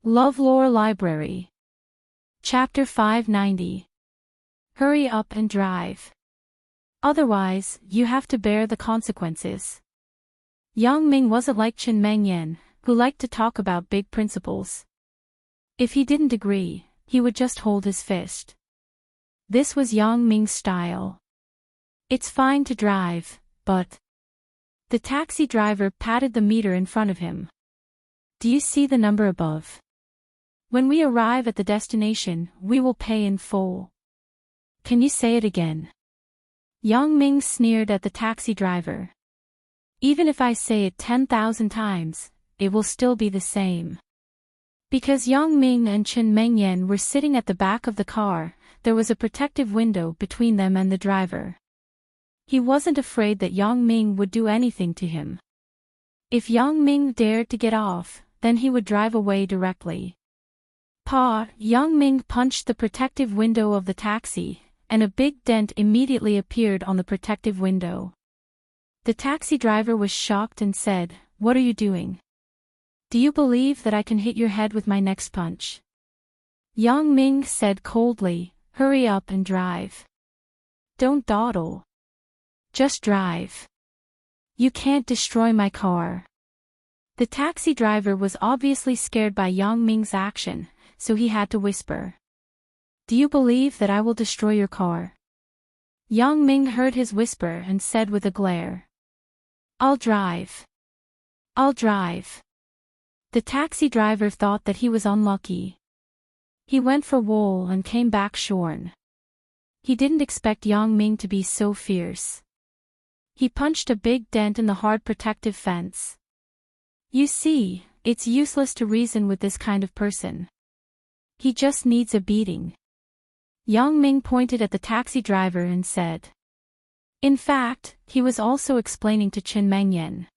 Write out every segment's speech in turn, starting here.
LoveLore Library. Chapter 590. Hurry up and drive. Otherwise, you have to bear the consequences. Yang Ming wasn't like Chen Mengyan, who liked to talk about big principles. If he didn't agree, he would just hold his fist. This was Yang Ming's style. It's fine to drive, but... The taxi driver patted the meter in front of him. Do you see the number above? When we arrive at the destination, we will pay in full. Can you say it again? Yang Ming sneered at the taxi driver. Even if I say it 10,000 times, it will still be the same. Because Yang Ming and Chen Mengyan were sitting at the back of the car, there was a protective window between them and the driver. He wasn't afraid that Yang Ming would do anything to him. If Yang Ming dared to get off, then he would drive away directly. Yang Ming punched the protective window of the taxi, and a big dent immediately appeared on the protective window. The taxi driver was shocked and said, "What are you doing? Do you believe that I can hit your head with my next punch?" Yang Ming said coldly, "Hurry up and drive. Don't dawdle. Just drive. You can't destroy my car." The taxi driver was obviously scared by Yang Ming's action, so he had to whisper. "Do you believe that I will destroy your car?" Yang Ming heard his whisper and said with a glare. "I'll drive. I'll drive." The taxi driver thought that he was unlucky. He went for wool and came back shorn. He didn't expect Yang Ming to be so fierce. He punched a big dent in the hard protective fence. You see, it's useless to reason with this kind of person. He just needs a beating. Yang Ming pointed at the taxi driver and said. In fact, he was also explaining to Chen Mengyan.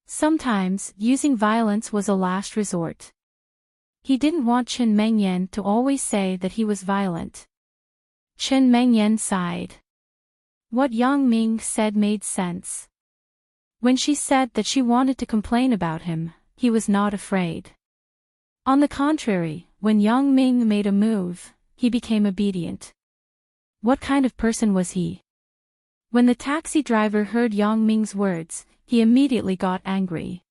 Sometimes, using violence was a last resort. He didn't want Chen Mengyan to always say that he was violent. Chen Mengyan sighed. What Yang Ming said made sense. When she said that she wanted to complain about him, he was not afraid. On the contrary, when Yang Ming made a move, he became obedient. What kind of person was he? When the taxi driver heard Yang Ming's words, he immediately got angry.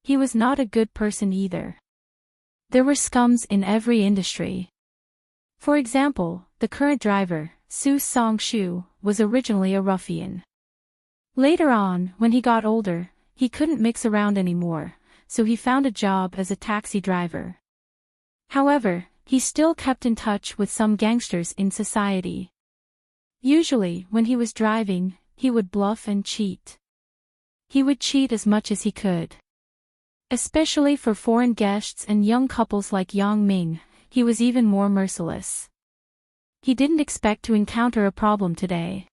He was not a good person either. There were scums in every industry. For example, the current driver, Su Songshu, was originally a ruffian. Later on, when he got older, he couldn't mix around anymore, so he found a job as a taxi driver. However, he still kept in touch with some gangsters in society. Usually, when he was driving, he would bluff and cheat. He would cheat as much as he could. Especially for foreign guests and young couples like Yang Ming, he was even more merciless. He didn't expect to encounter a problem today.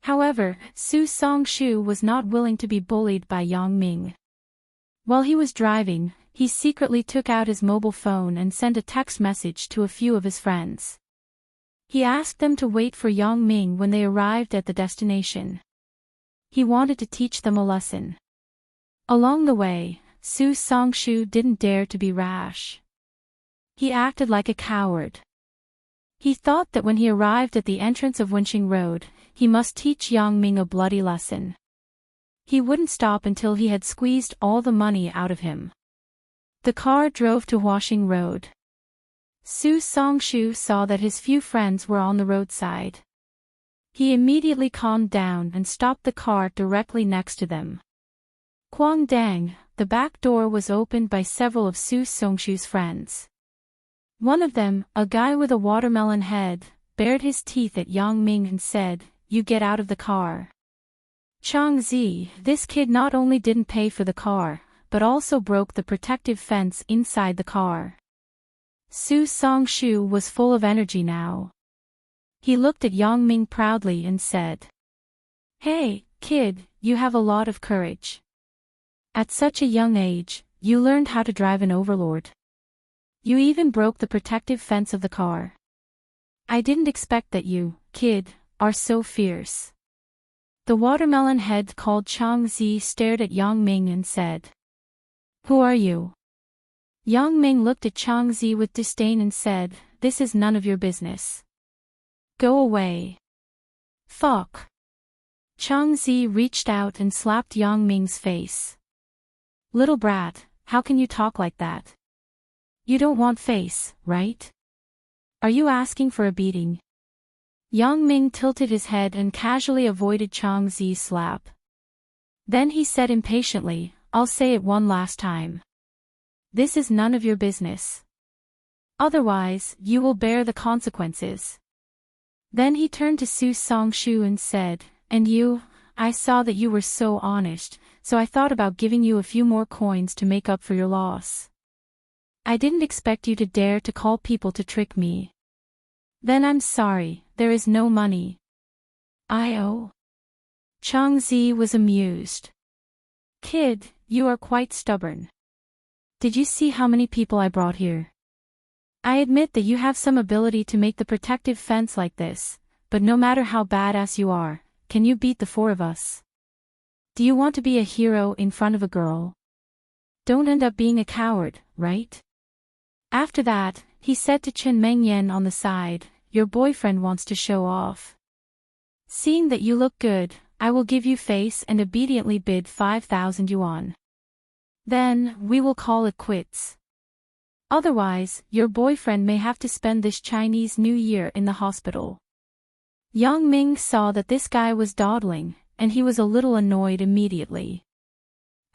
However, Su Songshu was not willing to be bullied by Yang Ming. While he was driving, he secretly took out his mobile phone and sent a text message to a few of his friends. He asked them to wait for Yang Ming when they arrived at the destination. He wanted to teach them a lesson. Along the way, Su Songshu didn't dare to be rash. He acted like a coward. He thought that when he arrived at the entrance of Wenqing Road, he must teach Yang Ming a bloody lesson. He wouldn't stop until he had squeezed all the money out of him. The car drove to Huaxing Road. Su Songshu saw that his few friends were on the roadside. He immediately calmed down and stopped the car directly next to them. Dang, the back door was opened by several of Su Songshu's friends. One of them, a guy with a watermelon head, bared his teeth at Yang Ming and said, "You get out of the car." Chang Zi, this kid not only didn't pay for the car, but also broke the protective fence inside the car. Su Songshu was full of energy now. He looked at Yang Ming proudly and said, "Hey, kid, you have a lot of courage. At such a young age, you learned how to drive an overlord. You even broke the protective fence of the car. I didn't expect that you, kid, are so fierce." The watermelon head called Chang Zi stared at Yang Ming and said, "Who are you?" Yang Ming looked at Chang Zi with disdain and said, "This is none of your business. Go away." Fuck. Chang Zi reached out and slapped Yang Ming's face. "Little brat, how can you talk like that? You don't want face, right? Are you asking for a beating?" Yang Ming tilted his head and casually avoided Chang Zi's slap. Then he said impatiently, "I'll say it one last time. This is none of your business. Otherwise, you will bear the consequences." Then he turned to Su Songshu and said, "And you, I saw that you were so honest, so I thought about giving you a few more coins to make up for your loss. I didn't expect you to dare to call people to trick me. Then I'm sorry, there is no money." "I-oh." Chang Zi was amused. "Kid, you are quite stubborn. Did you see how many people I brought here? I admit that you have some ability to make the protective fence like this, but no matter how badass you are, can you beat the four of us? Do you want to be a hero in front of a girl? Don't end up being a coward, right?" After that, he said to Chen Mengyan on the side, "Your boyfriend wants to show off. Seeing that you look good, I will give you face and obediently bid 5,000 yuan. Then, we will call it quits. Otherwise, your boyfriend may have to spend this Chinese New Year in the hospital." Yang Ming saw that this guy was dawdling, and he was a little annoyed immediately.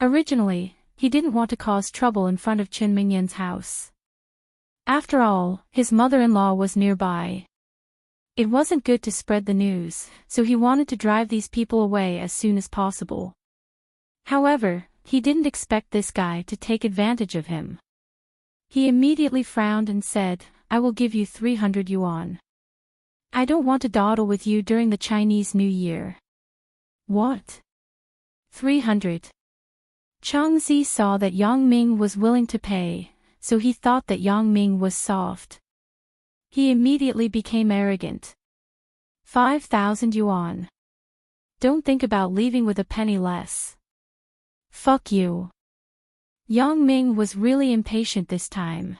Originally, he didn't want to cause trouble in front of Chen Mingyan's house. After all, his mother-in-law was nearby. It wasn't good to spread the news, so he wanted to drive these people away as soon as possible. However, he didn't expect this guy to take advantage of him. He immediately frowned and said, "I will give you 300 yuan. I don't want to dawdle with you during the Chinese New Year." "What? 300? Chang Zi saw that Yang Ming was willing to pay, so he thought that Yang Ming was soft. He immediately became arrogant. 5,000 yuan. Don't think about leaving with a penny less. Fuck you." Yang Ming was really impatient this time.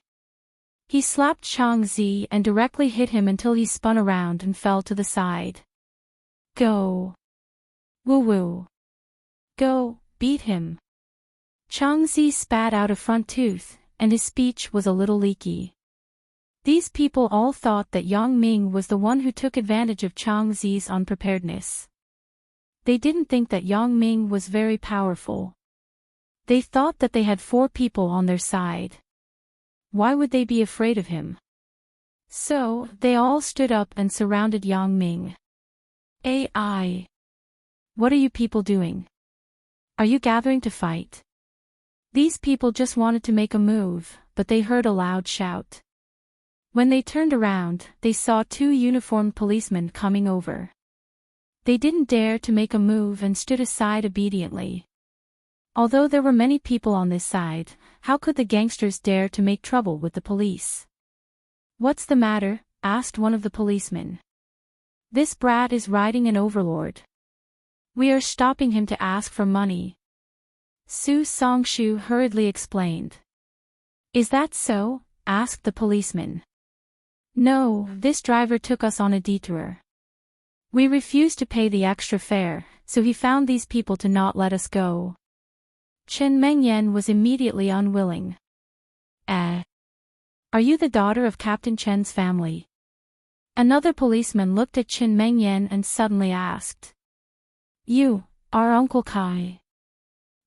He slapped Chang Zi and directly hit him until he spun around and fell to the side. "Go. Woo-woo. Go, beat him." Chang Zi spat out a front tooth, and his speech was a little leaky. These people all thought that Yang Ming was the one who took advantage of Chang Zi's unpreparedness. They didn't think that Yang Ming was very powerful. They thought that they had 4 people on their side. Why would they be afraid of him? So, they all stood up and surrounded Yang Ming. "AI. What are you people doing? Are you gathering to fight?" These people just wanted to make a move, but they heard a loud shout. When they turned around, they saw 2 uniformed policemen coming over. They didn't dare to make a move and stood aside obediently. Although there were many people on this side, how could the gangsters dare to make trouble with the police? "What's the matter?" asked one of the policemen. "This brat is riding an overlord. We are stopping him to ask for money." Su Songshu hurriedly explained. "Is that so?" asked the policeman. "No, this driver took us on a detour. We refused to pay the extra fare, so he found these people to not let us go." Chen Mengyan was immediately unwilling. Are you the daughter of Captain Chen's family?" Another policeman looked at Chen Mengyan and suddenly asked. "You, are Uncle Kai."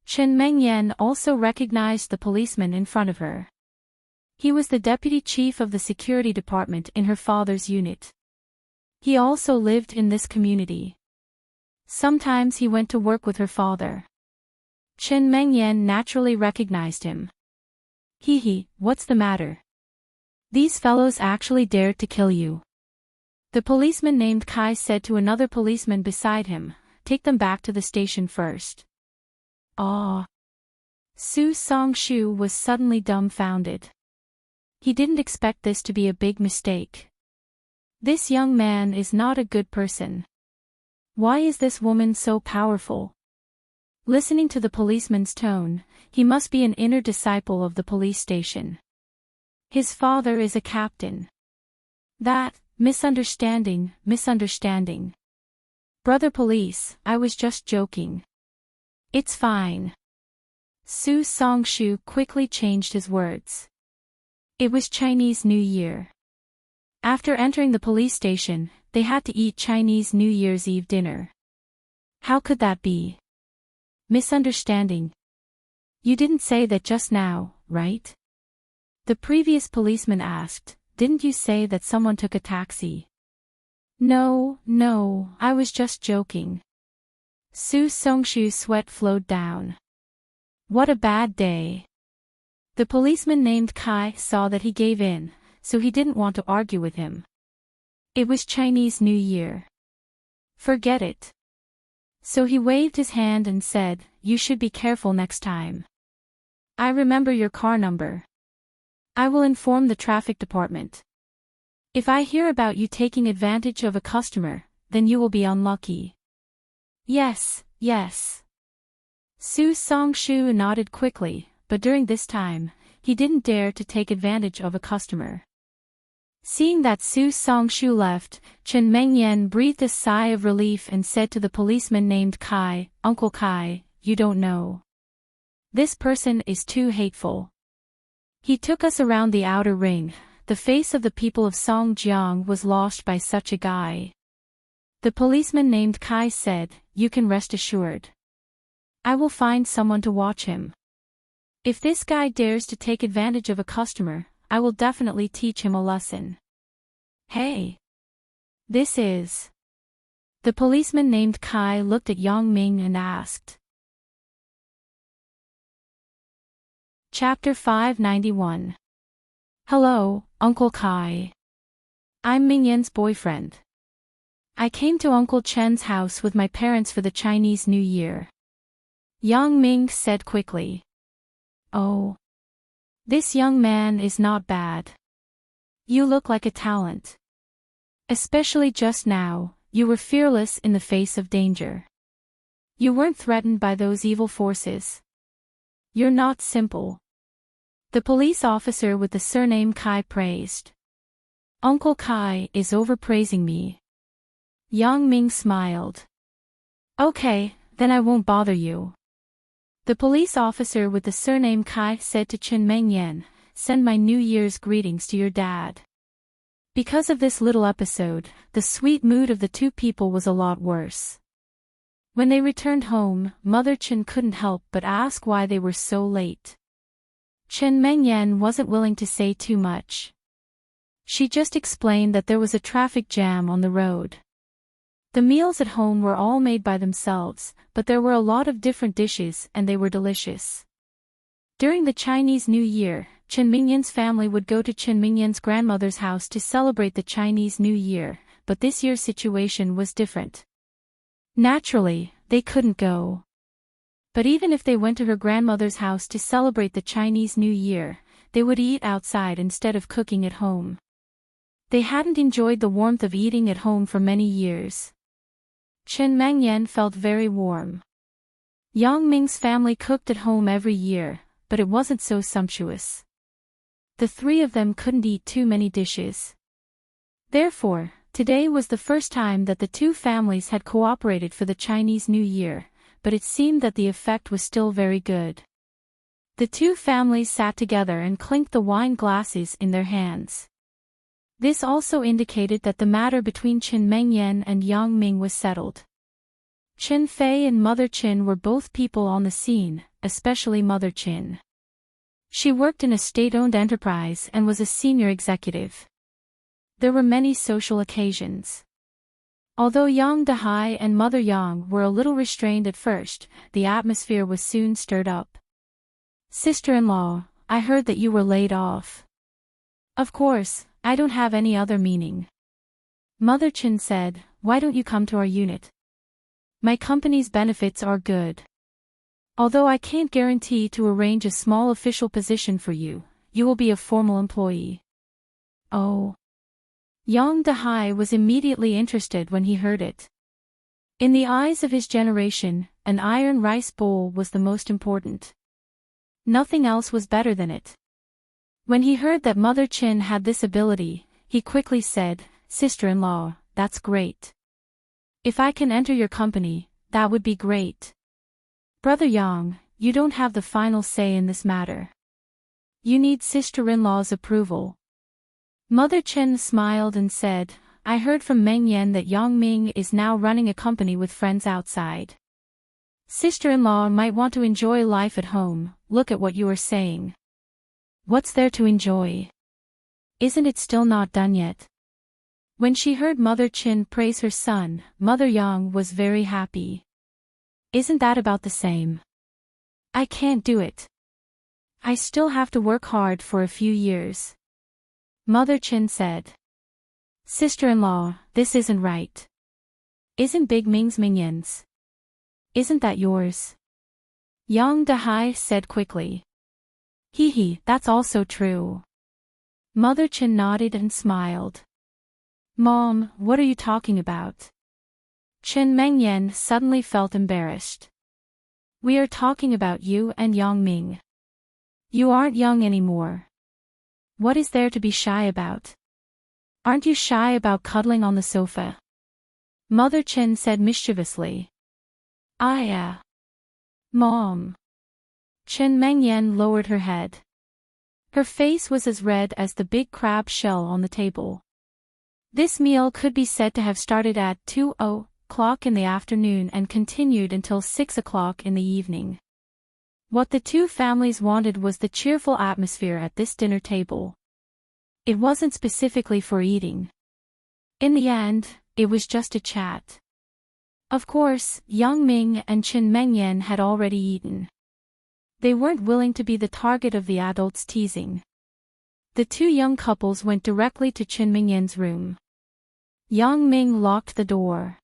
Chen Mengyan also recognized the policeman in front of her. He was the deputy chief of the security department in her father's unit. He also lived in this community. Sometimes he went to work with her father. Chen Mengyan naturally recognized him. Hee, what's the matter? These fellows actually dared to kill you." The policeman named Kai said to another policeman beside him, "Take them back to the station first." "Ah." Su Songshu was suddenly dumbfounded. He didn't expect this to be a big mistake. This young man is not a good person. Why is this woman so powerful? Listening to the policeman's tone, he must be an inner disciple of the police station. His father is a captain. That, misunderstanding. Brother police, I was just joking. It's fine. Su Songshu quickly changed his words. It was Chinese New Year. After entering the police station, they had to eat Chinese New Year's Eve dinner. How could that be? Misunderstanding. You didn't say that just now, right? The previous policeman asked, didn't you say that someone took a taxi? No, I was just joking. Su Songshu's sweat flowed down. What a bad day. The policeman named Kai saw that he gave in, so he didn't want to argue with him. It was Chinese New Year. Forget it. So he waved his hand and said, you should be careful next time. I remember your car number. I will inform the traffic department. If I hear about you taking advantage of a customer, then you will be unlucky. Yes. Su Songshu nodded quickly, but during this time, he didn't dare to take advantage of a customer. Seeing that Su Songshu left, Chen Mengyan breathed a sigh of relief and said to the policeman named Kai, Uncle Kai, you don't know. This person is too hateful. He took us around the outer ring. The face of the people of Songjiang was lost by such a guy. The policeman named Kai said, you can rest assured. I will find someone to watch him. If this guy dares to take advantage of a customer, I will definitely teach him a lesson. Hey! This is... The policeman named Kai looked at Yang Ming and asked. Chapter 591. Hello, Uncle Kai. I'm Mingyan's boyfriend. I came to Uncle Chen's house with my parents for the Chinese New Year. Yang Ming said quickly. Oh. This young man is not bad. You look like a talent. Especially just now, you were fearless in the face of danger. You weren't threatened by those evil forces. You're not simple. The police officer with the surname Kai praised. Uncle Kai is overpraising me. Yang Ming smiled. Okay, then I won't bother you. The police officer with the surname Kai said to Chen Mengyan, send my New Year's greetings to your dad. Because of this little episode, the sweet mood of the two people was a lot worse. When they returned home, Mother Chen couldn't help but ask why they were so late. Chen Mengyan wasn't willing to say too much. She just explained that there was a traffic jam on the road. The meals at home were all made by themselves, but there were a lot of different dishes and they were delicious. During the Chinese New Year, Chen Mingyan's family would go to Chen Mingyan's grandmother's house to celebrate the Chinese New Year, but this year's situation was different. Naturally, they couldn't go. But even if they went to her grandmother's house to celebrate the Chinese New Year, they would eat outside instead of cooking at home. They hadn't enjoyed the warmth of eating at home for many years. Chen Mengyan felt very warm. Yang Ming's family cooked at home every year, but it wasn't so sumptuous. The three of them couldn't eat too many dishes. Therefore, today was the first time that the two families had cooperated for the Chinese New Year, but it seemed that the effect was still very good. The two families sat together and clinked the wine glasses in their hands. This also indicated that the matter between Chen Mengyan and Yang Ming was settled. Chen Fei and Mother Chen were both people on the scene, especially Mother Chen. She worked in a state-owned enterprise and was a senior executive. There were many social occasions. Although Yang Dehai and Mother Yang were a little restrained at first, the atmosphere was soon stirred up. Sister-in-law, I heard that you were laid off. Of course, I don't have any other meaning. Mother Chen said, why don't you come to our unit? My company's benefits are good. Although I can't guarantee to arrange a small official position for you, you will be a formal employee. Oh. Yang Dehai was immediately interested when he heard it. In the eyes of his generation, an iron rice bowl was the most important. Nothing else was better than it. When he heard that Mother Chin had this ability, he quickly said, "Sister-in-law, that's great. If I can enter your company, that would be great. Brother Yang, you don't have the final say in this matter. You need sister-in-law's approval." Mother Chen smiled and said, "I heard from Meng Yan that Yang Ming is now running a company with friends outside. Sister-in-law might want to enjoy life at home. Look at what you are saying. What's there to enjoy? Isn't it still not done yet?" When she heard Mother Chin praise her son, Mother Yang was very happy. "Isn't that about the same? I can't do it. I still have to work hard for a few years." Mother Chin said, "Sister-in-law, this isn't right. Isn't Big Ming's minions? Isn't that yours?" Yang Dehai said quickly. Hee, that's also true." Mother Chin nodded and smiled. "Mom, what are you talking about?" Chen Mengyan suddenly felt embarrassed. "We are talking about you and Yang Ming. You aren't young anymore. What is there to be shy about? Aren't you shy about cuddling on the sofa?" Mother Chen said mischievously. Mom." Chen Mengyan lowered her head. Her face was as red as the big crab shell on the table. This meal could be said to have started at 2:00 in the afternoon and continued until 6:00 in the evening. What the two families wanted was the cheerful atmosphere at this dinner table. It wasn't specifically for eating. In the end, it was just a chat. Of course, Yang Ming and Chen Mengyan had already eaten. They weren't willing to be the target of the adults' teasing. The two young couples went directly to Chen Mengyan's room. Yang Ming locked the door.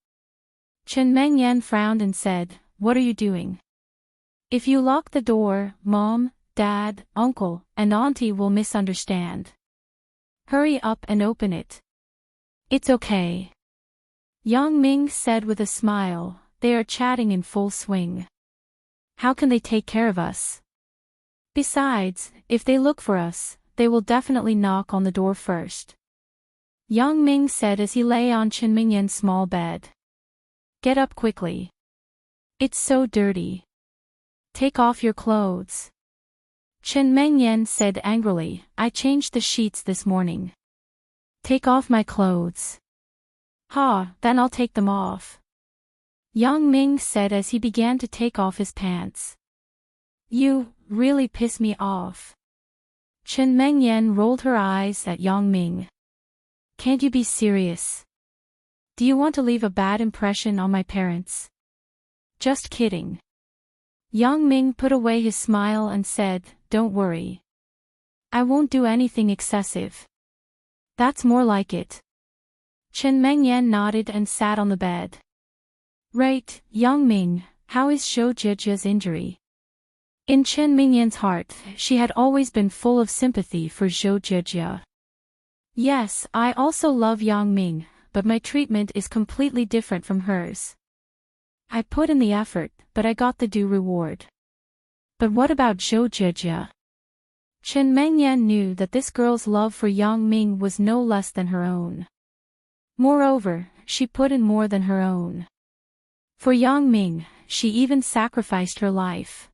Chen Mengyan frowned and said, "What are you doing? If you lock the door, Mom, Dad, Uncle, and Auntie will misunderstand. Hurry up and open it." "It's okay." Yang Ming said with a smile, "They are chatting in full swing. How can they take care of us? Besides, if they look for us, they will definitely knock on the door first." Yang Ming said as he lay on Chen Mengyan's small bed. "Get up quickly. It's so dirty. Take off your clothes." Chen Mengyan said angrily, "I changed the sheets this morning. Take off my clothes." Then I'll take them off." Yang Ming said as he began to take off his pants. "You really piss me off." Chen Mengyan rolled her eyes at Yang Ming. "Can't you be serious? Do you want to leave a bad impression on my parents?" "Just kidding." Yang Ming put away his smile and said, "Don't worry. I won't do anything excessive." "That's more like it." Chen Mengyan nodded and sat on the bed. "Right, Yang Ming, how is Zhou Zhejia's injury?" In Chen Mengyan's heart, she had always been full of sympathy for Zhou Zhejia. "Yes, I also love Yang Ming, but my treatment is completely different from hers. I put in the effort, but I got the due reward." "But what about Zhou Zhejia?" Chen Mengyan knew that this girl's love for Yang Ming was no less than her own. Moreover, she put in more than her own. For Yang Ming, she even sacrificed her life.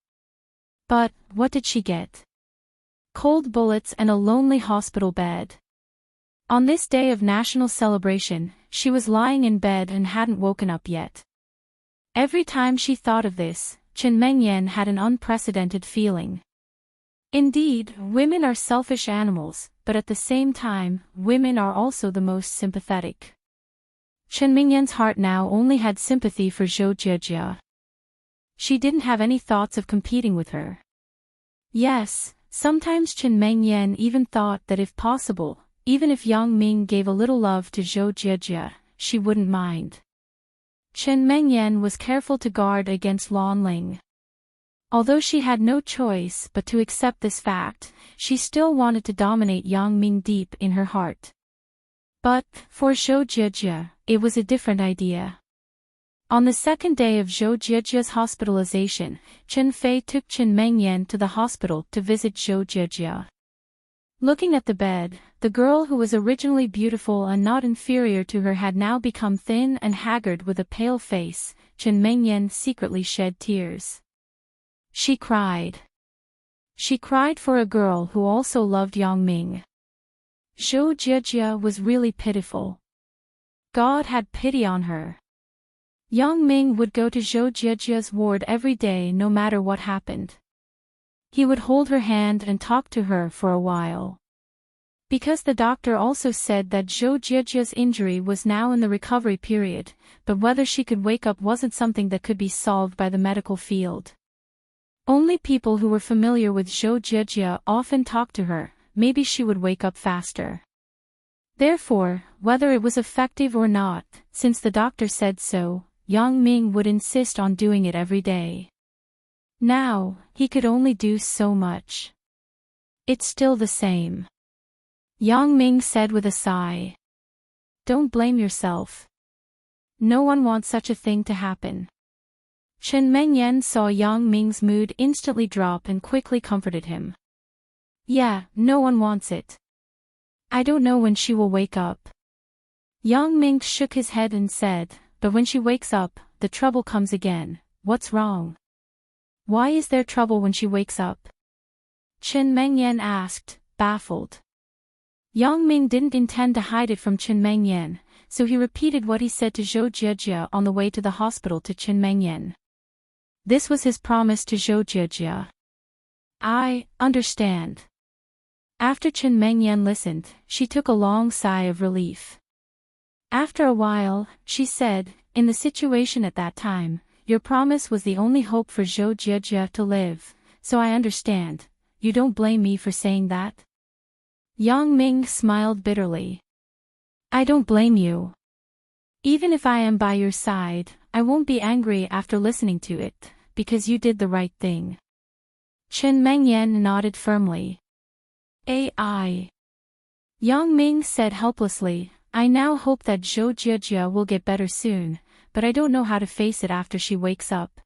But, what did she get? Cold bullets and a lonely hospital bed. On this day of national celebration, she was lying in bed and hadn't woken up yet. Every time she thought of this, Chen Mengyan had an unprecedented feeling. Indeed, women are selfish animals, but at the same time, women are also the most sympathetic. Chen Mengyan's heart now only had sympathy for Zhou Zhejia. She didn't have any thoughts of competing with her. Yes, sometimes Chen Mengyan even thought that if possible, even if Yang Ming gave a little love to Zhou Zhejia, she wouldn't mind. Chen Mengyan was careful to guard against Lan Ling. Although she had no choice but to accept this fact, she still wanted to dominate Yang Ming deep in her heart. But, for Zhou Zhejia, it was a different idea. On the second day of Zhou Jiejia's hospitalization, Chen Fei took Chen Mengyan to the hospital to visit Zhou Jiejia. Looking at the bed, the girl who was originally beautiful and not inferior to her had now become thin and haggard with a pale face. Chen Mengyan secretly shed tears. She cried. She cried for a girl who also loved Yang Ming. Zhou Jiejia was really pitiful. God had pity on her. Yang Ming would go to Zhou Jiejia's ward every day no matter what happened. He would hold her hand and talk to her for a while. Because the doctor also said that Zhou Jiejia's injury was now in the recovery period, but whether she could wake up wasn't something that could be solved by the medical field. Only people who were familiar with Zhou Jiejia often talked to her. Maybe she would wake up faster. Therefore, whether it was effective or not, since the doctor said so, Yang Ming would insist on doing it every day. Now, he could only do so much. It's still the same. Yang Ming said with a sigh. Don't blame yourself. No one wants such a thing to happen. Chen Mengyan saw Yang Ming's mood instantly drop and quickly comforted him. Yeah, no one wants it. I don't know when she will wake up. Yang Ming shook his head and said, but when she wakes up, the trouble comes again. What's wrong? Why is there trouble when she wakes up? Chen Mengyan asked, baffled. Yang Ming didn't intend to hide it from Chen Mengyan, so he repeated what he said to Zhou Jiejia on the way to the hospital to Chen Mengyan. This was his promise to Zhou Jiejia. I understand. After Chen Mengyan listened, she took a long sigh of relief. After a while, she said, in the situation at that time, your promise was the only hope for Zhou Jiejia to live, so I understand. You don't blame me for saying that? Yang Ming smiled bitterly. I don't blame you. Even if I am by your side, I won't be angry after listening to it, because you did the right thing. Chen Mengyan nodded firmly. Ai. Yang Ming said helplessly, I now hope that Zhou Jiejia will get better soon, but I don't know how to face it after she wakes up.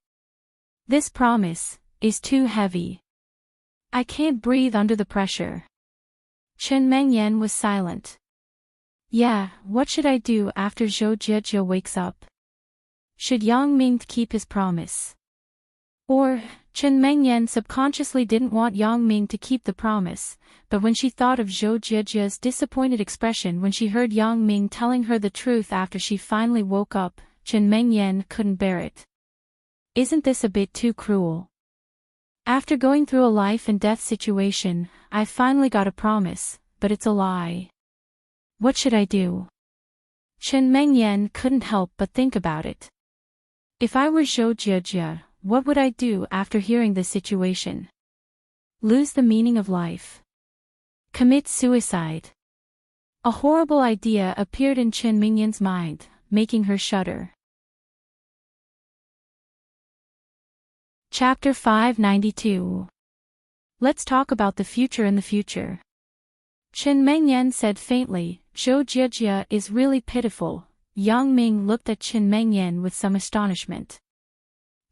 This promise is too heavy. I can't breathe under the pressure. Chen Mengyan was silent. Yeah, what should I do after Zhou Jiejia wakes up? Should Yang Ming keep his promise? Or, Chen Mengyan subconsciously didn't want Yang Ming to keep the promise, but when she thought of Zhou Jiejia's disappointed expression when she heard Yang Ming telling her the truth after she finally woke up, Chen Mengyan couldn't bear it. Isn't this a bit too cruel? After going through a life and death situation, I finally got a promise, but it's a lie. What should I do? Chen Mengyan couldn't help but think about it. If I were Zhou Jiejia, what would I do after hearing this situation? Lose the meaning of life. Commit suicide. A horrible idea appeared in Chen Mengyan's mind, making her shudder. Chapter 592. Let's talk about the future in the future. Chen Mengyan said faintly, Zhou Jiejia is really pitiful. Yang Ming looked at Chen Mengyan with some astonishment.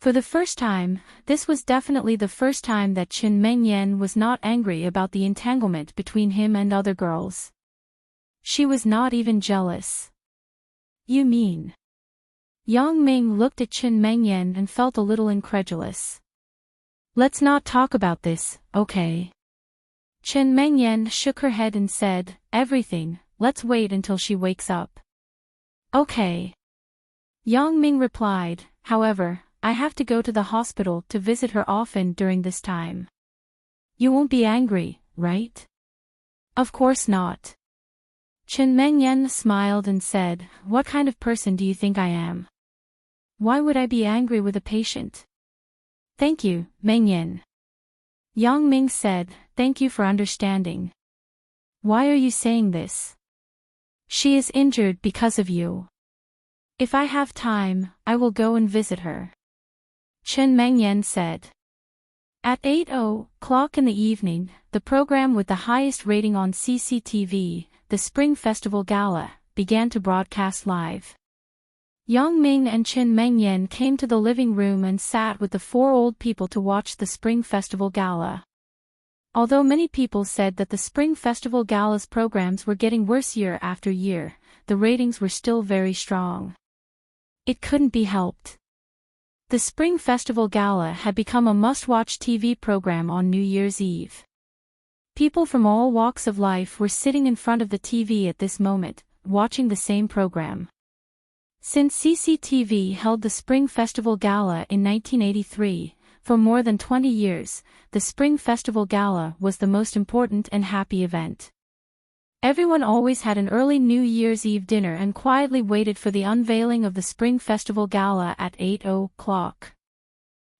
For the first time, this was definitely the first time that Chen Mengyan was not angry about the entanglement between him and other girls. She was not even jealous. You mean? Yang Ming looked at Chen Mengyan and felt a little incredulous. Let's not talk about this, okay? Chen Mengyan shook her head and said, everything, let's wait until she wakes up. Okay. Yang Ming replied, however, I have to go to the hospital to visit her often during this time. You won't be angry, right? Of course not. Chen Mengyan smiled and said, what kind of person do you think I am? Why would I be angry with a patient? Thank you, Mengyan. Yang Ming said, thank you for understanding. Why are you saying this? She is injured because of you. If I have time, I will go and visit her. Chen Mengyan said. At 8:00 in the evening, the program with the highest rating on CCTV, the Spring Festival Gala, began to broadcast live. Yang Ming and Qin Mengyan came to the living room and sat with the four old people to watch the Spring Festival Gala. Although many people said that the Spring Festival Gala's programs were getting worse year after year, the ratings were still very strong. It couldn't be helped. The Spring Festival Gala had become a must-watch TV program on New Year's Eve. People from all walks of life were sitting in front of the TV at this moment, watching the same program. Since CCTV held the Spring Festival Gala in 1983, for more than 20 years, the Spring Festival Gala was the most important and happy event. Everyone always had an early New Year's Eve dinner and quietly waited for the unveiling of the Spring Festival Gala at 8 o'clock.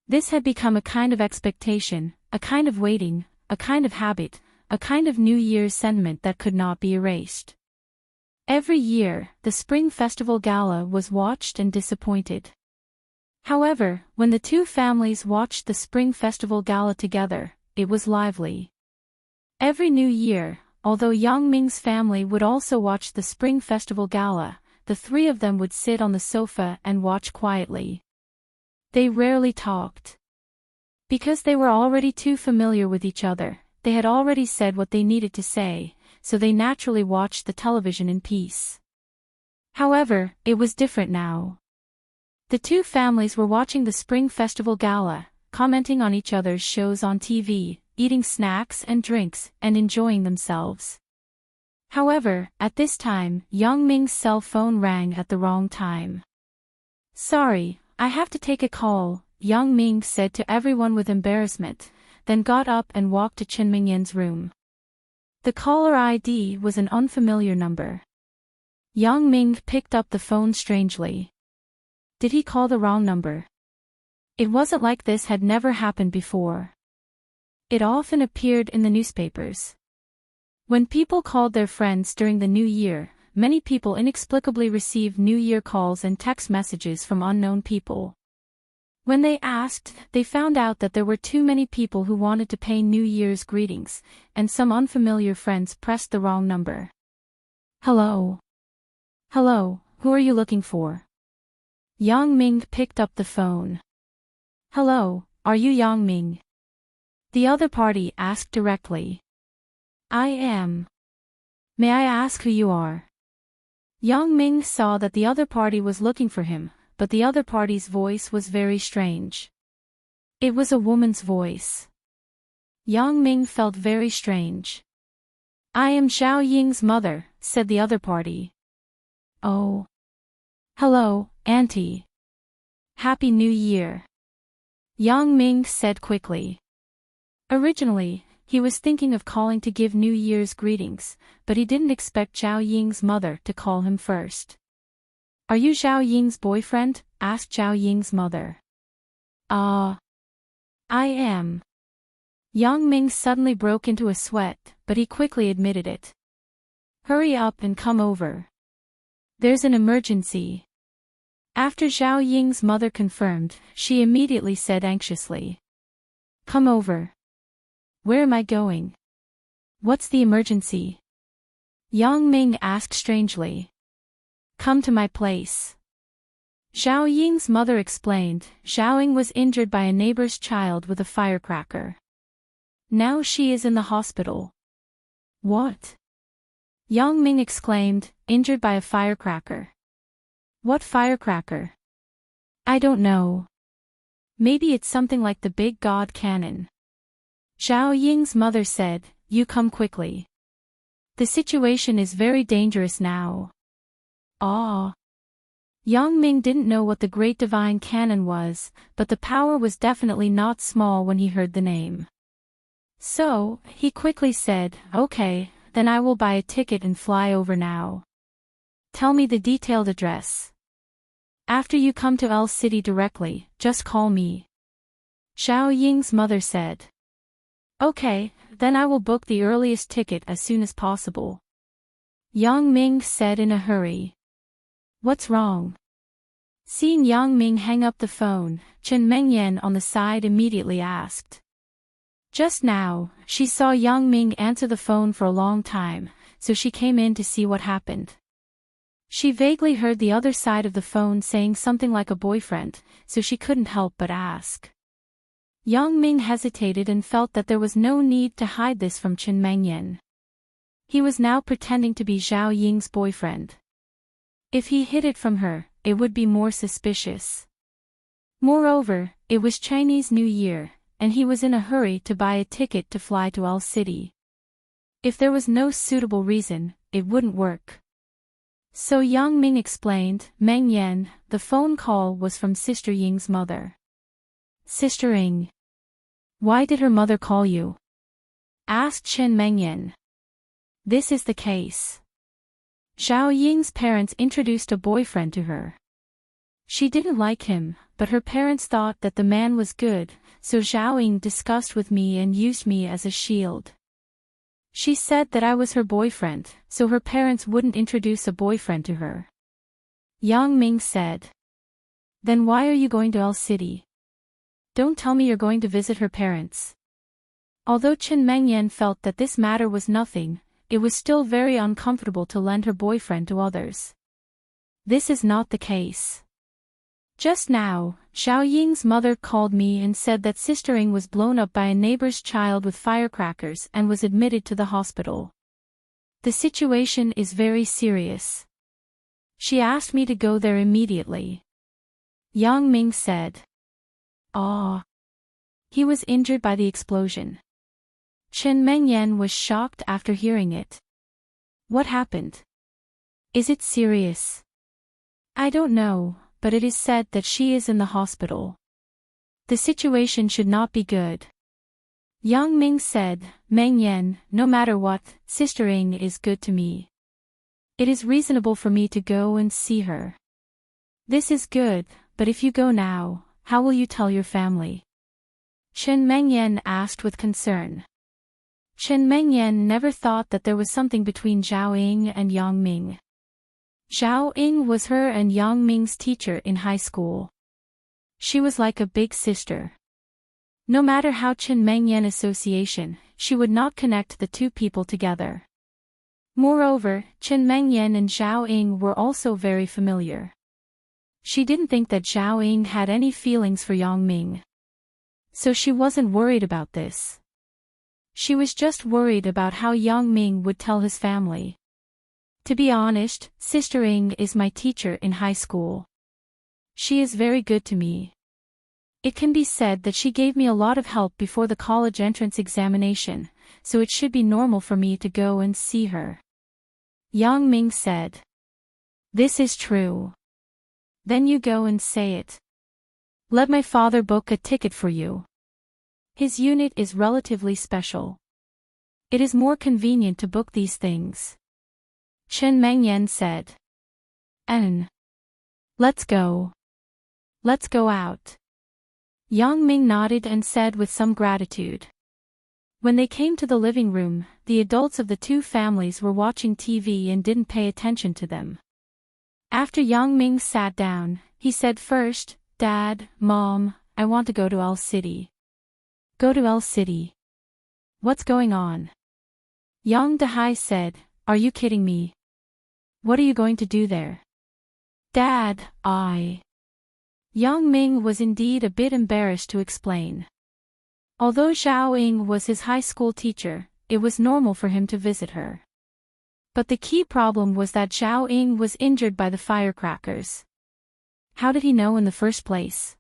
This had become a kind of expectation, a kind of waiting, a kind of habit, a kind of New Year's sentiment that could not be erased. Every year, the Spring Festival Gala was watched and disappointed. However, when the two families watched the Spring Festival Gala together, it was lively. Every New Year, although Yang Ming's family would also watch the Spring Festival Gala, the three of them would sit on the sofa and watch quietly. They rarely talked. Because they were already too familiar with each other, they had already said what they needed to say, so they naturally watched the television in peace. However, it was different now. The two families were watching the Spring Festival Gala, commenting on each other's shows on TV, eating snacks and drinks, and enjoying themselves. However, at this time, Yang Ming's cell phone rang at the wrong time. "Sorry, I have to take a call," Yang Ming said to everyone with embarrassment, then got up and walked to Qin Mengyan's room. The caller ID was an unfamiliar number. Yang Ming picked up the phone strangely. Did he call the wrong number? It wasn't like this had never happened before. It often appeared in the newspapers. When people called their friends during the New Year, many people inexplicably received New Year calls and text messages from unknown people. When they asked, they found out that there were too many people who wanted to pay New Year's greetings, and some unfamiliar friends pressed the wrong number. "Hello? Hello, who are you looking for?" Yang Ming picked up the phone. "Hello, are you Yang Ming?" The other party asked directly. "I am. May I ask who you are?" Yang Ming saw that the other party was looking for him, but the other party's voice was very strange. It was a woman's voice. Yang Ming felt very strange. "I am Xiao Ying's mother," said the other party. "Oh. Hello, Auntie. Happy New Year," Yang Ming said quickly. Originally, he was thinking of calling to give New Year's greetings, but he didn't expect Xiao Ying's mother to call him first. "Are you Xiao Ying's boyfriend?" asked Xiao Ying's mother. I am." Yang Ming suddenly broke into a sweat, but he quickly admitted it. "Hurry up and come over. There's an emergency." After Xiao Ying's mother confirmed, she immediately said anxiously, "Come over." "Where am I going? What's the emergency?" Yang Ming asked strangely. "Come to my place." Xiao Ying's mother explained, Xiao Ying was injured by a neighbor's child with a firecracker. Now she is in the hospital. "What?" Yang Ming exclaimed, "Injured by a firecracker? What firecracker?" "I don't know. Maybe it's something like the big god cannon." Xiao Ying's mother said, "You come quickly. The situation is very dangerous now." Ah. Yang Ming didn't know what the Great Divine Cannon was, but the power was definitely not small when he heard the name. So, he quickly said, "Okay, then I will buy a ticket and fly over now. Tell me the detailed address. After you come to L City directly, just call me." Xiao Ying's mother said. "Okay, then I will book the earliest ticket as soon as possible." Yang Ming said in a hurry. "What's wrong?" Seeing Yang Ming hang up the phone, Qin Mengyan on the side immediately asked. Just now, she saw Yang Ming answer the phone for a long time, so she came in to see what happened. She vaguely heard the other side of the phone saying something like a boyfriend, so she couldn't help but ask. Yang Ming hesitated and felt that there was no need to hide this from Chen Mengyan. He was now pretending to be Zhao Ying's boyfriend. If he hid it from her, it would be more suspicious. Moreover, it was Chinese New Year, and he was in a hurry to buy a ticket to fly to L City. If there was no suitable reason, it wouldn't work. So Yang Ming explained, Meng Yan, the phone call was from Sister Ying's mother. Sister Ying. Why did her mother call you? Asked Chen Mengyan. This is the case. Zhao Ying's parents introduced a boyfriend to her. She didn't like him, but her parents thought that the man was good, so Zhao Ying discussed with me and used me as a shield. She said that I was her boyfriend, so her parents wouldn't introduce a boyfriend to her. Yang Ming said. Then why are you going to L City? Don't tell me you're going to visit her parents. Although Chen Mengyan felt that this matter was nothing, it was still very uncomfortable to lend her boyfriend to others. This is not the case. Just now, Zhao Ying's mother called me and said that Sister Ying was blown up by a neighbor's child with firecrackers and was admitted to the hospital. The situation is very serious. She asked me to go there immediately. Yang Ming said. Ah. He was injured by the explosion. Chen Mengyan was shocked after hearing it. What happened? Is it serious? I don't know, but it is said that she is in the hospital. The situation should not be good. Yang Ming said, Mengyan, no matter what, Sister Ying is good to me. It is reasonable for me to go and see her. This is good, but if you go now, how will you tell your family? Chen Mengyan asked with concern. Chen Mengyan never thought that there was something between Zhao Ying and Yang Ming. Zhao Ying was her and Yang Ming's teacher in high school. She was like a big sister. No matter how Chen Mengyan association, she would not connect the two people together. Moreover, Chen Mengyan and Zhao Ying were also very familiar. She didn't think that Zhao Ying had any feelings for Yang Ming. So she wasn't worried about this. She was just worried about how Yang Ming would tell his family. To be honest, Sister Ying is my teacher in high school. She is very good to me. It can be said that she gave me a lot of help before the college entrance examination, so it should be normal for me to go and see her. Yang Ming said. This is true. Then you go and say it. Let my father book a ticket for you. His unit is relatively special. It is more convenient to book these things. Chen Mengyan said. Let's go. Let's go out. Yang Ming nodded and said with some gratitude. When they came to the living room, the adults of the two families were watching TV and didn't pay attention to them. After Yang Ming sat down, he said first, Dad, Mom, I want to go to L City. Go to L City. What's going on? Yang Dehai said, Are you kidding me? What are you going to do there? Dad, Yang Ming was indeed a bit embarrassed to explain. Although Zhao Ying was his high school teacher, it was normal for him to visit her. But the key problem was that Zhao Ying was injured by the firecrackers. How did he know in the first place?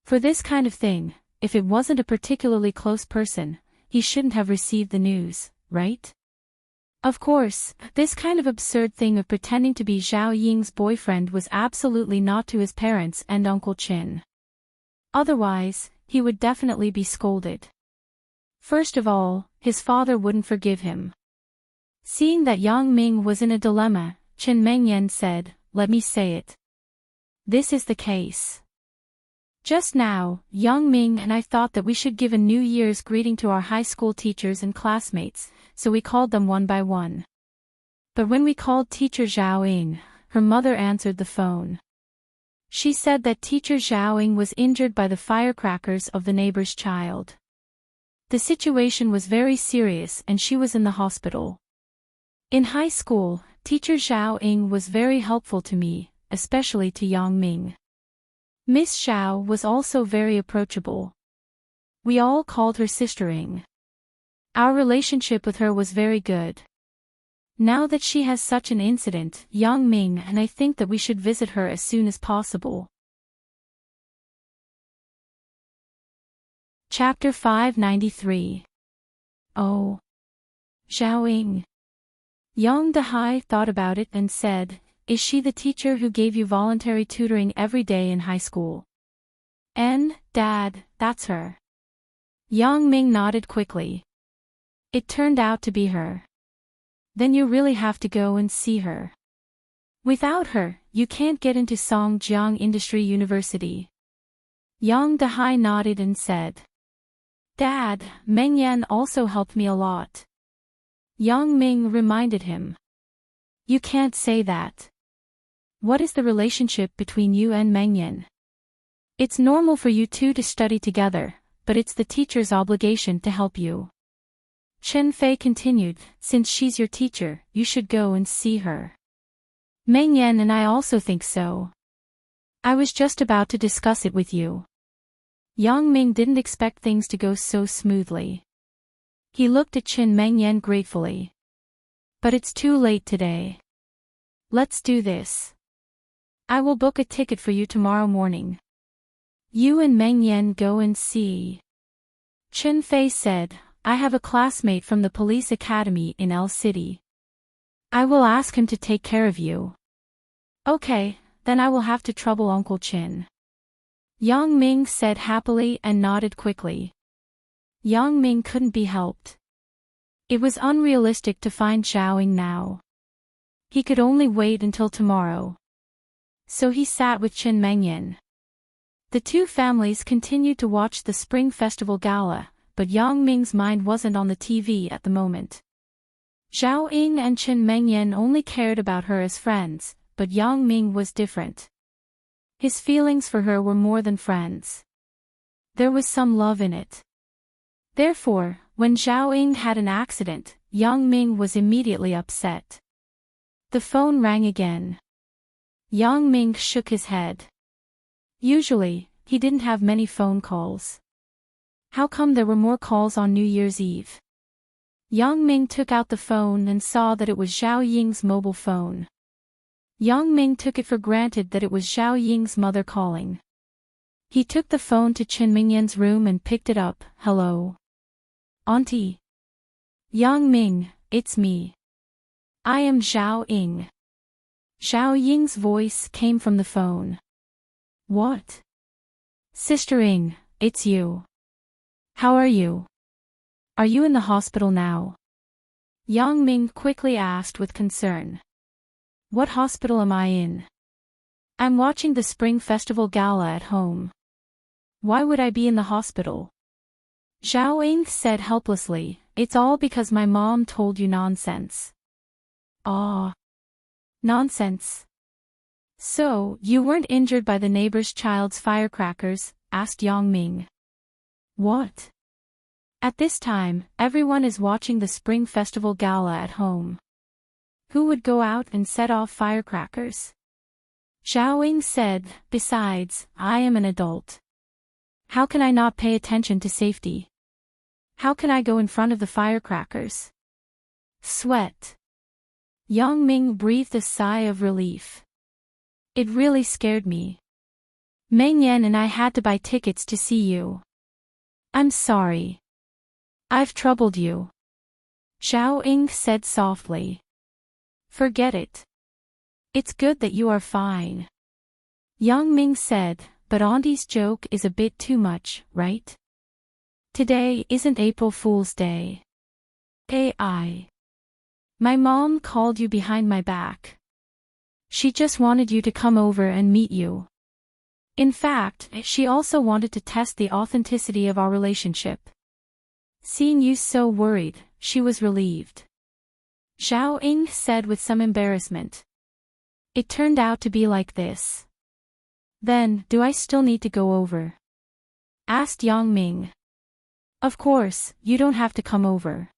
For this kind of thing, if it wasn't a particularly close person, he shouldn't have received the news, right? Of course, this kind of absurd thing of pretending to be Zhao Ying's boyfriend was absolutely not to his parents and Uncle Qin. Otherwise, he would definitely be scolded. First of all, his father wouldn't forgive him. Seeing that Yang Ming was in a dilemma, Chen Mengyan said, Let me say it. This is the case. Just now, Yang Ming and I thought that we should give a New Year's greeting to our high school teachers and classmates, so we called them one by one. But when we called Teacher Zhao Ying, her mother answered the phone. She said that Teacher Zhao Ying was injured by the firecrackers of the neighbor's child. The situation was very serious and she was in the hospital. In high school, Teacher Zhao Ying was very helpful to me, especially to Yang Ming. Miss Zhao was also very approachable. We all called her Sister Ying. Our relationship with her was very good. Now that she has such an incident, Yang Ming and I think that we should visit her as soon as possible. Chapter 593. Oh. Zhao Ying. Yang Dehai thought about it and said, "Is she the teacher who gave you voluntary tutoring every day in high school?" Dad, that's her. Yang Ming nodded quickly. It turned out to be her. Then you really have to go and see her. Without her, you can't get into Songjiang Industry University. Yang Dehai nodded and said, "Dad, Meng Yan also helped me a lot." Yang Ming reminded him. You can't say that. What is the relationship between you and Meng Yan? It's normal for you two to study together, but it's the teacher's obligation to help you. Chen Fei continued, since she's your teacher, you should go and see her. Meng Yan and I also think so. I was just about to discuss it with you. Yang Ming didn't expect things to go so smoothly. He looked at Qin Meng Yan gratefully. But it's too late today. Let's do this. I will book a ticket for you tomorrow morning. You and Meng Yan go and see. Chen Fei said, I have a classmate from the police academy in L City. I will ask him to take care of you. Okay, then I will have to trouble Uncle Qin. Yang Ming said happily and nodded quickly. Yang Ming couldn't be helped. It was unrealistic to find Zhao Ying now. He could only wait until tomorrow. So he sat with Qin Mengyan. The two families continued to watch the Spring Festival Gala, but Yang Ming's mind wasn't on the TV at the moment. Zhao Ying and Qin Mengyan only cared about her as friends, but Yang Ming was different. His feelings for her were more than friends. There was some love in it. Therefore, when Zhao Ying had an accident, Yang Ming was immediately upset. The phone rang again. Yang Ming shook his head. Usually, he didn't have many phone calls. How come there were more calls on New Year's Eve? Yang Ming took out the phone and saw that it was Zhao Ying's mobile phone. Yang Ming took it for granted that it was Zhao Ying's mother calling. He took the phone to Qin Mingyan's room and picked it up. Hello. Auntie. Yang Ming, it's me. I am Zhao Ying. Zhao Ying's voice came from the phone. What? Sister Ying, it's you. How are you? Are you in the hospital now? Yang Ming quickly asked with concern. What hospital am I in? I'm watching the Spring Festival Gala at home. Why would I be in the hospital? Zhao Ying said helplessly, it's all because my mom told you nonsense. Ah. Nonsense. So, you weren't injured by the neighbor's child's firecrackers? Asked Yang Ming. What? At this time, everyone is watching the Spring Festival Gala at home. Who would go out and set off firecrackers? Zhao Ying said, besides, I am an adult. How can I not pay attention to safety? How can I go in front of the firecrackers? Sweat. Yang Ming breathed a sigh of relief. It really scared me. Meng Yan and I had to buy tickets to see you. I'm sorry. I've troubled you. Zhao Ying said softly. Forget it. It's good that you are fine. Yang Ming said, but Auntie's joke is a bit too much, right? Today isn't April Fool's Day. AI. My mom called you behind my back. She just wanted you to come over and meet you. In fact, she also wanted to test the authenticity of our relationship. Seeing you so worried, she was relieved. Zhao Ying said with some embarrassment. It turned out to be like this. Then, do I still need to go over? Asked Yang Ming. Of course, you don't have to come over.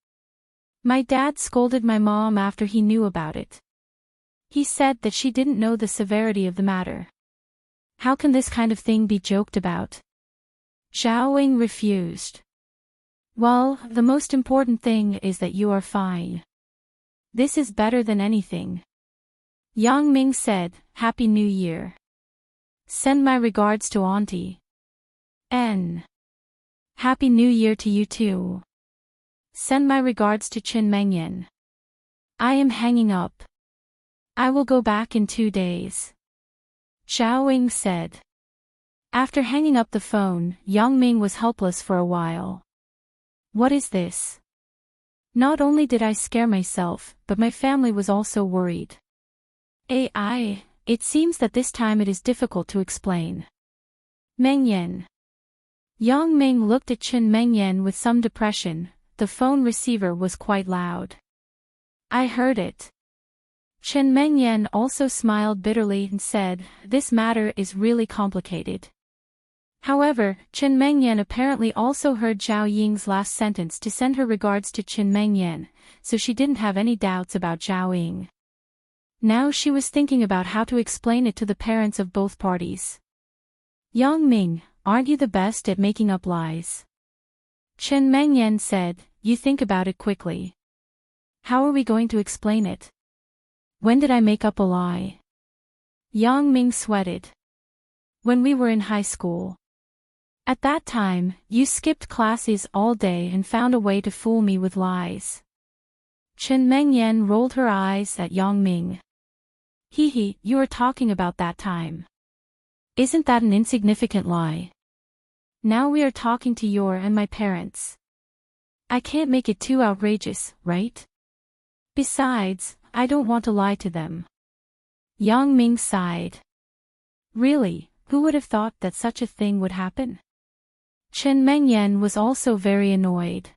My dad scolded my mom after he knew about it. He said that she didn't know the severity of the matter. How can this kind of thing be joked about? Zhao Ying refused. Well, the most important thing is that you are fine. This is better than anything. Yang Ming said, Happy New Year. Send my regards to Auntie. N. Happy New Year to you too. Send my regards to Qin Mengyan. I am hanging up. I will go back in 2 days. Zhao Ying said. After hanging up the phone, Yang Ming was helpless for a while. What is this? Not only did I scare myself, but my family was also worried. It seems that this time it is difficult to explain. Mengyan. Yang Ming looked at Qin Mengyan with some depression. The phone receiver was quite loud. I heard it. Qin Mengyan also smiled bitterly and said, This matter is really complicated. However, Qin Mengyan apparently also heard Zhao Ying's last sentence to send her regards to Qin Mengyan, so she didn't have any doubts about Zhao Ying. Now she was thinking about how to explain it to the parents of both parties. Yang Ming, aren't you the best at making up lies? Qin Mengyan said, You think about it quickly. How are we going to explain it? When did I make up a lie? Yang Ming sweated. When we were in high school. At that time, you skipped classes all day and found a way to fool me with lies. Qin Mengyan rolled her eyes at Yang Ming. You are talking about that time. Isn't that an insignificant lie? Now we are talking to your and my parents. I can't make it too outrageous, right? Besides, I don't want to lie to them. Yang Ming sighed. Really, who would have thought that such a thing would happen? Qin Mengyan was also very annoyed.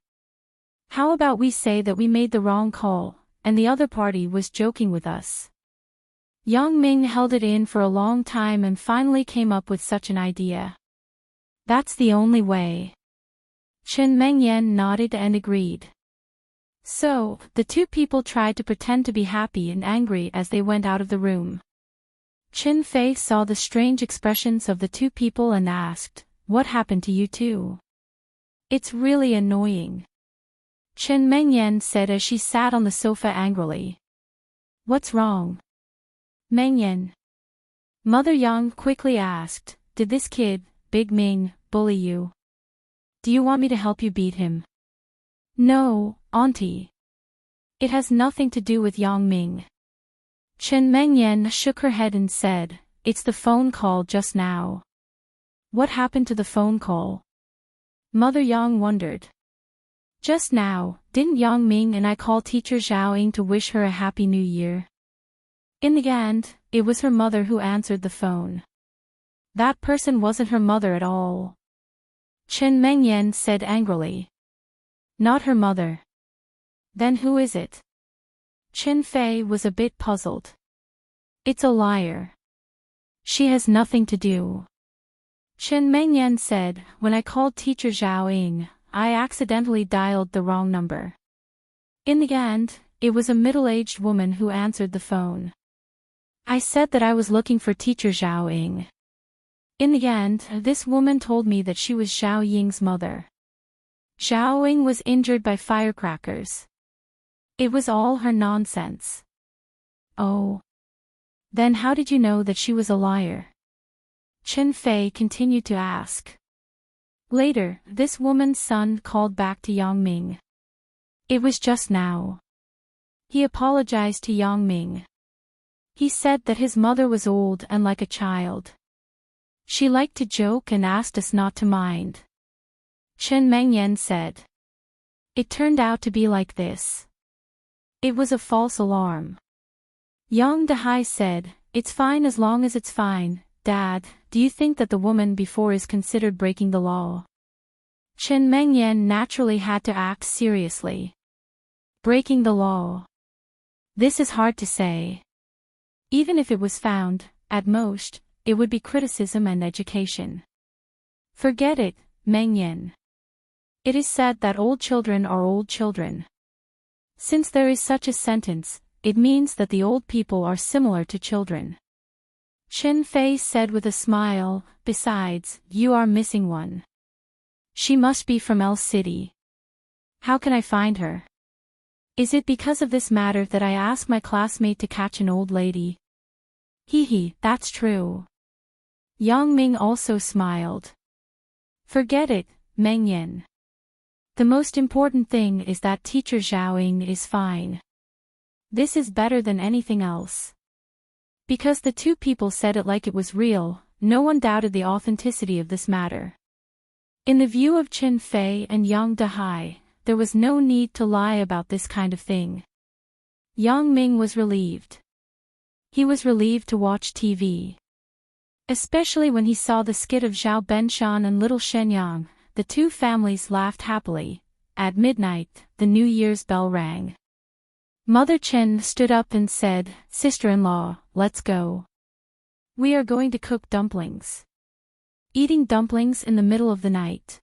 How about we say that we made the wrong call, and the other party was joking with us? Yang Ming held it in for a long time and finally came up with such an idea. That's the only way. Qin Mengyan nodded and agreed. So, the two people tried to pretend to be happy and angry as they went out of the room. Qin Fei saw the strange expressions of the two people and asked, What happened to you two? It's really annoying. Qin Mengyan said as she sat on the sofa angrily. What's wrong? Mengyan. Mother Yang quickly asked, Did this kid, Big Ming, bully you? Do you want me to help you beat him? No, Auntie. It has nothing to do with Yang Ming. Qin Mengyan shook her head and said, It's the phone call just now. What happened to the phone call? Mother Yang wondered. Just now, didn't Yang Ming and I call teacher Zhao Ying to wish her a happy new year? In the end, it was her mother who answered the phone. That person wasn't her mother at all. Qin Mengyan said angrily. Not her mother. Then who is it? Qin Fei was a bit puzzled. It's a liar. She has nothing to do. Qin Mengyan said, When I called teacher Zhao Ying, I accidentally dialed the wrong number. In the end, it was a middle-aged woman who answered the phone. I said that I was looking for teacher Zhao Ying. In the end, this woman told me that she was Zhao Ying's mother. Zhao Ying was injured by firecrackers. It was all her nonsense. Oh. Then how did you know that she was a liar? Qin Fei continued to ask. Later, this woman's son called back to Yang Ming. It was just now. He apologized to Yang Ming. He said that his mother was old and like a child. She liked to joke and asked us not to mind. Qin Mengyan said. It turned out to be like this. It was a false alarm. Yang Dehai said, It's fine as long as it's fine. Dad, do you think that the woman before is considered breaking the law? Qin Mengyan naturally had to act seriously. Breaking the law. This is hard to say. Even if it was found, at most, it would be criticism and education. Forget it, Mengyan. It is said that old children are old children. Since there is such a sentence, it means that the old people are similar to children. Chen Fei said with a smile, besides, you are missing one. She must be from L City. How can I find her? Is it because of this matter that I asked my classmate to catch an old lady? Hee, that's true. Yang Ming also smiled. Forget it, Meng Yan. The most important thing is that teacher Zhaoying is fine. This is better than anything else. Because the two people said it like it was real, no one doubted the authenticity of this matter. In the view of Chen Fei and Yang Dehai, there was no need to lie about this kind of thing. Yang Ming was relieved. He was relieved to watch TV. Especially when he saw the skit of Zhao Benshan and little Shenyang, the two families laughed happily. At midnight, the New Year's bell rang. Mother Chen stood up and said, "Sister-in-law, let's go. We are going to cook dumplings." Eating dumplings in the middle of the night.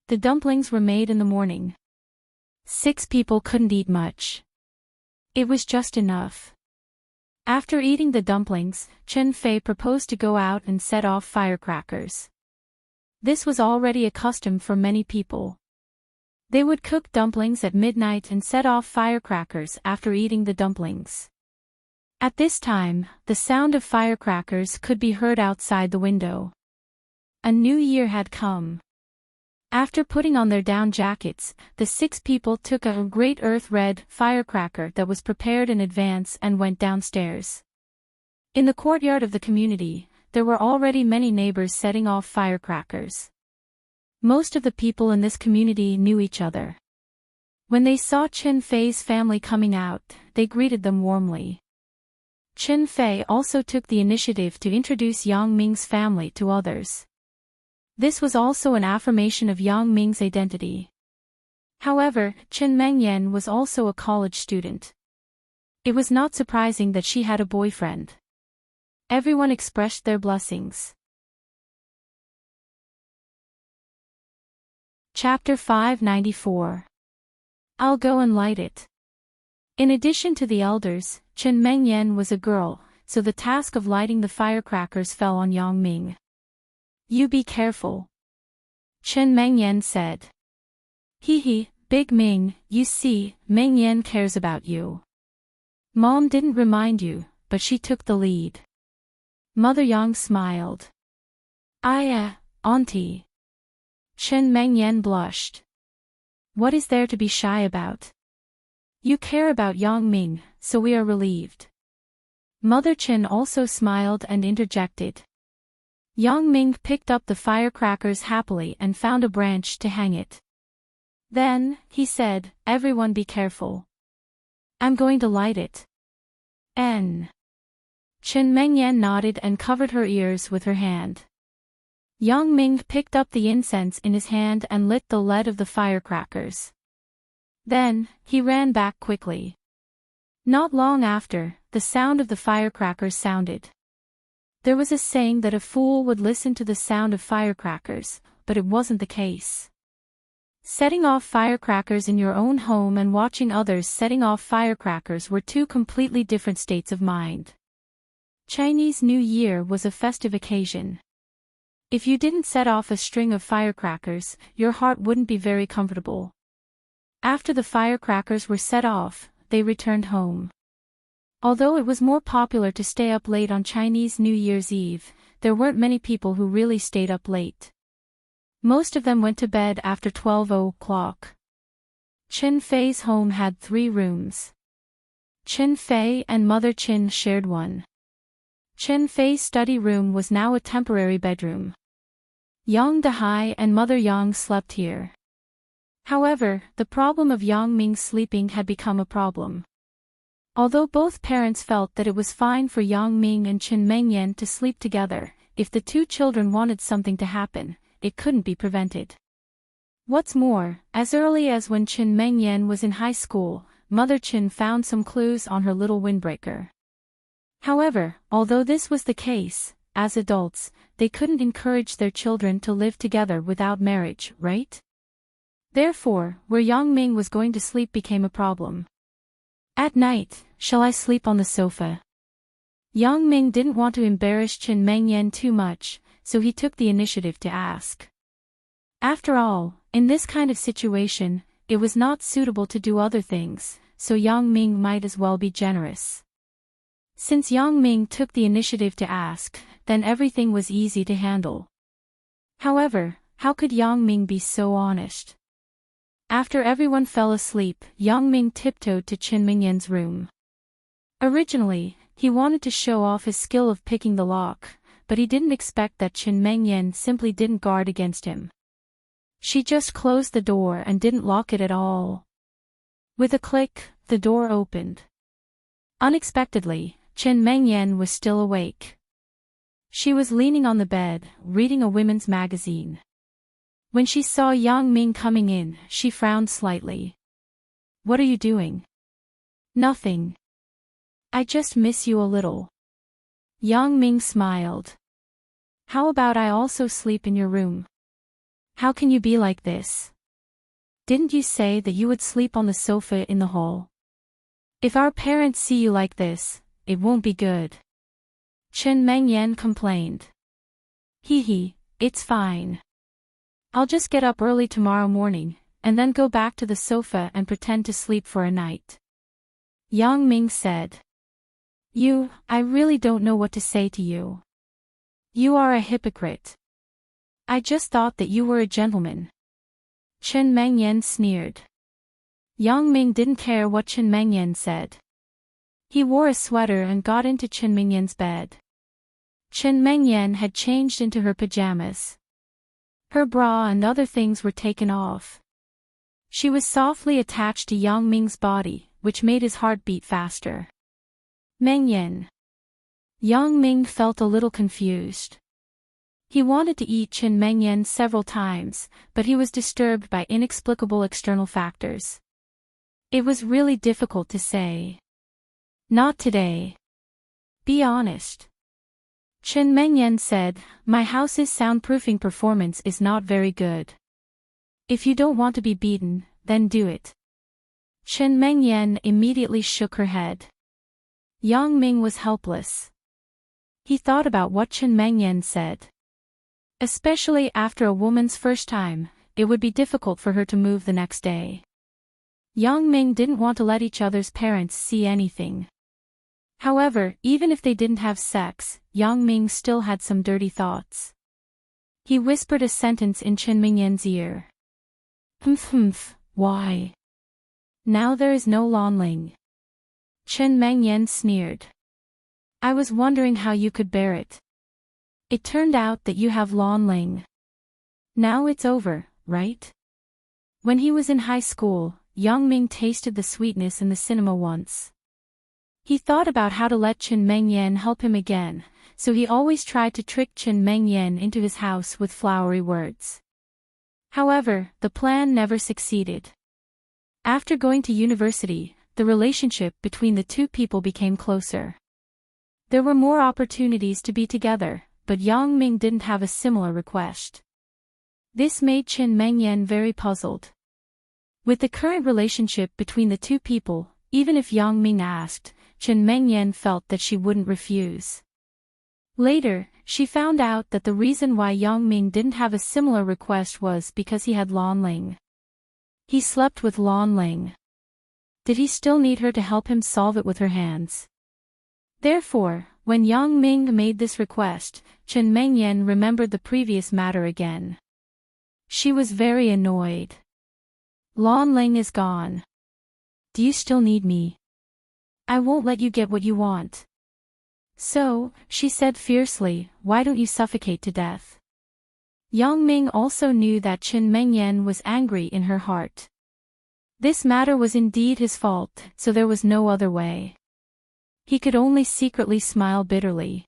The dumplings were made in the morning. 6 people couldn't eat much. It was just enough. After eating the dumplings, Chen Fei proposed to go out and set off firecrackers. This was already a custom for many people. They would cook dumplings at midnight and set off firecrackers after eating the dumplings. At this time, the sound of firecrackers could be heard outside the window. A new year had come. After putting on their down jackets, the 6 people took a great earth-red firecracker that was prepared in advance and went downstairs. In the courtyard of the community, there were already many neighbors setting off firecrackers. Most of the people in this community knew each other. When they saw Chen Fei's family coming out, they greeted them warmly. Chen Fei also took the initiative to introduce Yang Ming's family to others. This was also an affirmation of Yang Ming's identity. However, Chen Mengyan was also a college student. It was not surprising that she had a boyfriend. Everyone expressed their blessings. Chapter 594. I'll go and light it. In addition to the elders, Chen Mengyan was a girl, so the task of lighting the firecrackers fell on Yang Ming. You be careful. Chen Mengyan said. Hee, Big Ming, you see, Mengyan cares about you. Mom didn't remind you, but she took the lead. Mother Yang smiled. Auntie. Chen Mengyan blushed. What is there to be shy about? You care about Yang Ming, so we are relieved. Mother Chen also smiled and interjected. Yang Ming picked up the firecrackers happily and found a branch to hang it. Then, he said, everyone be careful. I'm going to light it. Chen Mengyan nodded and covered her ears with her hand. Yang Ming picked up the incense in his hand and lit the lead of the firecrackers. Then, he ran back quickly. Not long after, the sound of the firecrackers sounded. There was a saying that a fool would listen to the sound of firecrackers, but it wasn't the case. Setting off firecrackers in your own home and watching others setting off firecrackers were two completely different states of mind. Chinese New Year was a festive occasion. If you didn't set off a string of firecrackers, your heart wouldn't be very comfortable. After the firecrackers were set off, they returned home. Although it was more popular to stay up late on Chinese New Year's Eve, there weren't many people who really stayed up late. Most of them went to bed after 12 o'clock. Chen Fei's home had 3 rooms. Chen Fei and Mother Chen shared one. Chen Fei's study room was now a temporary bedroom. Yang Dehai and Mother Yang slept here. However, the problem of Yang Ming's sleeping had become a problem. Although both parents felt that it was fine for Yang Ming and Chen Mengyan to sleep together, if the 2 children wanted something to happen, it couldn't be prevented. What's more, as early as when Chen Mengyan was in high school, Mother Chen found some clues on her little windbreaker. However, although this was the case, as adults, they couldn't encourage their children to live together without marriage, right? Therefore, where Yang Ming was going to sleep became a problem. At night, shall I sleep on the sofa? Yang Ming didn't want to embarrass Chen Mengyan too much, so he took the initiative to ask. After all, in this kind of situation, it was not suitable to do other things, so Yang Ming might as well be generous. Since Yang Ming took the initiative to ask, then everything was easy to handle. However, how could Yang Ming be so honest? After everyone fell asleep, Yang Ming tiptoed to Chen Mengyan's room. Originally, he wanted to show off his skill of picking the lock, but he didn't expect that Chen Mengyan simply didn't guard against him. She just closed the door and didn't lock it at all. With a click, the door opened. Unexpectedly, Chen Mengyan was still awake. She was leaning on the bed, reading a women's magazine. When she saw Yang Ming coming in, she frowned slightly. "What are you doing?" "Nothing. I just miss you a little." Yang Ming smiled. "How about I also sleep in your room?" "How can you be like this? Didn't you say that you would sleep on the sofa in the hall? If our parents see you like this, it won't be good." Chen Mengyan complained. "Hee, it's fine. I'll just get up early tomorrow morning, and then go back to the sofa and pretend to sleep for a night." Yang Ming said. I really don't know what to say to you. You are a hypocrite. I just thought that you were a gentleman." Chen Mengyan sneered. Yang Ming didn't care what Chen Mengyan said. He wore a sweater and got into Chen Mengyan's bed. Chen Mengyan had changed into her pajamas. Her bra and other things were taken off. She was softly attached to Yang Ming's body, which made his heart beat faster. "Mengyan." Yang Ming felt a little confused. He wanted to eat Chen Mengyan several times, but he was disturbed by inexplicable external factors. It was really difficult to say. "Not today. Be honest." Chen Mengyan said, "My house's soundproofing performance is not very good. If you don't want to be beaten, then do it." Chen Mengyan immediately shook her head. Yang Ming was helpless. He thought about what Chen Mengyan said. Especially after a woman's first time, it would be difficult for her to move the next day. Yang Ming didn't want to let each other's parents see anything. However, even if they didn't have sex, Yang Ming still had some dirty thoughts. He whispered a sentence in Chen Mengyan's ear. Humph, why? Now there is no Lanling." Chen Mengyan sneered. "I was wondering how you could bear it. It turned out that you have Lanling. Now it's over, right?" When he was in high school, Yang Ming tasted the sweetness in the cinema once. He thought about how to let Chen Mengyan help him again, so he always tried to trick Chen Mengyan into his house with flowery words. However, the plan never succeeded. After going to university, the relationship between the two people became closer. There were more opportunities to be together, but Yang Ming didn't have a similar request. This made Chen Mengyan very puzzled. With the current relationship between the two people, even if Yang Ming asked, Chen Mengyan felt that she wouldn't refuse. Later, she found out that the reason why Yang Ming didn't have a similar request was because he had Lanling. He slept with Lanling. Did he still need her to help him solve it with her hands? Therefore, when Yang Ming made this request, Chen Mengyan remembered the previous matter again. She was very annoyed. "Lanling is gone. Do you still need me? I won't let you get what you want." "So," she said fiercely, "why don't you suffocate to death?" Yang Ming also knew that Chen Mengyan was angry in her heart. This matter was indeed his fault, so there was no other way. He could only secretly smile bitterly.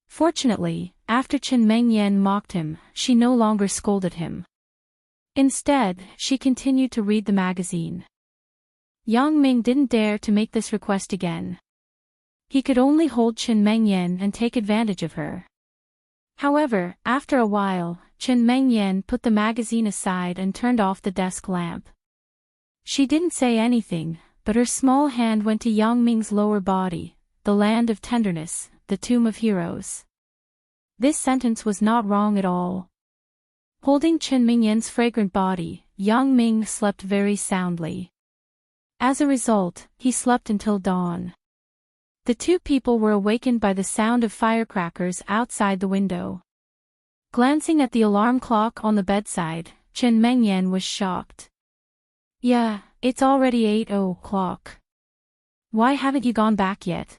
Fortunately, after Chen Mengyan mocked him, she no longer scolded him. Instead, she continued to read the magazine. Yang Ming didn't dare to make this request again. He could only hold Chen Mengyan and take advantage of her. However, after a while, Chen Mengyan put the magazine aside and turned off the desk lamp. She didn't say anything, but her small hand went to Yang Ming's lower body, the land of tenderness, the tomb of heroes. This sentence was not wrong at all. Holding Chen Mingyan's fragrant body, Yang Ming slept very soundly. As a result, he slept until dawn. The two people were awakened by the sound of firecrackers outside the window. Glancing at the alarm clock on the bedside, Chen Mingyan was shocked. Yeah, it's already 8 o'clock. Why haven't you gone back yet?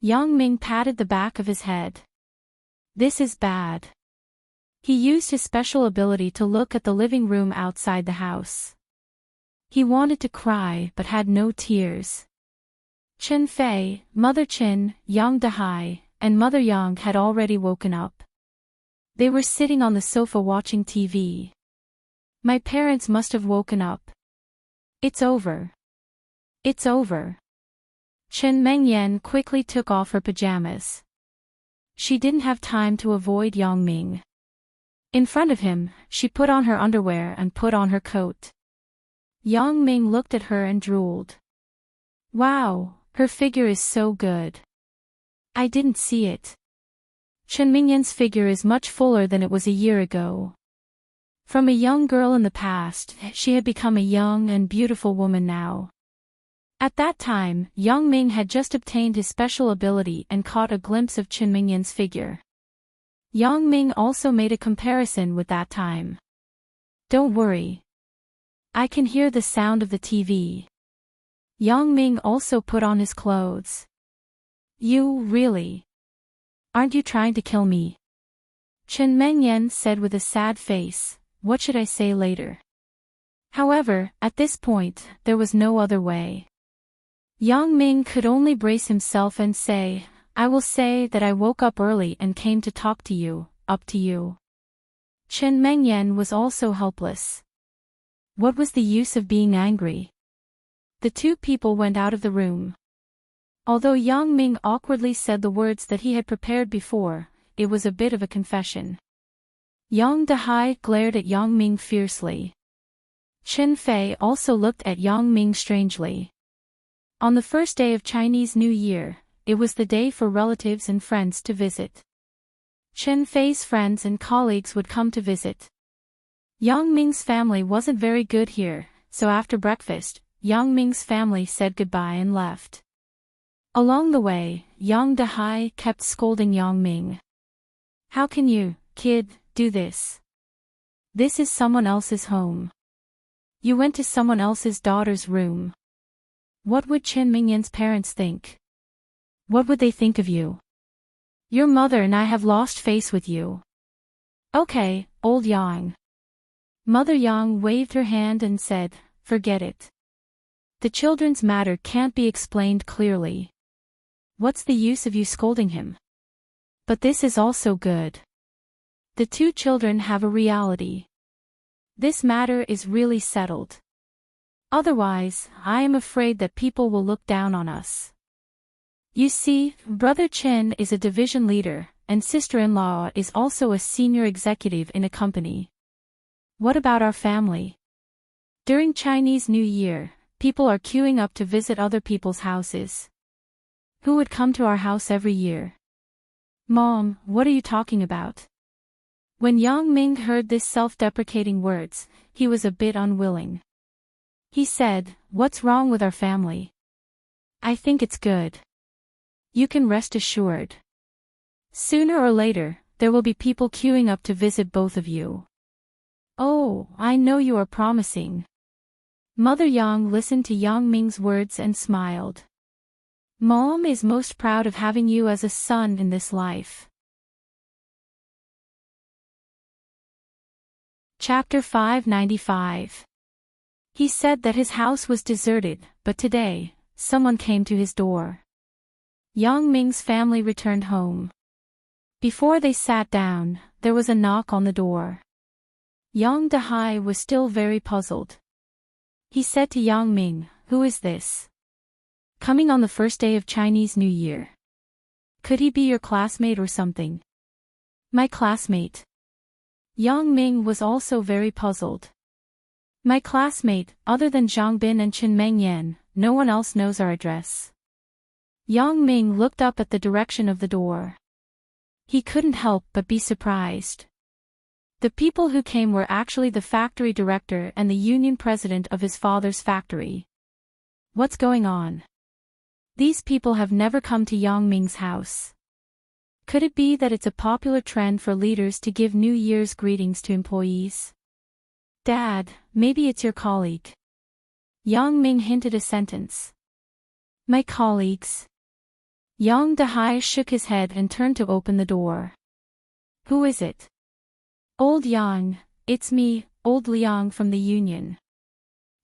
Yang Ming patted the back of his head. This is bad. He used his special ability to look at the living room outside the house. He wanted to cry but had no tears. Chen Fei, Mother Chen, Yang Dahai, and Mother Yang had already woken up. They were sitting on the sofa watching TV. My parents must have woken up. It's over. It's over. Chen Mingyan quickly took off her pajamas. She didn't have time to avoid Yang Ming. In front of him, she put on her underwear and put on her coat. Yang Ming looked at her and drooled. Wow, her figure is so good. I didn't see it. Chen Mingyan's figure is much fuller than it was a year ago. From a young girl in the past, she had become a young and beautiful woman now. At that time, Yang Ming had just obtained his special ability and caught a glimpse of Chen Mingyan's figure. Yang Ming also made a comparison with that time. Don't worry. I can hear the sound of the TV. Yang Ming also put on his clothes. You, really? Aren't you trying to kill me? Chen Mingyan said with a sad face, what should I say later? However, at this point, there was no other way. Yang Ming could only brace himself and say, I will say that I woke up early and came to talk to you, up to you. Chen Mingyan was also helpless. What was the use of being angry? The two people went out of the room. Although Yang Ming awkwardly said the words that he had prepared before, it was a bit of a confession. Yang Dahai glared at Yang Ming fiercely. Chen Fei also looked at Yang Ming strangely. On the first day of Chinese New Year, it was the day for relatives and friends to visit. Chen Fei's friends and colleagues would come to visit. Yang Ming's family wasn't very good here, so after breakfast, Yang Ming's family said goodbye and left. Along the way, Yang Dahai kept scolding Yang Ming. How can you, kid, do this? This is someone else's home. You went to someone else's daughter's room. What would Chen Mingyan's parents think? What would they think of you? Your mother and I have lost face with you. Okay, old Yang. Mother Yang waved her hand and said, forget it. The children's matter can't be explained clearly. What's the use of you scolding him? But this is also good. The two children have a reality. This matter is really settled. Otherwise, I am afraid that people will look down on us. You see, Brother Chen is a division leader, and sister-in-law is also a senior executive in a company. What about our family? During Chinese New Year, people are queuing up to visit other people's houses. Who would come to our house every year? Mom, what are you talking about? When Yang Ming heard this self-deprecating words, he was a bit unwilling. He said, what's wrong with our family? I think it's good. You can rest assured. Sooner or later, there will be people queuing up to visit both of you. Oh, I know you are promising. Mother Yang listened to Yang Ming's words and smiled. Mom is most proud of having you as a son in this life. Chapter 595. He said that his house was deserted, but today, someone came to his door. Yang Ming's family returned home. Before they sat down, there was a knock on the door. Yang Dahai was still very puzzled. He said to Yang Ming, who is this? Coming on the first day of Chinese New Year. Could he be your classmate or something? My classmate. Yang Ming was also very puzzled. My classmate, other than Zhang Bin and Chen Mengyan, no one else knows our address. Yang Ming looked up at the direction of the door. He couldn't help but be surprised. The people who came were actually the factory director and the union president of his father's factory. What's going on? These people have never come to Yang Ming's house. Could it be that it's a popular trend for leaders to give New Year's greetings to employees? Dad, maybe it's your colleague. Yang Ming hinted a sentence. My colleagues. Yang Dehai shook his head and turned to open the door. Who is it? Old Yang, it's me, Old Liang from the union.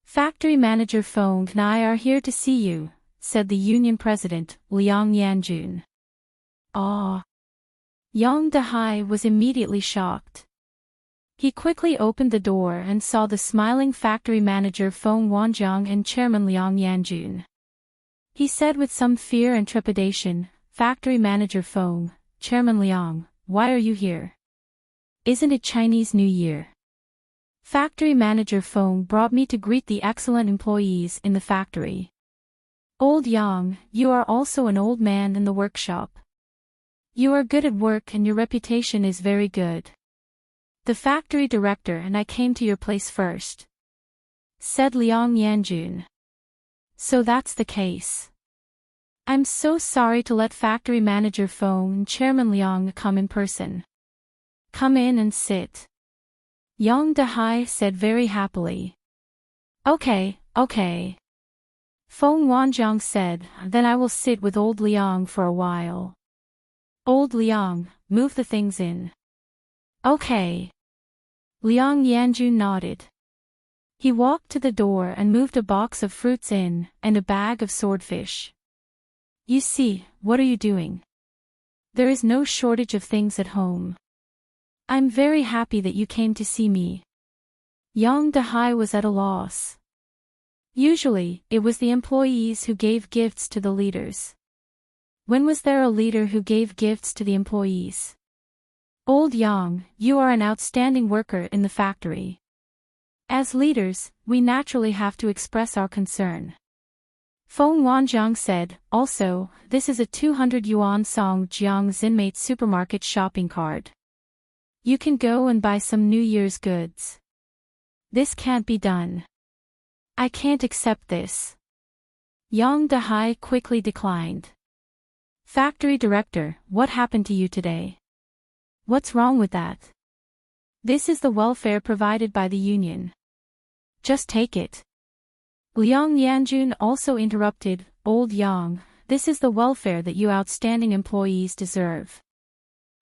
Factory manager Feng and I are here to see you, said the union president, Liang Yanjun. Ah. Yang Dehai was immediately shocked. He quickly opened the door and saw the smiling factory manager Feng Wanjiang and chairman Liang Yanjun. He said with some fear and trepidation, Factory manager Feng, Chairman Liang, why are you here? Isn't it Chinese New Year? Factory manager Feng brought me to greet the excellent employees in the factory. Old Yang, you are also an old man in the workshop. You are good at work and your reputation is very good. The factory director and I came to your place first, said Liang Yanjun. So that's the case. I'm so sorry to let factory manager Feng and chairman Liang come in person. Come in and sit. Yang Dehai said very happily. Okay. Feng Wanjiang said, then I will sit with old Liang for a while. Old Liang, move the things in. Okay. Liang Yanjun nodded. He walked to the door and moved a box of fruits in, and a bag of swordfish. You see, what are you doing? There is no shortage of things at home. I'm very happy that you came to see me. Yang Dehai was at a loss. Usually, it was the employees who gave gifts to the leaders. When was there a leader who gave gifts to the employees? Old Yang, you are an outstanding worker in the factory. As leaders, we naturally have to express our concern. Feng Wanjiang said, also, this is a 200 yuan Song Jiang Zinmate supermarket shopping card. You can go and buy some New Year's goods. This can't be done. I can't accept this. Yang Dehai quickly declined. Factory director, what happened to you today? What's wrong with that? This is the welfare provided by the union. Just take it. Liang Yanjun also interrupted, Old Yang, this is the welfare that you outstanding employees deserve.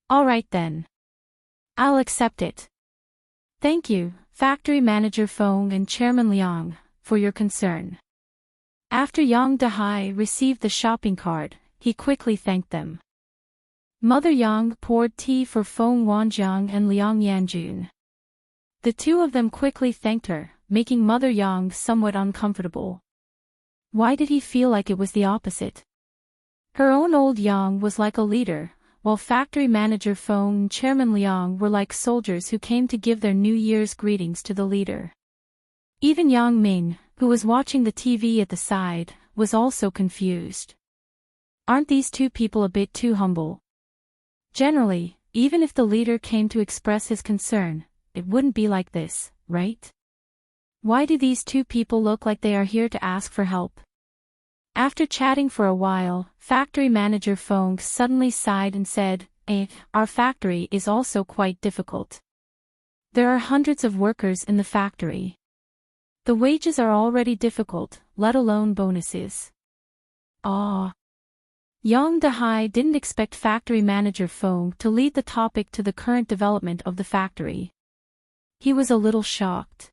All right then. I'll accept it. Thank you, Factory Manager Feng and Chairman Liang, for your concern. After Yang Dehai received the shopping card, he quickly thanked them. Mother Yang poured tea for Feng Wanjiang and Liang Yanjun. The two of them quickly thanked her, making Mother Yang somewhat uncomfortable. Why did he feel like it was the opposite? Her own old Yang was like a leader, while factory manager Feng and Chairman Liang were like soldiers who came to give their New Year's greetings to the leader. Even Yang Ming, who was watching the TV at the side, was also confused. Aren't these two people a bit too humble? Generally, even if the leader came to express his concern, it wouldn't be like this, right? Why do these two people look like they are here to ask for help? After chatting for a while, factory manager Feng suddenly sighed and said, our factory is also quite difficult. There are hundreds of workers in the factory. The wages are already difficult, let alone bonuses. Yang Dehai didn't expect factory manager Feng to lead the topic to the current development of the factory. He was a little shocked.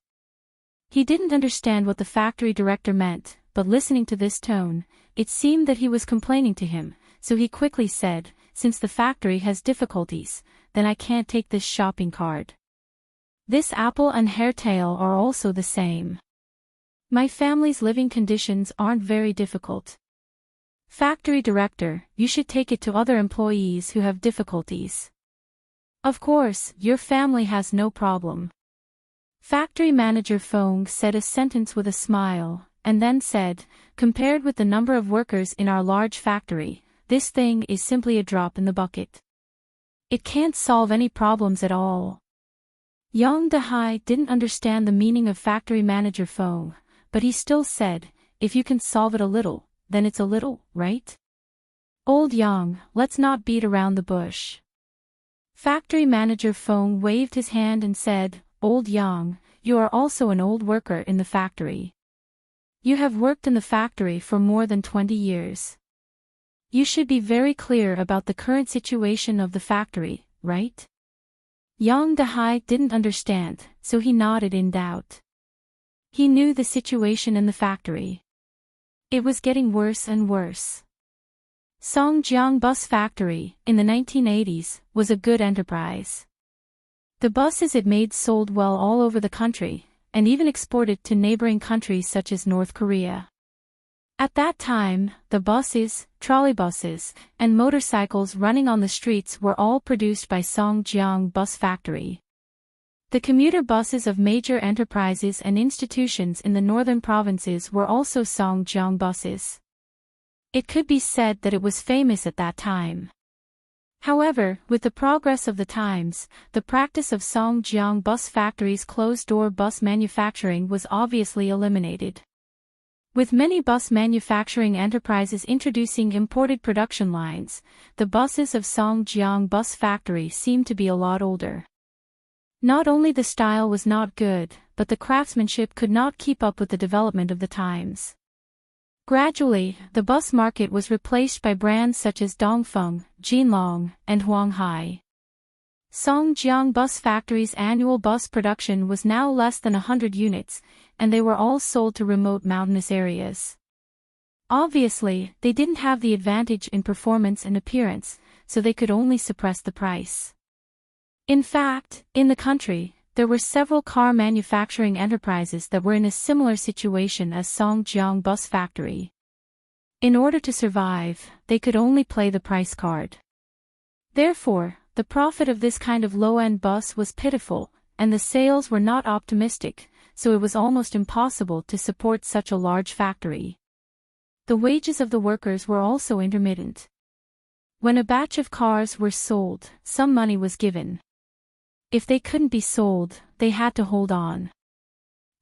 He didn't understand what the factory director meant, but listening to this tone, it seemed that he was complaining to him, so he quickly said, since the factory has difficulties, then I can't take this shopping card. This apple and hairtail are also the same. My family's living conditions aren't very difficult. Factory director, you should take it to other employees who have difficulties. Of course, your family has no problem. Factory manager Feng said a sentence with a smile, and then said, compared with the number of workers in our large factory, this thing is simply a drop in the bucket. It can't solve any problems at all. Yang Dehai didn't understand the meaning of factory manager Feng, but he still said, if you can solve it a little, then it's a little, right? Old Yang, let's not beat around the bush. Factory manager Feng waved his hand and said, Old Yang, you are also an old worker in the factory. You have worked in the factory for more than 20 years. You should be very clear about the current situation of the factory, right? Yang Dehai didn't understand, so he nodded in doubt. He knew the situation in the factory. It was getting worse and worse. Songjiang Bus Factory, in the 1980s, was a good enterprise. The buses it made sold well all over the country, and even exported to neighboring countries such as North Korea. At that time, the buses, trolleybuses, and motorcycles running on the streets were all produced by Songjiang Bus Factory. The commuter buses of major enterprises and institutions in the northern provinces were also Songjiang buses. It could be said that it was famous at that time. However, with the progress of the times, the practice of Songjiang Bus Factory's closed-door bus manufacturing was obviously eliminated. With many bus manufacturing enterprises introducing imported production lines, the buses of Songjiang Bus Factory seemed to be a lot older. Not only the style was not good, but the craftsmanship could not keep up with the development of the times. Gradually, the bus market was replaced by brands such as Dongfeng, Jinlong, and Huanghai. Songjiang Bus Factory's annual bus production was now less than 100 units, and they were all sold to remote mountainous areas. Obviously, they didn't have the advantage in performance and appearance, so they could only suppress the price. In fact, in the country, there were several car manufacturing enterprises that were in a similar situation as Songjiang Bus Factory. In order to survive, they could only play the price card. Therefore, the profit of this kind of low-end bus was pitiful, and the sales were not optimistic, so it was almost impossible to support such a large factory. The wages of the workers were also intermittent. When a batch of cars were sold, some money was given. If they couldn't be sold, they had to hold on.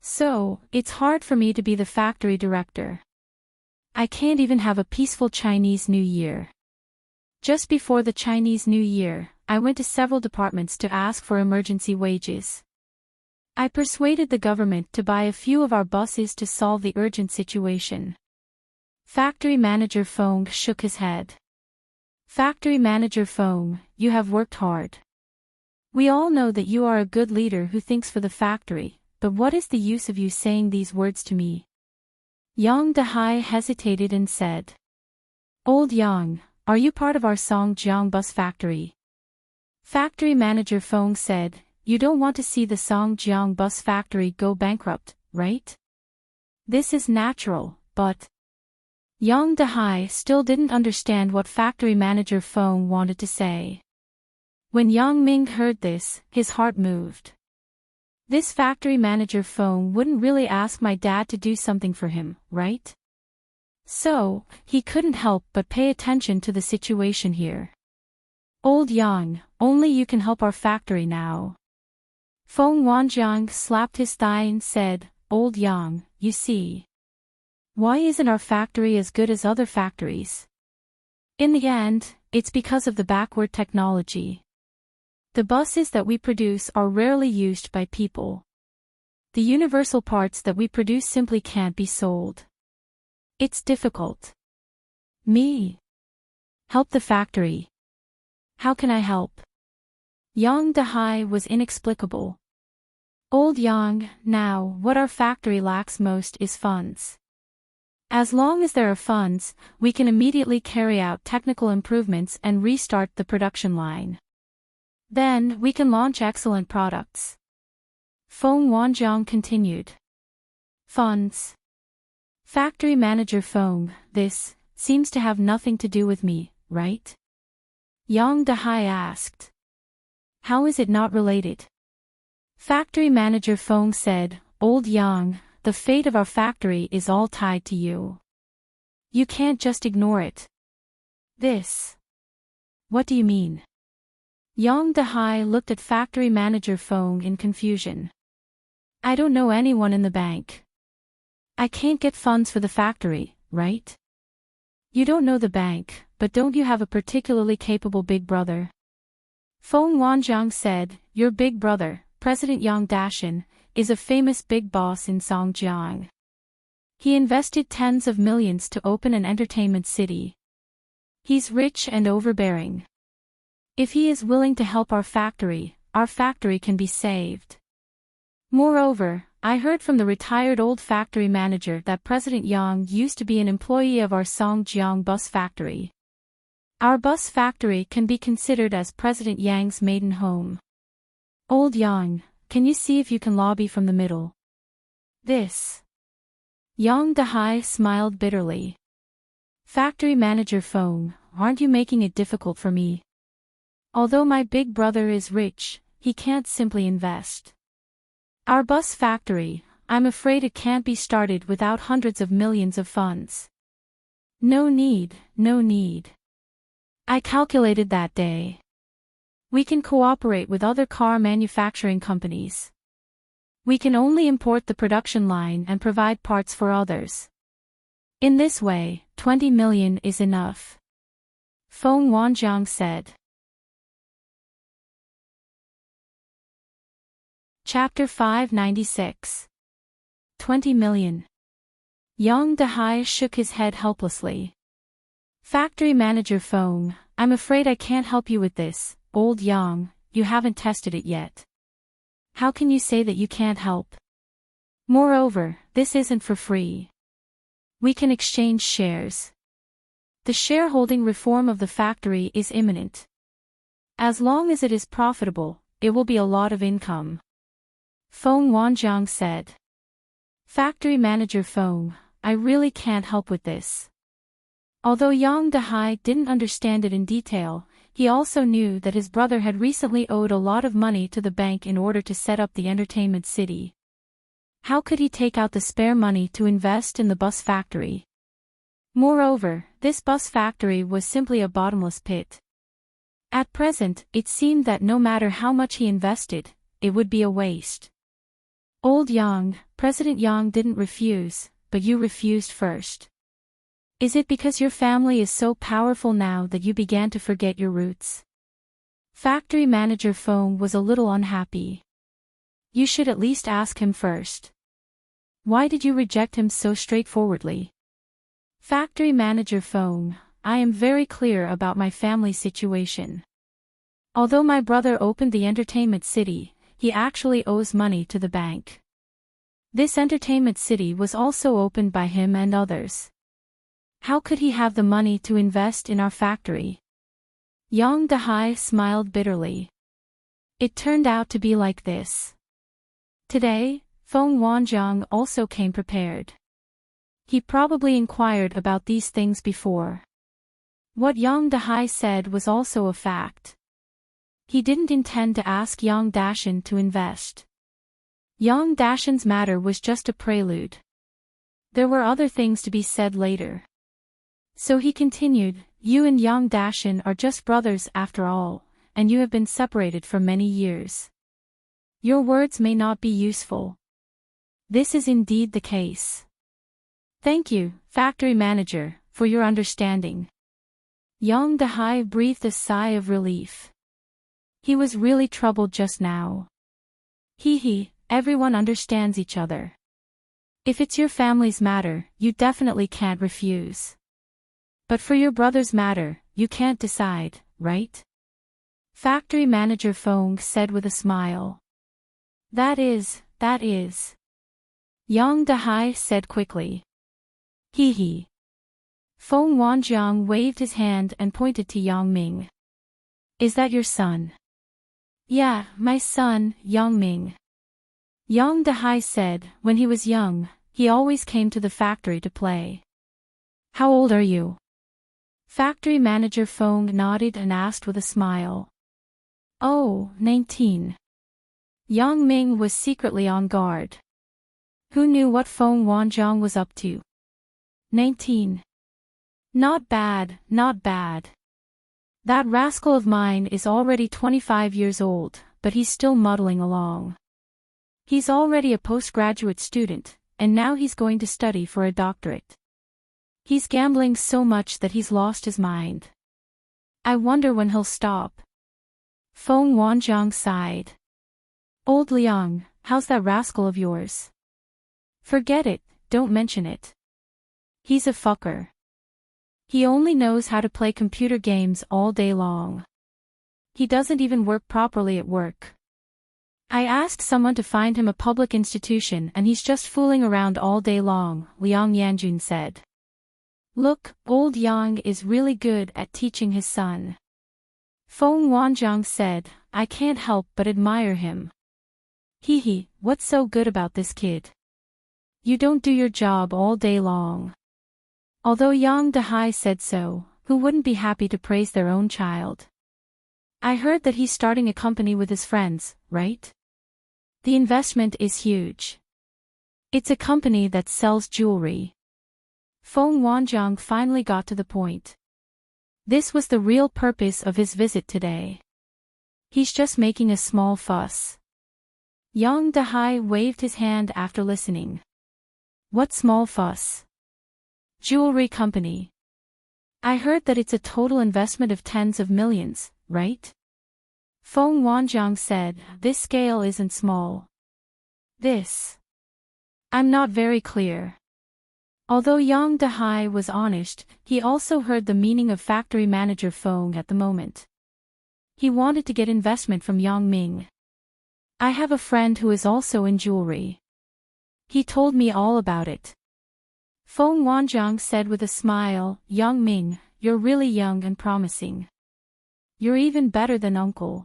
So, it's hard for me to be the factory director. I can't even have a peaceful Chinese New Year. Just before the Chinese New Year, I went to several departments to ask for emergency wages. I persuaded the government to buy a few of our buses to solve the urgent situation. Factory manager Feng shook his head. Factory manager Feng, you have worked hard. We all know that you are a good leader who thinks for the factory, but what is the use of you saying these words to me? Yang Dehai hesitated and said. Old Yang, are you part of our Songjiang Bus Factory? Factory manager Feng said, you don't want to see the Songjiang Bus Factory go bankrupt, right? This is natural, but... Yang Dehai still didn't understand what factory manager Feng wanted to say. When Yang Ming heard this, his heart moved. This factory manager Feng wouldn't really ask my dad to do something for him, right? So, he couldn't help but pay attention to the situation here. Old Yang, only you can help our factory now. Feng Wanjiang slapped his thigh and said, Old Yang, you see. Why isn't our factory as good as other factories? In the end, it's because of the backward technology. The buses that we produce are rarely used by people. The universal parts that we produce simply can't be sold. It's difficult. Me? Help the factory. How can I help? Yang Dehai was inexplicable. Old Yang, now, what our factory lacks most is funds. As long as there are funds, we can immediately carry out technical improvements and restart the production line. Then, we can launch excellent products. Feng Wanjiang continued. Funds. Factory manager Feng, this seems to have nothing to do with me, right? Yang Dehai asked. How is it not related? Factory manager Feng said, Old Yang, the fate of our factory is all tied to you. You can't just ignore it. This. What do you mean? Yang Dehai looked at factory manager Feng in confusion. I don't know anyone in the bank. I can't get funds for the factory, right? You don't know the bank, but don't you have a particularly capable big brother? Feng Wanjiang said, your big brother, President Yang Dashan, is a famous big boss in Songjiang. He invested tens of millions to open an entertainment city. He's rich and overbearing. If he is willing to help our factory can be saved. Moreover, I heard from the retired old factory manager that President Yang used to be an employee of our Songjiang bus factory. Our bus factory can be considered as President Yang's maiden home. Old Yang, can you see if you can lobby from the middle? This. Yang Dehai smiled bitterly. Factory manager Feng, aren't you making it difficult for me? Although my big brother is rich, he can't simply invest. Our bus factory, I'm afraid it can't be started without hundreds of millions of funds. No need, no need. I calculated that day. We can cooperate with other car manufacturing companies. We can only import the production line and provide parts for others. In this way, 20 million is enough. Feng Wanjiang said. Chapter 596. 20 million. Yang Dehai shook his head helplessly. Factory manager Feng, I'm afraid I can't help you with this, old Yang, you haven't tested it yet. How can you say that you can't help? Moreover, this isn't for free. We can exchange shares. The shareholding reform of the factory is imminent. As long as it is profitable, it will be a lot of income. Feng Wanjiang said. Factory manager Feng, I really can't help with this. Although Yang Dehai didn't understand it in detail, he also knew that his brother had recently owed a lot of money to the bank in order to set up the entertainment city. How could he take out the spare money to invest in the bus factory? Moreover, this bus factory was simply a bottomless pit. At present, it seemed that no matter how much he invested, it would be a waste. Old Yang, President Yang didn't refuse, but you refused first. Is it because your family is so powerful now that you began to forget your roots? Factory manager Feng was a little unhappy. You should at least ask him first. Why did you reject him so straightforwardly? Factory manager Feng, I am very clear about my family situation. Although my brother opened the entertainment city, he actually owes money to the bank. This entertainment city was also opened by him and others. How could he have the money to invest in our factory? Yang Dehai smiled bitterly. It turned out to be like this. Today, Feng Wanjiang also came prepared. He probably inquired about these things before. What Yang Dehai said was also a fact. He didn't intend to ask Yang Dashan to invest. Yang Dashan's matter was just a prelude. There were other things to be said later. So he continued, you and Yang Dashan are just brothers after all, and you have been separated for many years. Your words may not be useful. This is indeed the case. Thank you, factory manager, for your understanding. Yang Dehai breathed a sigh of relief. He was really troubled just now. Everyone understands each other. If it's your family's matter, you definitely can't refuse. But for your brother's matter, you can't decide, right? Factory manager Feng said with a smile. That is. Yang Dehai said quickly. Feng Wanjiang waved his hand and pointed to Yang Ming. Is that your son? Yeah, my son, Yang Ming. Yang Dehai said, when he was young, he always came to the factory to play. How old are you? Factory manager Feng nodded and asked with a smile. Oh, 19. Yang Ming was secretly on guard. Who knew what Feng Wanjiang was up to? 19. Not bad, not bad. That rascal of mine is already 25 years old, but he's still muddling along. He's already a postgraduate student, and now he's going to study for a doctorate. He's gambling so much that he's lost his mind. I wonder when he'll stop. Feng Wanjiang sighed. Old Liang, how's that rascal of yours? Forget it, don't mention it. He's a fucker. He only knows how to play computer games all day long. He doesn't even work properly at work. I asked someone to find him a public institution and he's just fooling around all day long, Liang Yanjun said. Look, old Yang is really good at teaching his son. Feng Wanjiang said, I can't help but admire him. Hee, what's so good about this kid? You don't do your job all day long. Although Yang Dehai said so, who wouldn't be happy to praise their own child? I heard that he's starting a company with his friends, right? The investment is huge. It's a company that sells jewelry. Feng Wanjiang finally got to the point. This was the real purpose of his visit today. He's just making a small fuss. Yang Dehai waved his hand after listening. What small fuss? Jewelry company. I heard that it's a total investment of tens of millions, right? Feng Wanjiang said, this scale isn't small. This. I'm not very clear. Although Yang Dehai was honest, he also heard the meaning of factory manager Feng at the moment. He wanted to get investment from Yang Ming. I have a friend who is also in jewelry. He told me all about it. Feng Wanjiang said with a smile, Yang Ming, you're really young and promising. You're even better than Uncle.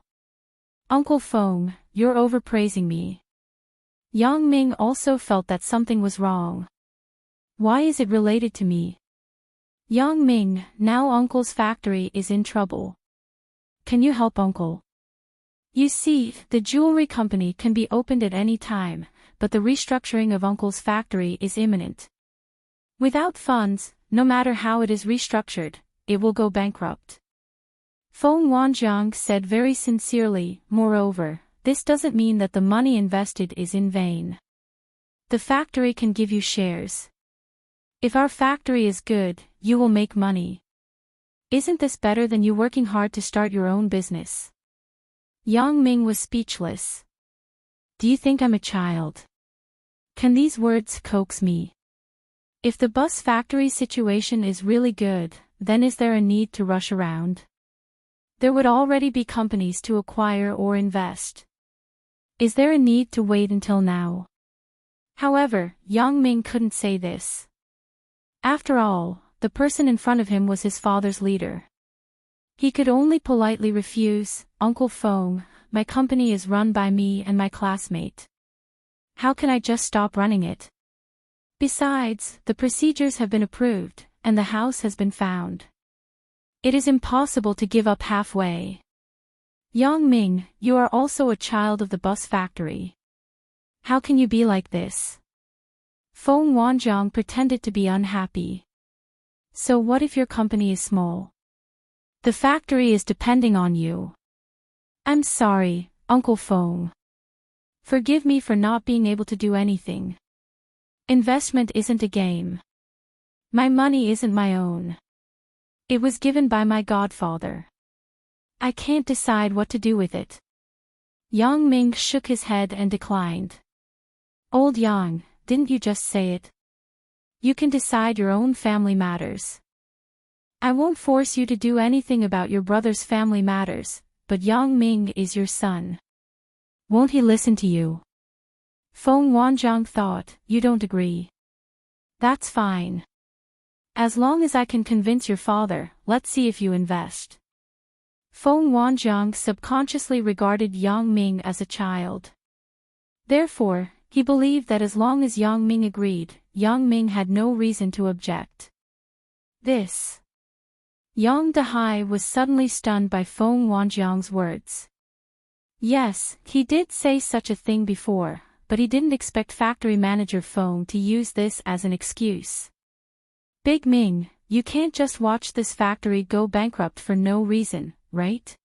Uncle Feng, you're overpraising me. Yang Ming also felt that something was wrong. Why is it related to me? Yang Ming, now Uncle's factory is in trouble. Can you help Uncle? You see, the jewelry company can be opened at any time, but the restructuring of Uncle's factory is imminent. Without funds, no matter how it is restructured, it will go bankrupt. Feng Wanjiang said very sincerely, moreover, this doesn't mean that the money invested is in vain. The factory can give you shares. If our factory is good, you will make money. Isn't this better than you working hard to start your own business? Yang Ming was speechless. Do you think I'm a child? Can these words coax me? If the bus factory situation is really good, then is there a need to rush around? There would already be companies to acquire or invest. Is there a need to wait until now? However, Yang Ming couldn't say this. After all, the person in front of him was his father's leader. He could only politely refuse, Uncle Feng, my company is run by me and my classmate. How can I just stop running it? Besides, the procedures have been approved, and the house has been found. It is impossible to give up halfway. Yang Ming, you are also a child of the bus factory. How can you be like this? Feng Wanjiang pretended to be unhappy. So what if your company is small? The factory is depending on you. I'm sorry, Uncle Feng. Forgive me for not being able to do anything. Investment isn't a game. My money isn't my own. It was given by my godfather. I can't decide what to do with it. Yang Ming shook his head and declined. Old Yang, didn't you just say it? You can decide your own family matters. I won't force you to do anything about your brother's family matters, but Yang Ming is your son. Won't he listen to you? Feng Wanjiang thought, you don't agree. That's fine. As long as I can convince your father, let's see if you invest. Feng Wanjiang subconsciously regarded Yang Ming as a child. Therefore, he believed that as long as Yang Ming agreed, Yang Ming had no reason to object. This. Yang Dehai was suddenly stunned by Feng Wanjiang's words. Yes, he did say such a thing before, but he didn't expect factory manager Feng to use this as an excuse. Big Ming, you can't just watch this factory go bankrupt for no reason, right?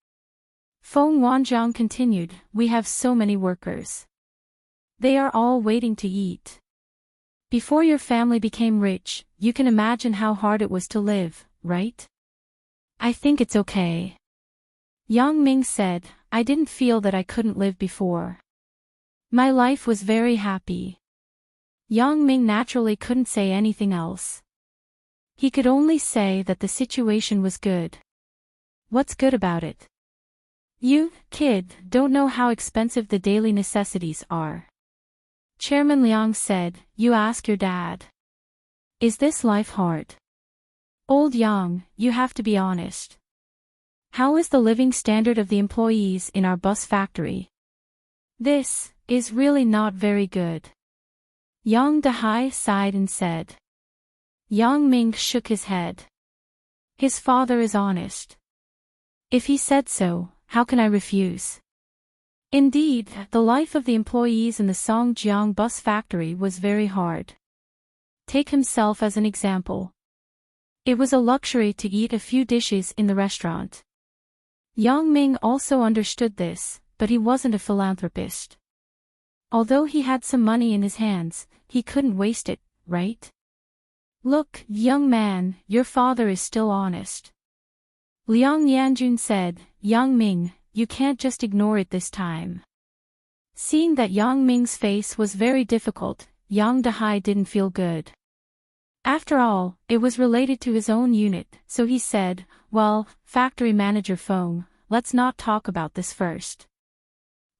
Feng Wanjiang continued, we have so many workers. They are all waiting to eat. Before your family became rich, you can imagine how hard it was to live, right? I think it's okay. Yang Ming said, I didn't feel that I couldn't live before. My life was very happy. Yang Ming naturally couldn't say anything else. He could only say that the situation was good. What's good about it? You, kid, don't know how expensive the daily necessities are. Chairman Liang said, you ask your dad. Is this life hard? Old Yang, you have to be honest. How is the living standard of the employees in our bus factory? This is really not very good. Yang Dehai sighed and said. Yang Ming shook his head. His father is honest. If he said so, how can I refuse? Indeed, the life of the employees in the Songjiang bus factory was very hard. Take himself as an example. It was a luxury to eat a few dishes in the restaurant. Yang Ming also understood this, but he wasn't a philanthropist. Although he had some money in his hands, he couldn't waste it, right? Look, young man, your father is still honest. Liang Yanjun said, Yang Ming, you can't just ignore it this time. Seeing that Yang Ming's face was very difficult, Yang Dehai didn't feel good. After all, it was related to his own unit, so he said, well, factory manager Feng, let's not talk about this first.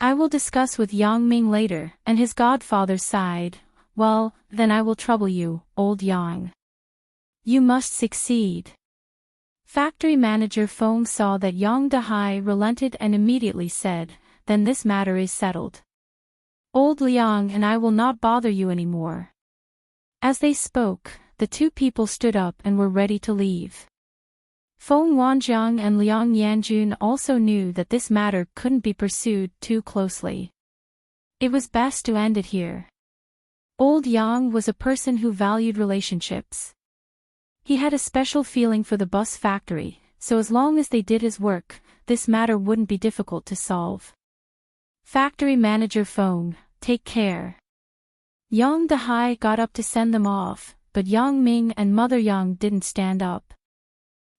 I will discuss with Yang Ming later, and his godfather sighed, well, then I will trouble you, old Yang. You must succeed. Factory manager Feng saw that Yang Dehai relented and immediately said, then this matter is settled. Old Liang and I will not bother you anymore. As they spoke, the two people stood up and were ready to leave. Feng Wanjiang and Liang Yanjun also knew that this matter couldn't be pursued too closely. It was best to end it here. Old Yang was a person who valued relationships. He had a special feeling for the bus factory, so as long as they did his work, this matter wouldn't be difficult to solve. Factory manager Feng, take care. Yang Dehai got up to send them off, but Yang Ming and Mother Yang didn't stand up.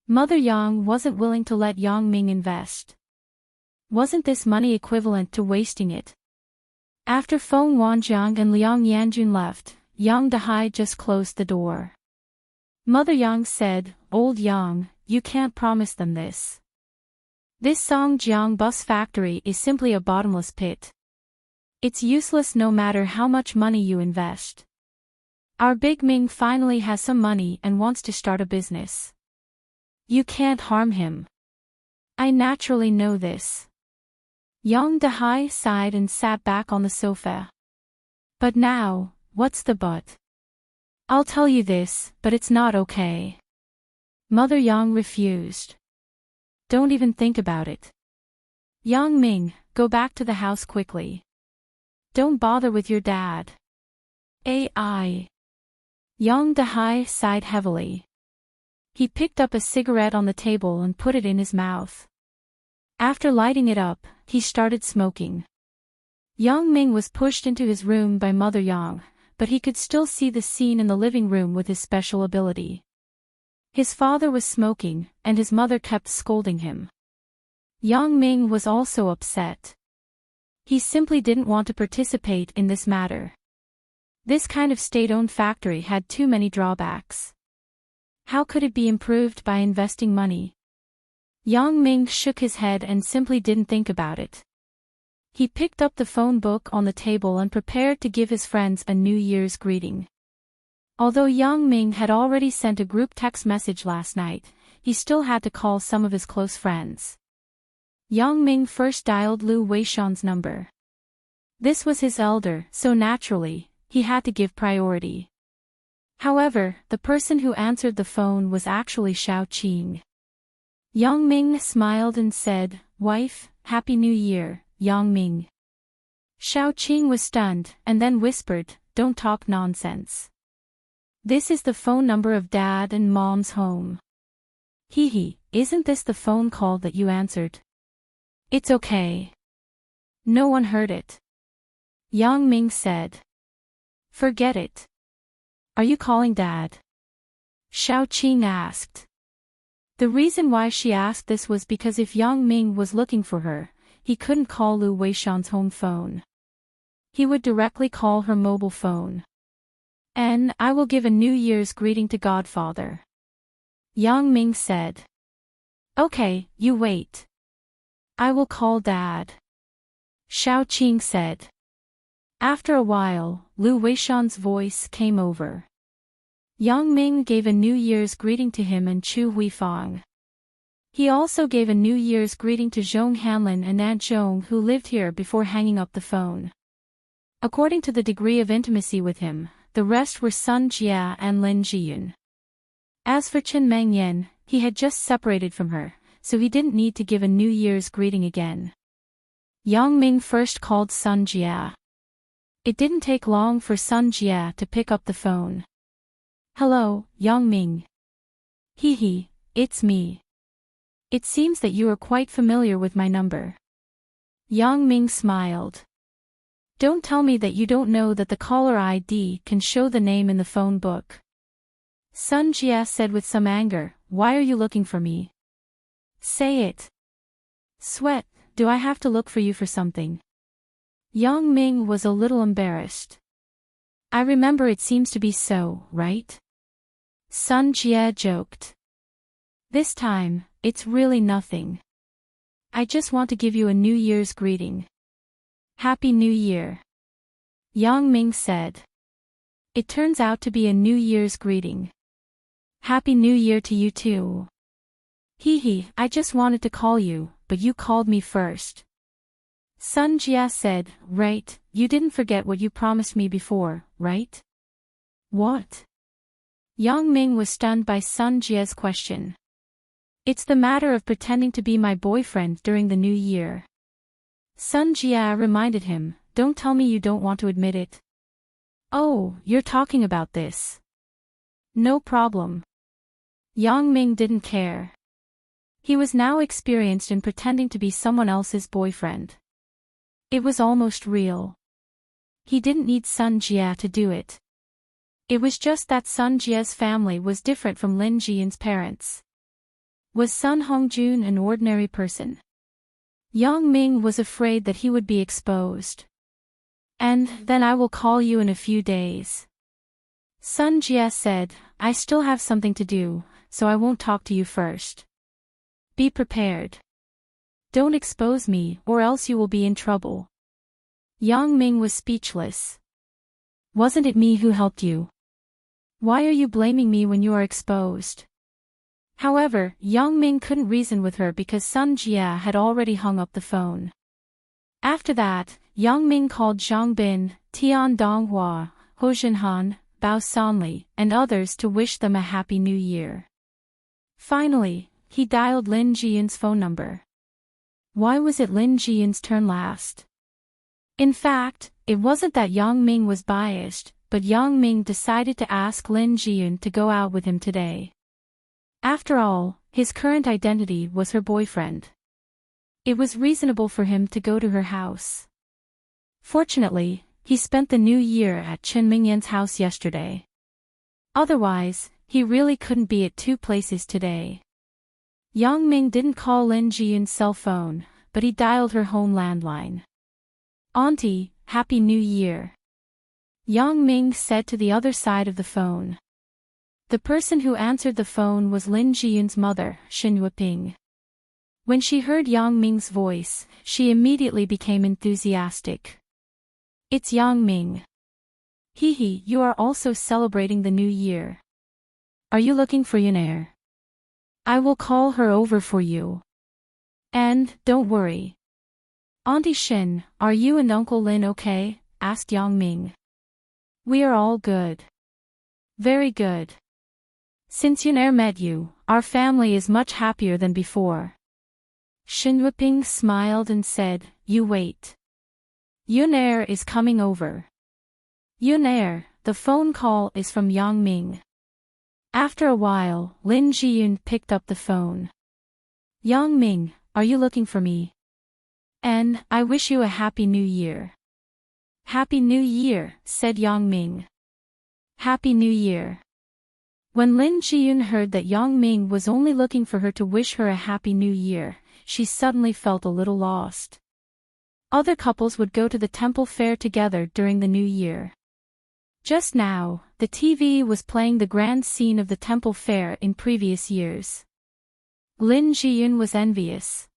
Mother Yang wasn't willing to let Yang Ming invest. Wasn't this money equivalent to wasting it? After Feng Wanjiang and Liang Yanjun left, Yang Dehai just closed the door. Mother Yang said, Old Yang, you can't promise them this. This Songjiang bus factory is simply a bottomless pit. It's useless no matter how much money you invest. Our Big Ming finally has some money and wants to start a business. You can't harm him. I naturally know this. Yang Dehai sighed and sat back on the sofa. But now, what's the but? I'll tell you this, but it's not okay. Mother Yang refused. Don't even think about it. Yang Ming, go back to the house quickly. Don't bother with your dad. Ai. Yang Dehai sighed heavily. He picked up a cigarette on the table and put it in his mouth. After lighting it up, he started smoking. Yang Ming was pushed into his room by Mother Yang, but he could still see the scene in the living room with his special ability. His father was smoking, and his mother kept scolding him. Yang Ming was also upset. He simply didn't want to participate in this matter. This kind of state-owned factory had too many drawbacks. How could it be improved by investing money? Yang Ming shook his head and simply didn't think about it. He picked up the phone book on the table and prepared to give his friends a New Year's greeting. Although Yang Ming had already sent a group text message last night, he still had to call some of his close friends. Yang Ming first dialed Lu Weishan's number. This was his elder, so naturally, he had to give priority. However, the person who answered the phone was actually Xiao Qing. Yang Ming smiled and said, Wife, Happy New Year, Yang Ming. Xiaoqing was stunned, and then whispered, "Don't talk nonsense. This is the phone number of Dad and Mom's home." "Hee, isn't this the phone call that you answered?" "It's okay. No one heard it," Yang Ming said. "Forget it. Are you calling Dad?" Xiaoqing asked. The reason why she asked this was because if Yang Ming was looking for her, he couldn't call Lu Weishan's home phone. He would directly call her mobile phone. "And I will give a New Year's greeting to Godfather," Yang Ming said. "Okay, you wait. I will call Dad," Xiaoqing said. After a while, Lu Weishan's voice came over. Yang Ming gave a New Year's greeting to him and Chu Huifang. He also gave a New Year's greeting to Zhong Hanlin and Aunt Zhong who lived here before hanging up the phone. According to the degree of intimacy with him, the rest were Sun Jia and Lin Jiyun. As for Chen Mengyan, he had just separated from her, so he didn't need to give a New Year's greeting again. Yang Ming first called Sun Jia. It didn't take long for Sun Jia to pick up the phone. "Hello, Yang Ming." "Hee, it's me. It seems that you are quite familiar with my number." Yang Ming smiled. "Don't tell me that you don't know that the caller ID can show the name in the phone book." Sun Jia said with some anger, "Why are you looking for me? Say it." "Sweat, do I have to look for you for something?" Yang Ming was a little embarrassed. "I remember it seems to be so, right?" Sun Jia joked. "This time, it's really nothing. I just want to give you a New Year's greeting. Happy New Year," Yang Ming said. "It turns out to be a New Year's greeting. Happy New Year to you too." "Hee, I just wanted to call you, but you called me first." Sun Jia said, "Right, you didn't forget what you promised me before, right?" "What?" Yang Ming was stunned by Sun Jia's question. "It's the matter of pretending to be my boyfriend during the New Year." Sun Jia reminded him, "Don't tell me you don't want to admit it." "Oh, you're talking about this. No problem." Yang Ming didn't care. He was now experienced in pretending to be someone else's boyfriend. It was almost real. He didn't need Sun Jia to do it. It was just that Sun Jia's family was different from Lin Jiyun's parents. Was Sun Hongjun an ordinary person? Yang Ming was afraid that he would be exposed. "And then I will call you in a few days." Sun Jia said, "I still have something to do, so I won't talk to you first. Be prepared. Don't expose me or else you will be in trouble." Yang Ming was speechless. "Wasn't it me who helped you? Why are you blaming me when you are exposed?" However, Yang Ming couldn't reason with her because Sun Jia had already hung up the phone. After that, Yang Ming called Zhang Bin, Tian Donghua, Ho Jinhan, Bao Sanli, and others to wish them a happy new year. Finally, he dialed Lin Jiyun's phone number. Why was it Lin Jiyun's turn last? In fact, it wasn't that Yang Ming was biased, but Yang Ming decided to ask Lin Jiyun to go out with him today. After all, his current identity was her boyfriend. It was reasonable for him to go to her house. Fortunately, he spent the new year at Chen Mingyan's house yesterday. Otherwise, he really couldn't be at two places today. Yang Ming didn't call Lin Jiyun's cell phone, but he dialed her home landline. "Auntie, Happy New Year," Yang Ming said to the other side of the phone. The person who answered the phone was Lin Jiyun's mother, Xin Yueping. When she heard Yang Ming's voice, she immediately became enthusiastic. "It's Yang Ming. Hee, you are also celebrating the new year. Are you looking for Yunair? I will call her over for you. And, don't worry. Auntie Xin, are you and Uncle Lin okay?" asked Yang Ming. "We are all good. Very good. Since Yunair met you, our family is much happier than before." Xin Yueping smiled and said, "You wait. Yunair is coming over. Yunair, the phone call is from Yang Ming. After a while, Lin Jiyun picked up the phone. Yang Ming, are you looking for me? And I wish you a Happy New Year. Happy New Year, said Yang Ming. Happy New Year. When Lin Jiyun heard that Yang Ming was only looking for her to wish her a Happy New Year, she suddenly felt a little lost. Other couples would go to the temple fair together during the New Year. Just now, the TV was playing the grand scene of the temple fair in previous years. Lin Jiyun was envious.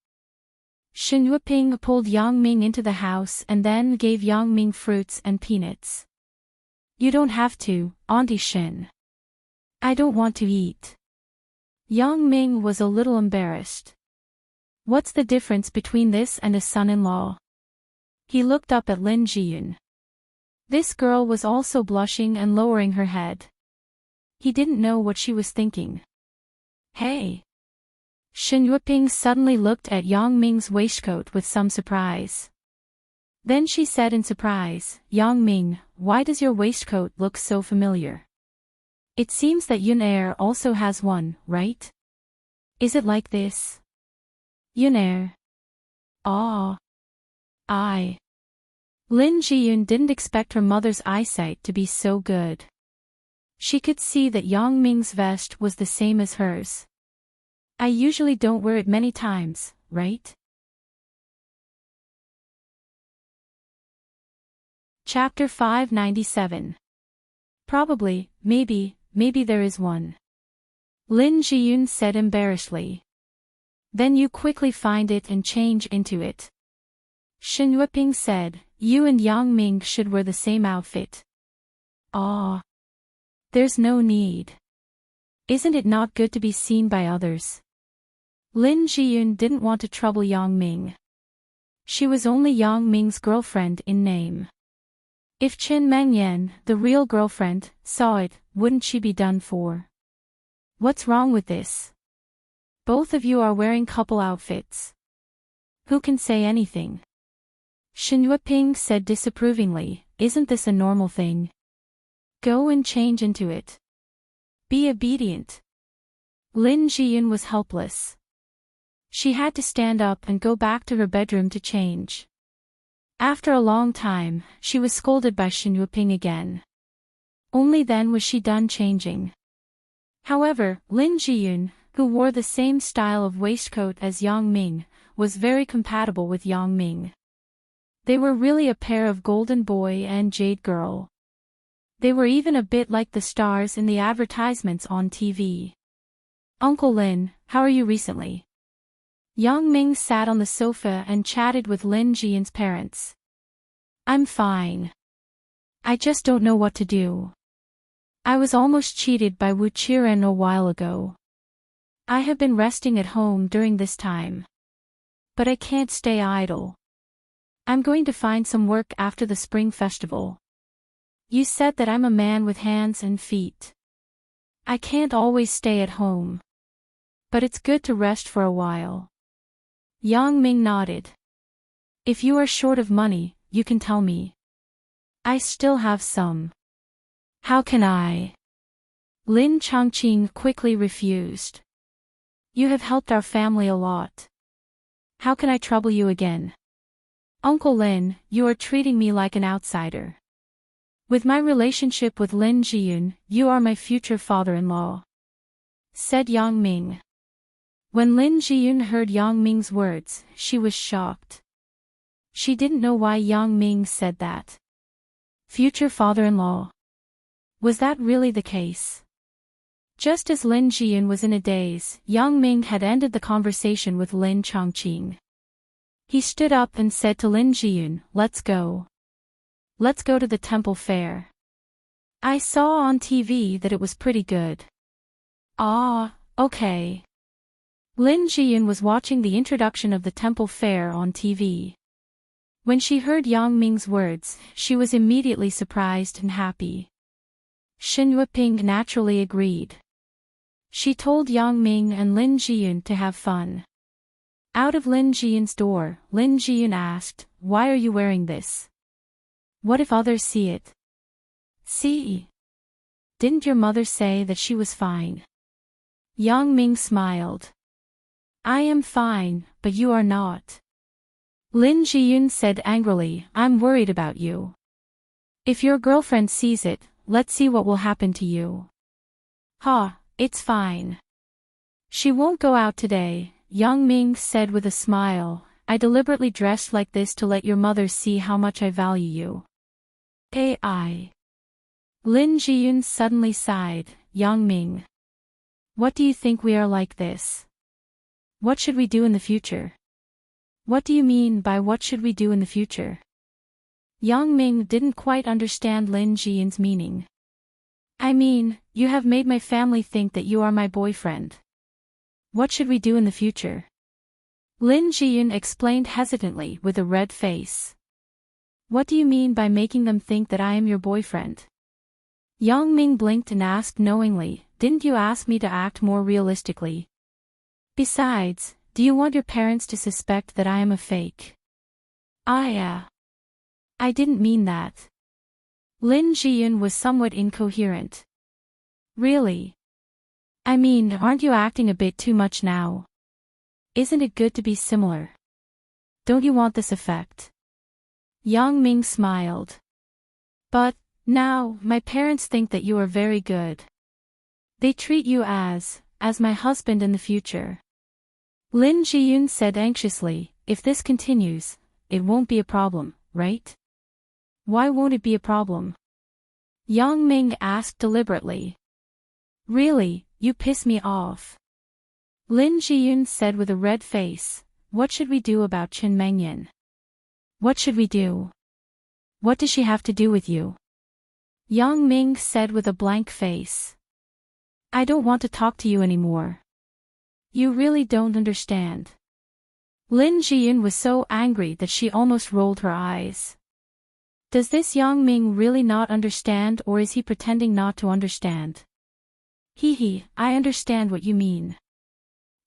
Shen Yueping pulled Yang Ming into the house and then gave Yang Ming fruits and peanuts. You don't have to, Auntie Shen. I don't want to eat. Yang Ming was a little embarrassed. What's the difference between this and a son-in-law? He looked up at Lin Jiyun. This girl was also blushing and lowering her head. He didn't know what she was thinking. Hey! Shen Yueping suddenly looked at Yang Ming's waistcoat with some surprise. Then she said in surprise, Yang Ming, why does your waistcoat look so familiar? It seems that Yunair also has one, right? Is it like this? Yunair. Ah. Lin Jiyun didn't expect her mother's eyesight to be so good. She could see that Yang Ming's vest was the same as hers. I usually don't wear it many times, right? Chapter 597. Probably, maybe there is one. Lin Jiyun said embarrassedly. Then you quickly find it and change into it. Shen Yueping said, you and Yang Ming should wear the same outfit. Ah. There's no need. Isn't it not good to be seen by others? Lin Jiyun didn't want to trouble Yang Ming. She was only Yang Ming's girlfriend in name. If Chen Mengyan, the real girlfriend, saw it, wouldn't she be done for? What's wrong with this? Both of you are wearing couple outfits. Who can say anything? Shen Yueping said disapprovingly, isn't this a normal thing? Go and change into it. Be obedient. Lin Jiyun was helpless. She had to stand up and go back to her bedroom to change. After a long time, she was scolded by Shen Yueping again. Only then was she done changing. However, Lin Jiyun, who wore the same style of waistcoat as Yang Ming, was very compatible with Yang Ming. They were really a pair of golden boy and jade girl. They were even a bit like the stars in the advertisements on TV. Uncle Lin, how are you recently? Yang Ming sat on the sofa and chatted with Lin Jiyun's parents. I'm fine. I just don't know what to do. I was almost cheated by Wu Qiren a while ago. I have been resting at home during this time. But I can't stay idle. I'm going to find some work after the spring festival. You said that I'm a man with hands and feet. I can't always stay at home. But it's good to rest for a while. Yang Ming nodded. If you are short of money, you can tell me. I still have some. How can I? Lin Chongqing quickly refused. You have helped our family a lot. How can I trouble you again? Uncle Lin, you are treating me like an outsider. With my relationship with Lin Jiyun, you are my future father-in-law. Said Yang Ming. When Lin Jiyun heard Yang Ming's words, she was shocked. She didn't know why Yang Ming said that. Future father-in-law. Was that really the case? Just as Lin Jiyun was in a daze, Yang Ming had ended the conversation with Lin Chongqing. He stood up and said to Lin Jiyun, let's go. Let's go to the temple fair. I saw on TV that it was pretty good. Ah, okay. Lin Jiyun was watching the introduction of the temple fair on TV. When she heard Yang Ming's words, she was immediately surprised and happy. Shen Yueping naturally agreed. She told Yang Ming and Lin Jiyun to have fun. Out of Lin Jiyun's door, Lin Jiyun asked, why are you wearing this? What if others see it? See? Didn't your mother say that she was fine? Yang Ming smiled. I am fine, but you are not. Lin Jiyun said angrily, I'm worried about you. If your girlfriend sees it, let's see what will happen to you. Ha, it's fine. She won't go out today, Yang Ming said with a smile. I deliberately dressed like this to let your mother see how much I value you. AI. Lin Jiyun suddenly sighed. Yang Ming. What do you think we are like this? What should we do in the future? What do you mean by what should we do in the future? Yang Ming didn't quite understand Lin Jiyun's meaning. I mean, you have made my family think that you are my boyfriend. What should we do in the future? Lin Jiyun explained hesitantly with a red face. What do you mean by making them think that I am your boyfriend? Yang Ming blinked and asked knowingly, didn't you ask me to act more realistically? Besides, do you want your parents to suspect that I am a fake? I didn't mean that. Lin Jiyun was somewhat incoherent. Really? I mean, aren't you acting a bit too much now? Isn't it good to be similar? Don't you want this effect? Yang Ming smiled. But, now, my parents think that you are very good. They treat you as my husband in the future. Lin Jiyun said anxiously, if this continues, it won't be a problem, right? Why won't it be a problem? Yang Ming asked deliberately. Really, you piss me off. Lin Jiyun said with a red face, what should we do about Chen Mengyan? What should we do? What does she have to do with you? Yang Ming said with a blank face. I don't want to talk to you anymore. You really don't understand. Lin Jiyun was so angry that she almost rolled her eyes. Does this Yang Ming really not understand, or is he pretending not to understand? I understand what you mean.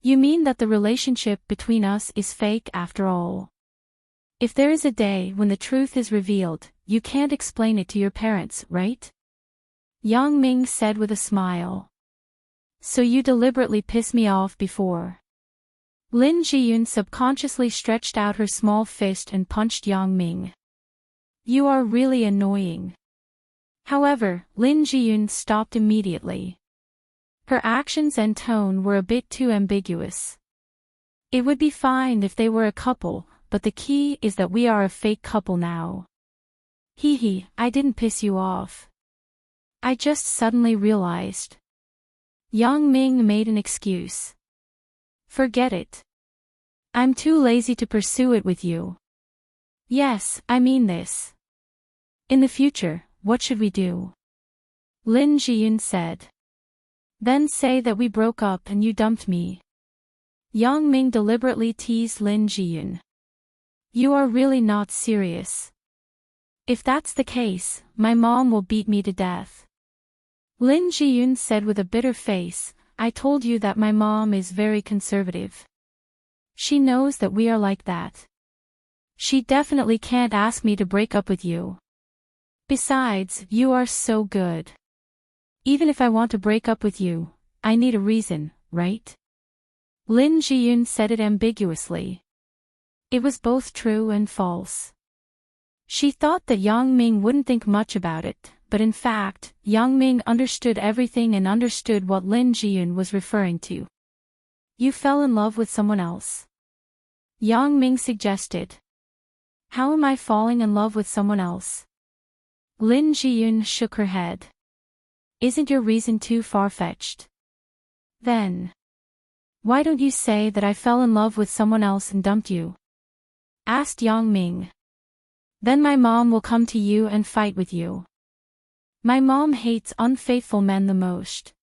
You mean that the relationship between us is fake after all. If there is a day when the truth is revealed, you can't explain it to your parents, right? Yang Ming said with a smile. So you deliberately pissed me off before. Lin Jiyun subconsciously stretched out her small fist and punched Yang Ming. You are really annoying. However, Lin Jiyun stopped immediately. Her actions and tone were a bit too ambiguous. It would be fine if they were a couple, but the key is that we are a fake couple now. I didn't piss you off. I just suddenly realized. Yang Ming made an excuse. Forget it. I'm too lazy to pursue it with you. Yes, I mean this. In the future, what should we do? Lin Jiyun said. Then say that we broke up and you dumped me. Yang Ming deliberately teased Lin Jiyun. You are really not serious. If that's the case, my mom will beat me to death. Lin Jiyun said with a bitter face, I told you that my mom is very conservative. She knows that we are like that. She definitely can't ask me to break up with you. Besides, you are so good. Even if I want to break up with you, I need a reason, right? Lin Jiyun said it ambiguously. It was both true and false. She thought that Yang Ming wouldn't think much about it, but in fact, Yang Ming understood everything and understood what Lin Jiyun was referring to. You fell in love with someone else. Yang Ming suggested. How am I falling in love with someone else? Lin Jiyun shook her head. Isn't your reason too far-fetched? Then, why don't you say that I fell in love with someone else and dumped you? Asked Yang Ming. Then my mom will come to you and fight with you. My mom hates unfaithful men the most.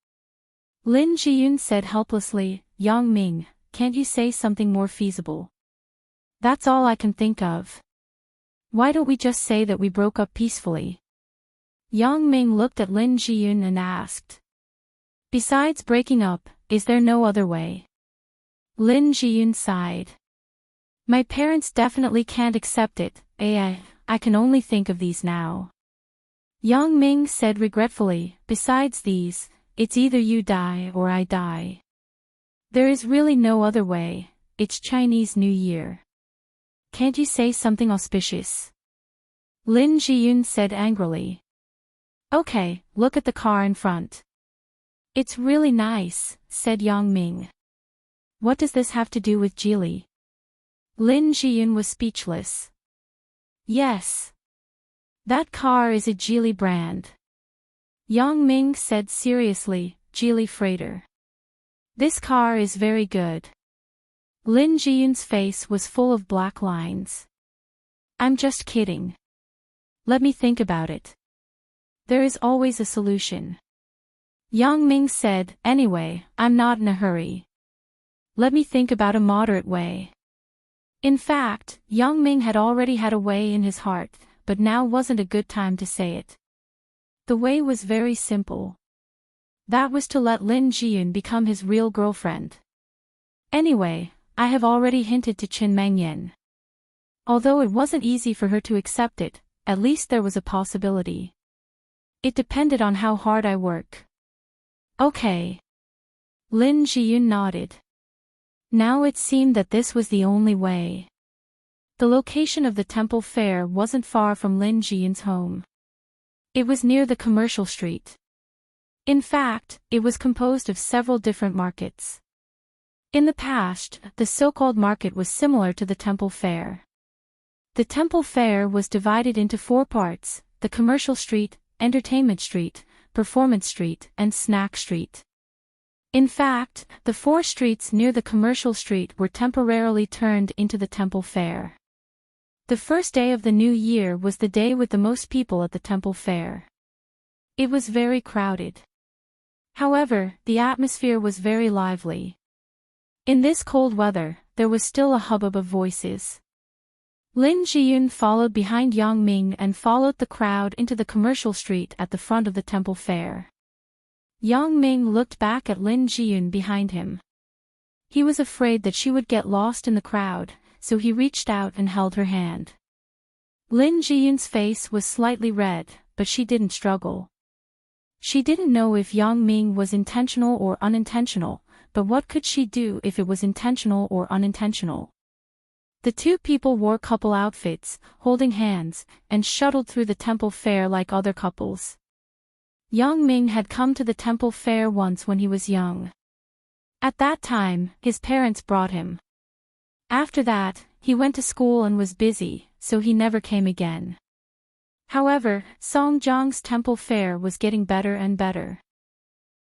Lin Jiyun said helplessly, Yang Ming, can't you say something more feasible? That's all I can think of. Why don't we just say that we broke up peacefully? Yang Ming looked at Lin Jiyun and asked. Besides breaking up, is there no other way? Lin Jiyun sighed. My parents definitely can't accept it, I can only think of these now. Yang Ming said regretfully, besides these, it's either you die or I die. There is really no other way, it's Chinese New Year. Can't you say something auspicious? Lin Jiyun said angrily. Okay, look at the car in front. It's really nice, said Yang Ming. What does this have to do with Geely? Lin Jiyun was speechless. Yes. That car is a Geely brand. Yang Ming said seriously, Geely Freighter. This car is very good. Lin Jiyun's face was full of black lines. I'm just kidding. Let me think about it. There is always a solution. Yang Ming said, anyway, I'm not in a hurry. Let me think about a moderate way. In fact, Yang Ming had already had a way in his heart, but now wasn't a good time to say it. The way was very simple. That was to let Lin Jiyun become his real girlfriend. Anyway, I have already hinted to Qin Mengyan. Although it wasn't easy for her to accept it, at least there was a possibility. It depended on how hard I work. Okay. Lin Jiyun nodded. Now it seemed that this was the only way. The location of the temple fair wasn't far from Lin Jiyun's home. It was near the commercial street. In fact, it was composed of several different markets. In the past, the so-called market was similar to the temple fair. The temple fair was divided into 4 parts, the commercial street, entertainment street, performance street, and snack street. In fact, the 4 streets near the commercial street were temporarily turned into the temple fair. The first day of the new year was the day with the most people at the temple fair. It was very crowded. However, the atmosphere was very lively. In this cold weather, there was still a hubbub of voices. Lin Jiyun followed behind Yang Ming and followed the crowd into the commercial street at the front of the temple fair. Yang Ming looked back at Lin Jiyun behind him. He was afraid that she would get lost in the crowd, so he reached out and held her hand. Lin Jiyun's face was slightly red, but she didn't struggle. She didn't know if Yang Ming was intentional or unintentional, but what could she do if it was intentional or unintentional? The 2 people wore couple outfits, holding hands, and shuttled through the temple fair like other couples. Yang Ming had come to the temple fair once when he was young. At that time, his parents brought him. After that, he went to school and was busy, so he never came again. However, Songjiang's temple fair was getting better and better.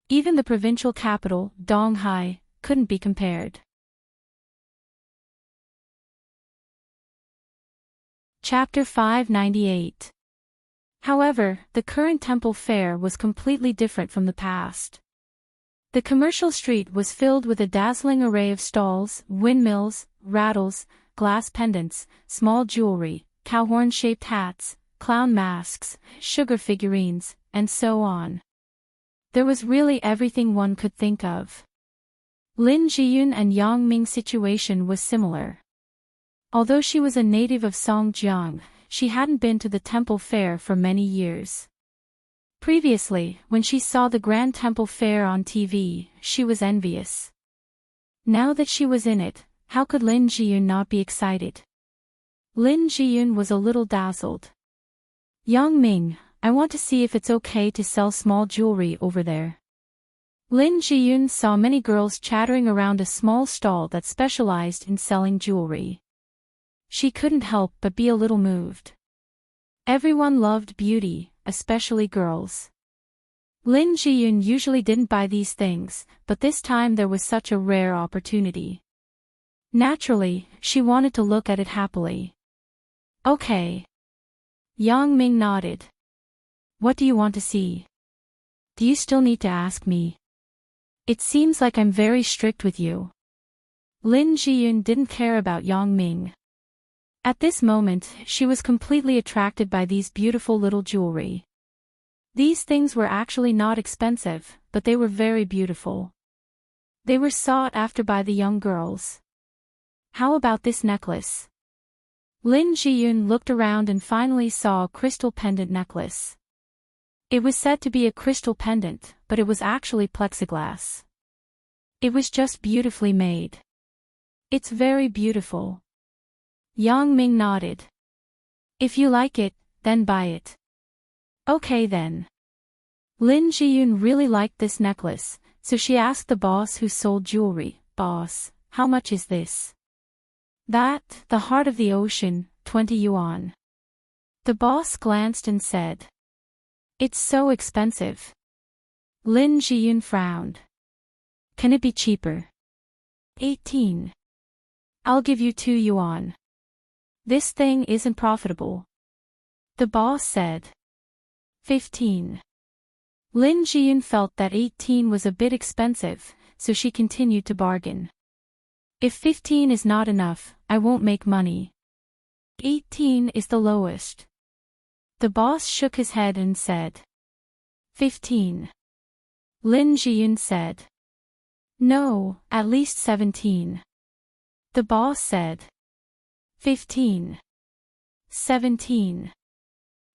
Even the provincial capital, Donghai, couldn't be compared. Chapter 598. However, the current temple fair was completely different from the past. The commercial street was filled with a dazzling array of stalls, windmills, rattles, glass pendants, small jewelry, cow-horn-shaped hats, clown masks, sugar figurines, and so on. There was really everything one could think of. Lin Jiyun and Yang Ming's situation was similar. Although she was a native of Songjiang, she hadn't been to the temple fair for many years. Previously, when she saw the Grand Temple Fair on TV, she was envious. Now that she was in it, how could Lin Jiyun not be excited? Lin Jiyun was a little dazzled. Yang Ming, I want to see if it's okay to sell small jewelry over there. Lin Jiyun saw many girls chattering around a small stall that specialized in selling jewelry. She couldn't help but be a little moved. Everyone loved beauty, especially girls. Lin Jiyun usually didn't buy these things, but this time there was such a rare opportunity. Naturally, she wanted to look at it happily. Okay. Yang Ming nodded. What do you want to see? Do you still need to ask me? It seems like I'm very strict with you. Lin Jiyun didn't care about Yang Ming. At this moment, she was completely attracted by these beautiful little jewelry. These things were actually not expensive, but they were very beautiful. They were sought after by the young girls. How about this necklace? Lin Jiyun looked around and finally saw a crystal pendant necklace. It was said to be a crystal pendant, but it was actually plexiglass. It was just beautifully made. It's very beautiful. Yang Ming nodded. If you like it, then buy it. Okay then. Lin Jiyun really liked this necklace, so she asked the boss who sold jewelry, "Boss, how much is this?" "That, the heart of the ocean, 20 yuan. The boss glanced and said. "It's so expensive." Lin Jiyun frowned. "Can it be cheaper?" 18. "I'll give you 2 yuan. This thing isn't profitable." The boss said. 15. Lin Jiyun felt that 18 was a bit expensive, so she continued to bargain. "If 15 is not enough, I won't make money. 18 is the lowest." The boss shook his head and said. 15. Lin Jiyun said. "No, at least 17. The boss said. 15. 17.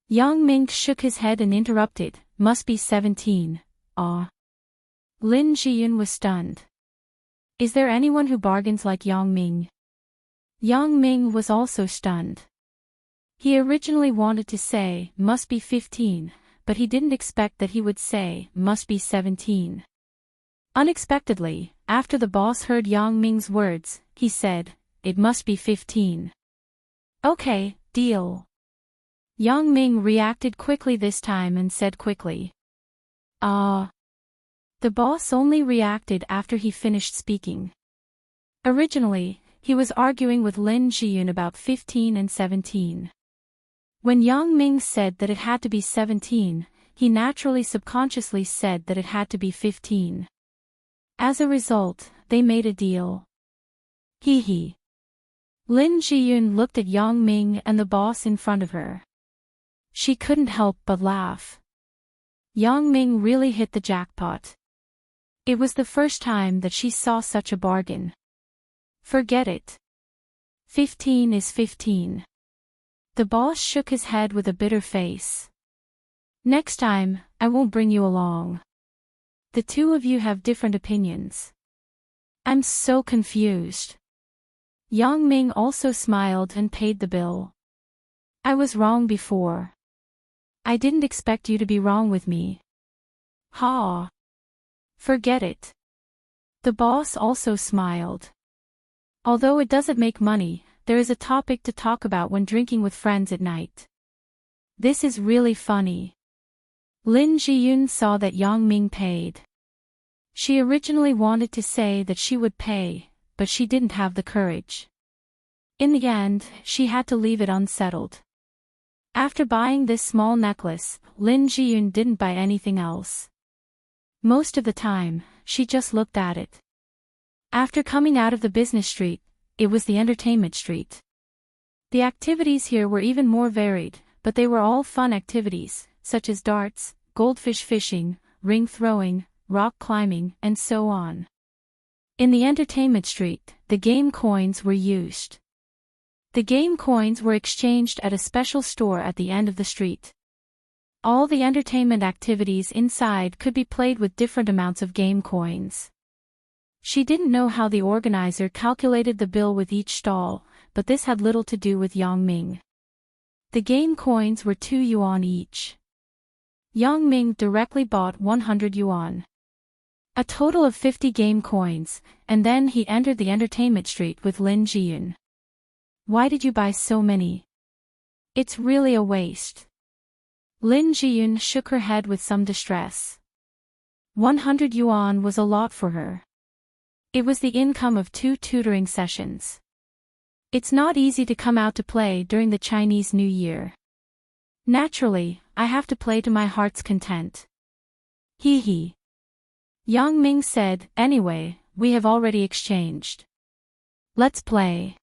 Yang Ming shook his head and interrupted, "Must be 17, ah." Lin Jiyun was stunned. Is there anyone who bargains like Yang Ming? Yang Ming was also stunned. He originally wanted to say, "Must be 15, but he didn't expect that he would say, "Must be 17. Unexpectedly, after the boss heard Yang Ming's words, he said, "It must be 15. Okay, deal." Yang Ming reacted quickly this time and said quickly. "Ah." The boss only reacted after he finished speaking. Originally, he was arguing with Lin Jiyun about 15 and 17. When Yang Ming said that it had to be 17, he naturally subconsciously said that it had to be 15. As a result, they made a deal. Hee hee. Lin Jiyun looked at Yang Ming and the boss in front of her. She couldn't help but laugh. Yang Ming really hit the jackpot. It was the first time that she saw such a bargain. Forget it. 15 is 15. The boss shook his head with a bitter face. Next time, I won't bring you along. The two of you have different opinions. I'm so confused. Yang Ming also smiled and paid the bill. I was wrong before. I didn't expect you to be wrong with me. Ha! Forget it. The boss also smiled. Although it doesn't make money, there is a topic to talk about when drinking with friends at night. This is really funny. Lin Jiyun saw that Yang Ming paid. She originally wanted to say that she would pay, but she didn't have the courage. In the end, she had to leave it unsettled. After buying this small necklace, Lin Jiyun didn't buy anything else. Most of the time, she just looked at it. After coming out of the business street, it was the entertainment street. The activities here were even more varied, but they were all fun activities, such as darts, goldfish fishing, ring throwing, rock climbing, and so on. In the entertainment street, the game coins were used. The game coins were exchanged at a special store at the end of the street. All the entertainment activities inside could be played with different amounts of game coins. She didn't know how the organizer calculated the bill with each stall, but this had little to do with Yang Ming. The game coins were 2 yuan each. Yang Ming directly bought 100 yuan. A total of 50 game coins, and then he entered the entertainment street with Lin Jiyun. Why did you buy so many? It's really a waste. Lin Jiyun shook her head with some distress. 100 yuan was a lot for her. It was the income of 2 tutoring sessions. It's not easy to come out to play during the Chinese New Year. Naturally, I have to play to my heart's content. Hee hee. Yang Ming said, "Anyway, we have already exchanged. Let's play."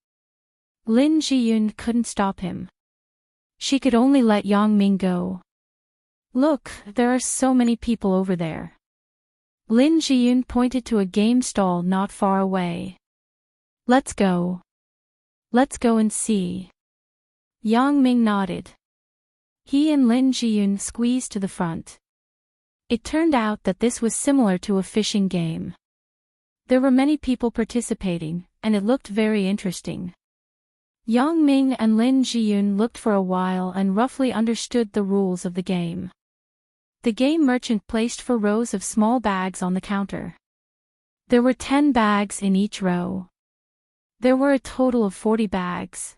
Lin Jiyun couldn't stop him. She could only let Yang Ming go. Look, there are so many people over there. Lin Jiyun pointed to a game stall not far away. Let's go. Let's go and see. Yang Ming nodded. He and Lin Jiyun squeezed to the front. It turned out that this was similar to a fishing game. There were many people participating, and it looked very interesting. Yang Ming and Lin Jiyun looked for a while and roughly understood the rules of the game. The game merchant placed 4 rows of small bags on the counter. There were 10 bags in each row. There were a total of 40 bags.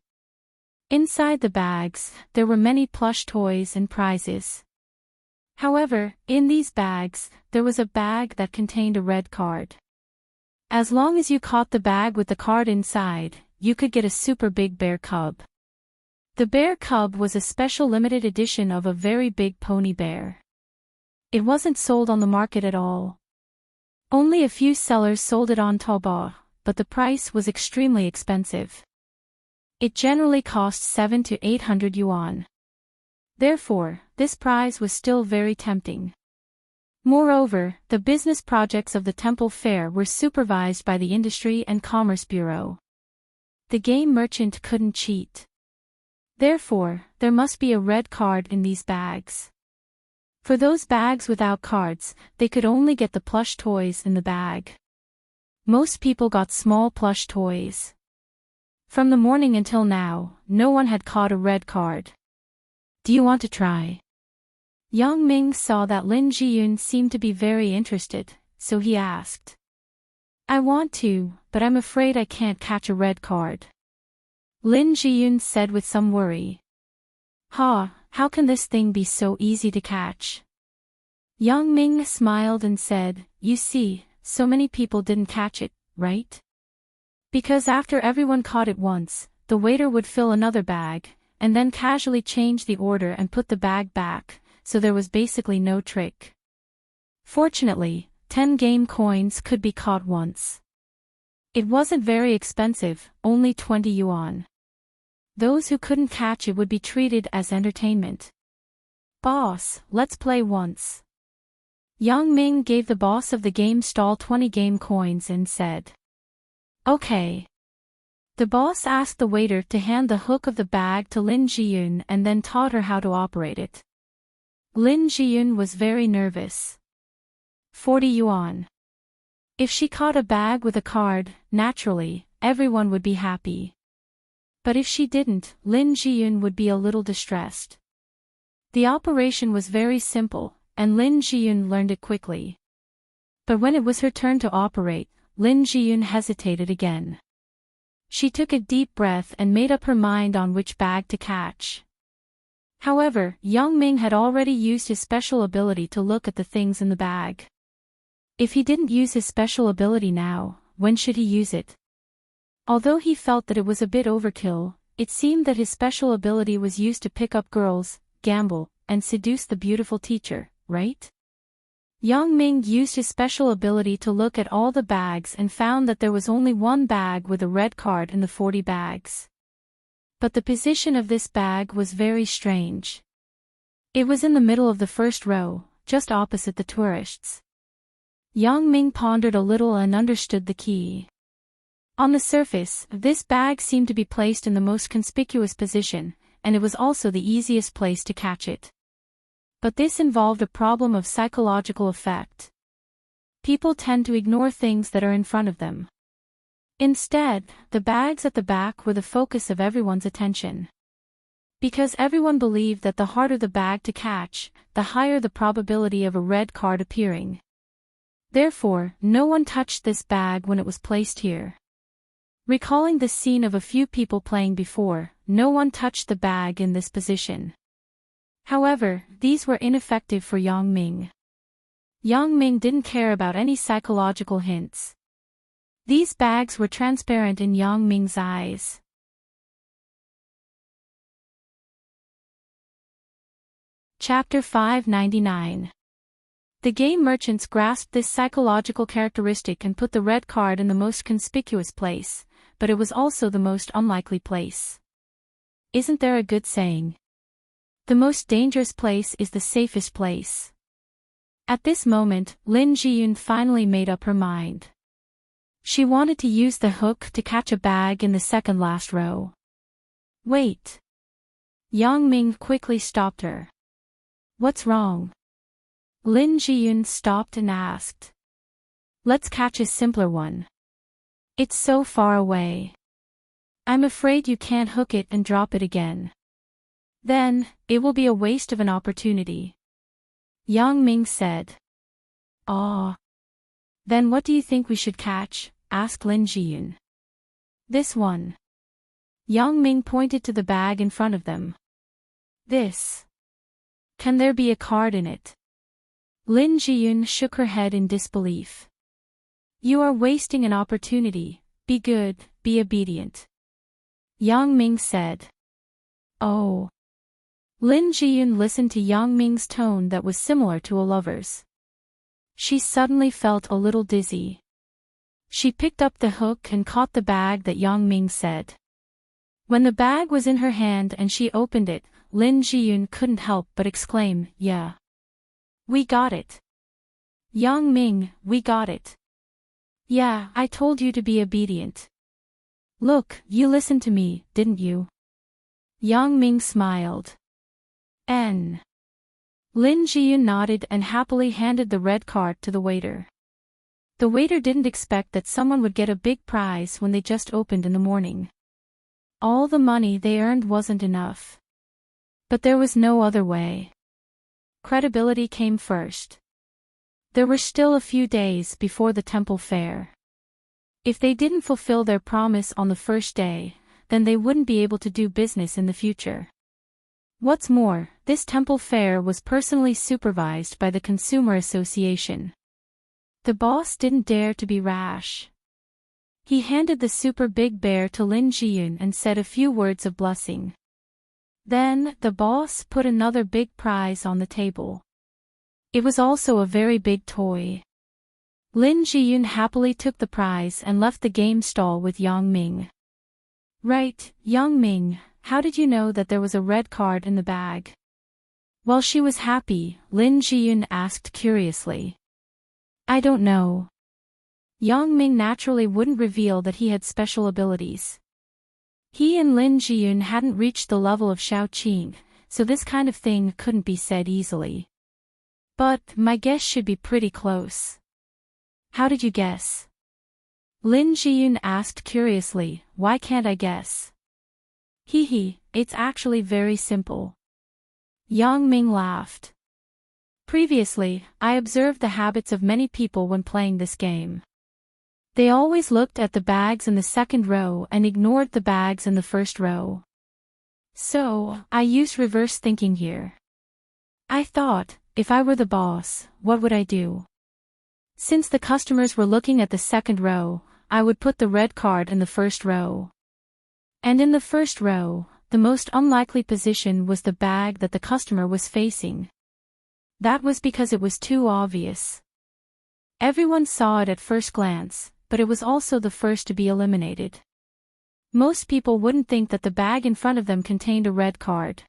Inside the bags, there were many plush toys and prizes. However, in these bags, there was a bag that contained a red card. As long as you caught the bag with the card inside, you could get a super big bear cub. The bear cub was a special limited edition of a very big pony bear. It wasn't sold on the market at all. Only a few sellers sold it on Taobao, but the price was extremely expensive. It generally cost 700 to 800 yuan. Therefore, this prize was still very tempting. Moreover, the business projects of the temple fair were supervised by the Industry and Commerce Bureau. The game merchant couldn't cheat. Therefore, there must be a red card in these bags. For those bags without cards, they could only get the plush toys in the bag. Most people got small plush toys. From the morning until now, no one had caught a red card. Do you want to try? Yang Ming saw that Lin Jiyun seemed to be very interested, so he asked. I want to, but I'm afraid I can't catch a red card. Lin Jiyun said with some worry. How can this thing be so easy to catch? Yang Ming smiled and said, you see, so many people didn't catch it, right? Because after everyone caught it once, the waiter would fill another bag, and then casually change the order and put the bag back, so there was basically no trick. Fortunately, 10 game coins could be caught once. It wasn't very expensive, only 20 yuan. Those who couldn't catch it would be treated as entertainment. Boss, let's play once. Yang Ming gave the boss of the game stall 20 game coins and said. Okay. The boss asked the waiter to hand the hook of the bag to Lin Jiyun and then taught her how to operate it. Lin Jiyun was very nervous. 40 yuan. If she caught a bag with a card, naturally, everyone would be happy. But if she didn't, Lin Jiyun would be a little distressed. The operation was very simple, and Lin Jiyun learned it quickly. But when it was her turn to operate, Lin Jiyun hesitated again. She took a deep breath and made up her mind on which bag to catch. However, Yang Ming had already used his special ability to look at the things in the bag. If he didn't use his special ability now, when should he use it? Although he felt that it was a bit overkill, it seemed that his special ability was used to pick up girls, gamble, and seduce the beautiful teacher, right? Yang Ming used his special ability to look at all the bags and found that there was only one bag with a red card in the 40 bags. But the position of this bag was very strange. It was in the middle of the first row, just opposite the tourists. Yang Ming pondered a little and understood the key. On the surface, this bag seemed to be placed in the most conspicuous position, and it was also the easiest place to catch it. But this involved a problem of psychological effect. People tend to ignore things that are in front of them. Instead, the bags at the back were the focus of everyone's attention. Because everyone believed that the harder the bag to catch, the higher the probability of a red card appearing. Therefore, no one touched this bag when it was placed here. Recalling the scene of a few people playing before, no one touched the bag in this position. However, these were ineffective for Yang Ming. Yang Ming didn't care about any psychological hints. These bags were transparent in Yang Ming's eyes. Chapter 599. The game merchants grasped this psychological characteristic and put the red card in the most conspicuous place, but it was also the most unlikely place. Isn't there a good saying? The most dangerous place is the safest place. At this moment, Lin Jiyun finally made up her mind. She wanted to use the hook to catch a bag in the second last row. Wait. Yang Ming quickly stopped her. What's wrong? Lin Jiyun stopped and asked. Let's catch a simpler one. It's so far away. I'm afraid you can't hook it and drop it again. Then, it will be a waste of an opportunity. Yang Ming said. Ah. Then what do you think we should catch? Asked Lin Jiyun. This one. Yang Ming pointed to the bag in front of them. This. Can there be a card in it? Lin Jiyun shook her head in disbelief. You are wasting an opportunity. Be good, be obedient. Yang Ming said. Oh. Lin Jiyun listened to Yang Ming's tone that was similar to a lover's. She suddenly felt a little dizzy. She picked up the hook and caught the bag that Yang Ming said. When the bag was in her hand and she opened it, Lin Jiyun couldn't help but exclaim, yeah. We got it. Yang Ming, we got it. Yeah, I told you to be obedient. Look, you listened to me, didn't you? Yang Ming smiled. Lin Jiyun nodded and happily handed the red card to the waiter. The waiter didn't expect that someone would get a big prize when they just opened in the morning. All the money they earned wasn't enough. But there was no other way. Credibility came first. There were still a few days before the temple fair. If they didn't fulfill their promise on the first day, then they wouldn't be able to do business in the future. What's more, this temple fair was personally supervised by the Consumer Association. The boss didn't dare to be rash. He handed the super big bear to Lin Jiyun and said a few words of blessing. Then, the boss put another big prize on the table. It was also a very big toy. Lin Jiyun happily took the prize and left the game stall with Yang Ming. Right, Yang Ming, how did you know that there was a red card in the bag? While she was happy, Lin Jiyun asked curiously. I don't know. Yang Ming naturally wouldn't reveal that he had special abilities. He and Lin Jiyun hadn't reached the level of Shaoqing, so this kind of thing couldn't be said easily. But my guess should be pretty close. How did you guess? Lin Jiyun asked curiously, why can't I guess? It's actually very simple. Yang Ming laughed. Previously, I observed the habits of many people when playing this game. They always looked at the bags in the second row and ignored the bags in the first row. So, I used reverse thinking here. I thought, if I were the boss, what would I do? Since the customers were looking at the second row, I would put the red card in the first row. And in the first row, the most unlikely position was the bag that the customer was facing. That was because it was too obvious. Everyone saw it at first glance, but it was also the first to be eliminated. Most people wouldn't think that the bag in front of them contained a red card.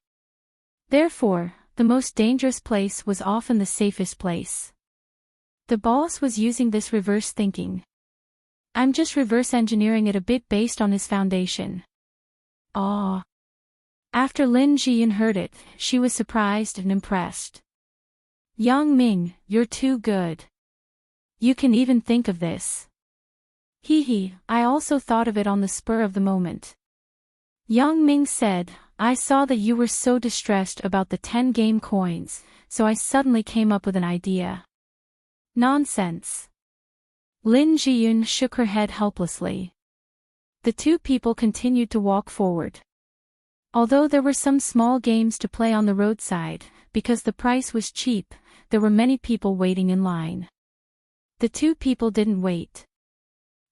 Therefore, the most dangerous place was often the safest place. The boss was using this reverse thinking. I'm just reverse engineering it a bit based on his foundation. Ah. After Lin Jiyun heard it, she was surprised and impressed. Yang Ming, you're too good. You can even think of this. I also thought of it on the spur of the moment. Yang Ming said, I saw that you were so distressed about the 10 game coins, so I suddenly came up with an idea. Nonsense. Lin Jiyun shook her head helplessly. The two people continued to walk forward. Although there were some small games to play on the roadside, because the price was cheap, there were many people waiting in line. The two people didn't wait.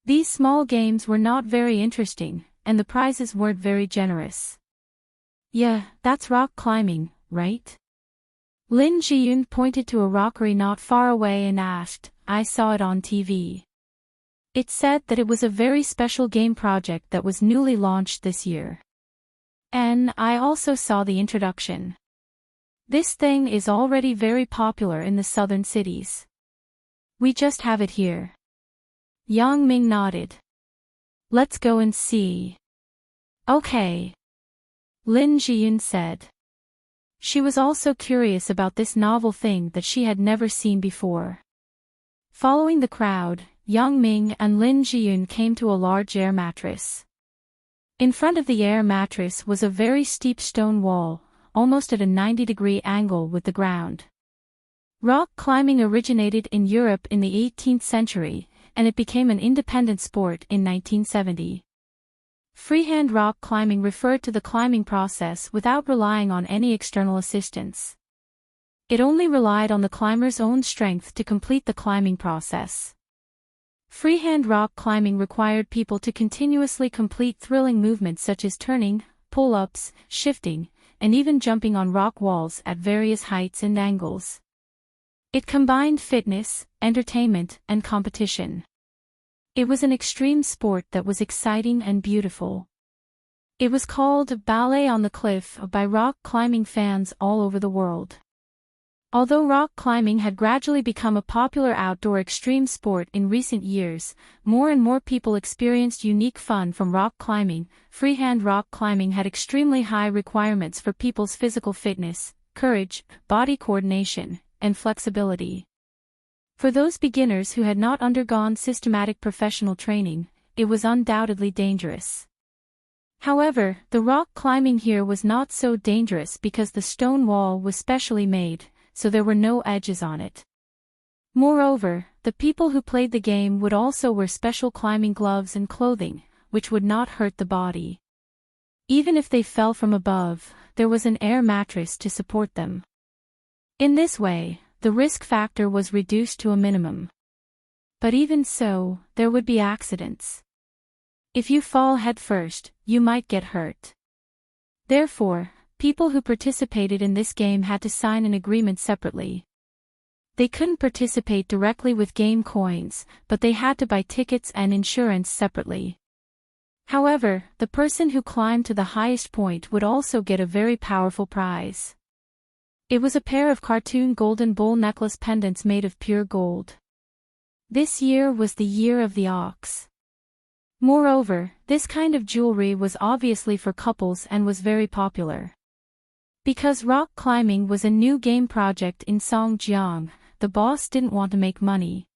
These small games were not very interesting, and the prizes weren't very generous. Yeah, that's rock climbing, right? Lin Jiyun pointed to a rockery not far away and asked, I saw it on TV. It said that it was a very special game project that was newly launched this year. And I also saw the introduction. This thing is already very popular in the southern cities. We just have it here. Yang Ming nodded. Let's go and see. Okay. Lin Jiyun said. She was also curious about this novel thing that she had never seen before. Following the crowd, Yang Ming and Lin Jiyun came to a large air mattress. In front of the air mattress was a very steep stone wall, almost at a 90-degree angle with the ground. Rock climbing originated in Europe in the 18th century, and it became an independent sport in 1970. Freehand rock climbing referred to the climbing process without relying on any external assistance. It only relied on the climber's own strength to complete the climbing process. Freehand rock climbing required people to continuously complete thrilling movements such as turning, pull-ups, shifting, and even jumping on rock walls at various heights and angles. It combined fitness, entertainment, and competition. It was an extreme sport that was exciting and beautiful. It was called Ballet on the Cliff by rock climbing fans all over the world. Although rock climbing had gradually become a popular outdoor extreme sport in recent years, more and more people experienced unique fun from rock climbing. Freehand rock climbing had extremely high requirements for people's physical fitness, courage, body coordination, and flexibility. For those beginners who had not undergone systematic professional training, it was undoubtedly dangerous. However, the rock climbing here was not so dangerous because the stone wall was specially made, so there were no edges on it. Moreover, the people who played the game would also wear special climbing gloves and clothing, which would not hurt the body. Even if they fell from above, there was an air mattress to support them. In this way, the risk factor was reduced to a minimum. But even so, there would be accidents. If you fall headfirst, you might get hurt. Therefore, people who participated in this game had to sign an agreement separately. They couldn't participate directly with game coins, but they had to buy tickets and insurance separately. However, the person who climbed to the highest point would also get a very powerful prize. It was a pair of cartoon golden bowl necklace pendants made of pure gold. This year was the year of the ox. Moreover, this kind of jewelry was obviously for couples and was very popular. Because rock climbing was a new game project in Songjiang, the boss didn't want to make money.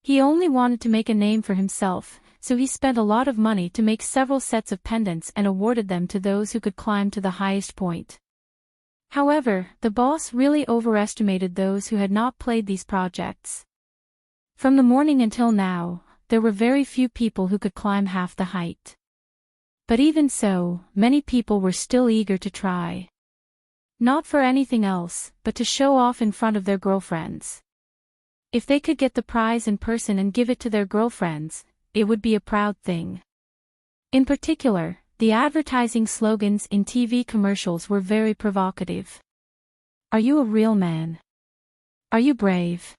He only wanted to make a name for himself, so he spent a lot of money to make several sets of pendants and awarded them to those who could climb to the highest point. However, the boss really overestimated those who had not played these projects. From the morning until now, there were very few people who could climb half the height. But even so, many people were still eager to try. Not for anything else, but to show off in front of their girlfriends. If they could get the prize in person and give it to their girlfriends, it would be a proud thing. In particular, the advertising slogans in TV commercials were very provocative. Are you a real man? Are you brave?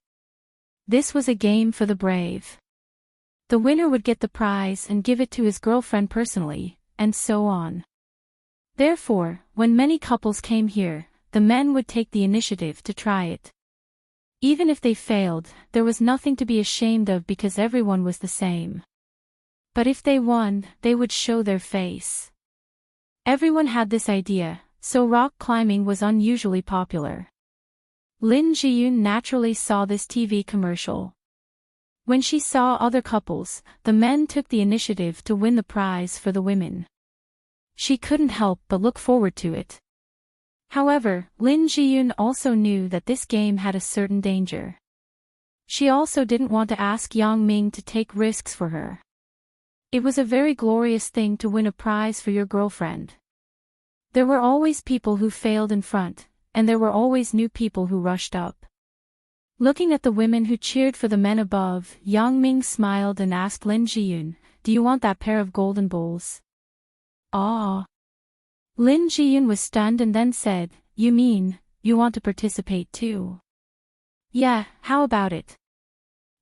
This was a game for the brave. The winner would get the prize and give it to his girlfriend personally, and so on. Therefore, when many couples came here, the men would take the initiative to try it. Even if they failed, there was nothing to be ashamed of because everyone was the same. But if they won, they would show their face. Everyone had this idea, so rock climbing was unusually popular. Lin Jiyun naturally saw this TV commercial. When she saw other couples, the men took the initiative to win the prize for the women. She couldn't help but look forward to it. However, Lin Jiyun also knew that this game had a certain danger. She also didn't want to ask Yang Ming to take risks for her. It was a very glorious thing to win a prize for your girlfriend. There were always people who failed in front, and there were always new people who rushed up. Looking at the women who cheered for the men above, Yang Ming smiled and asked Lin Jiyun, "Do you want that pair of golden bowls?" "Ah." Lin Jiyun was stunned and then said, "You mean, you want to participate too?" "Yeah, how about it?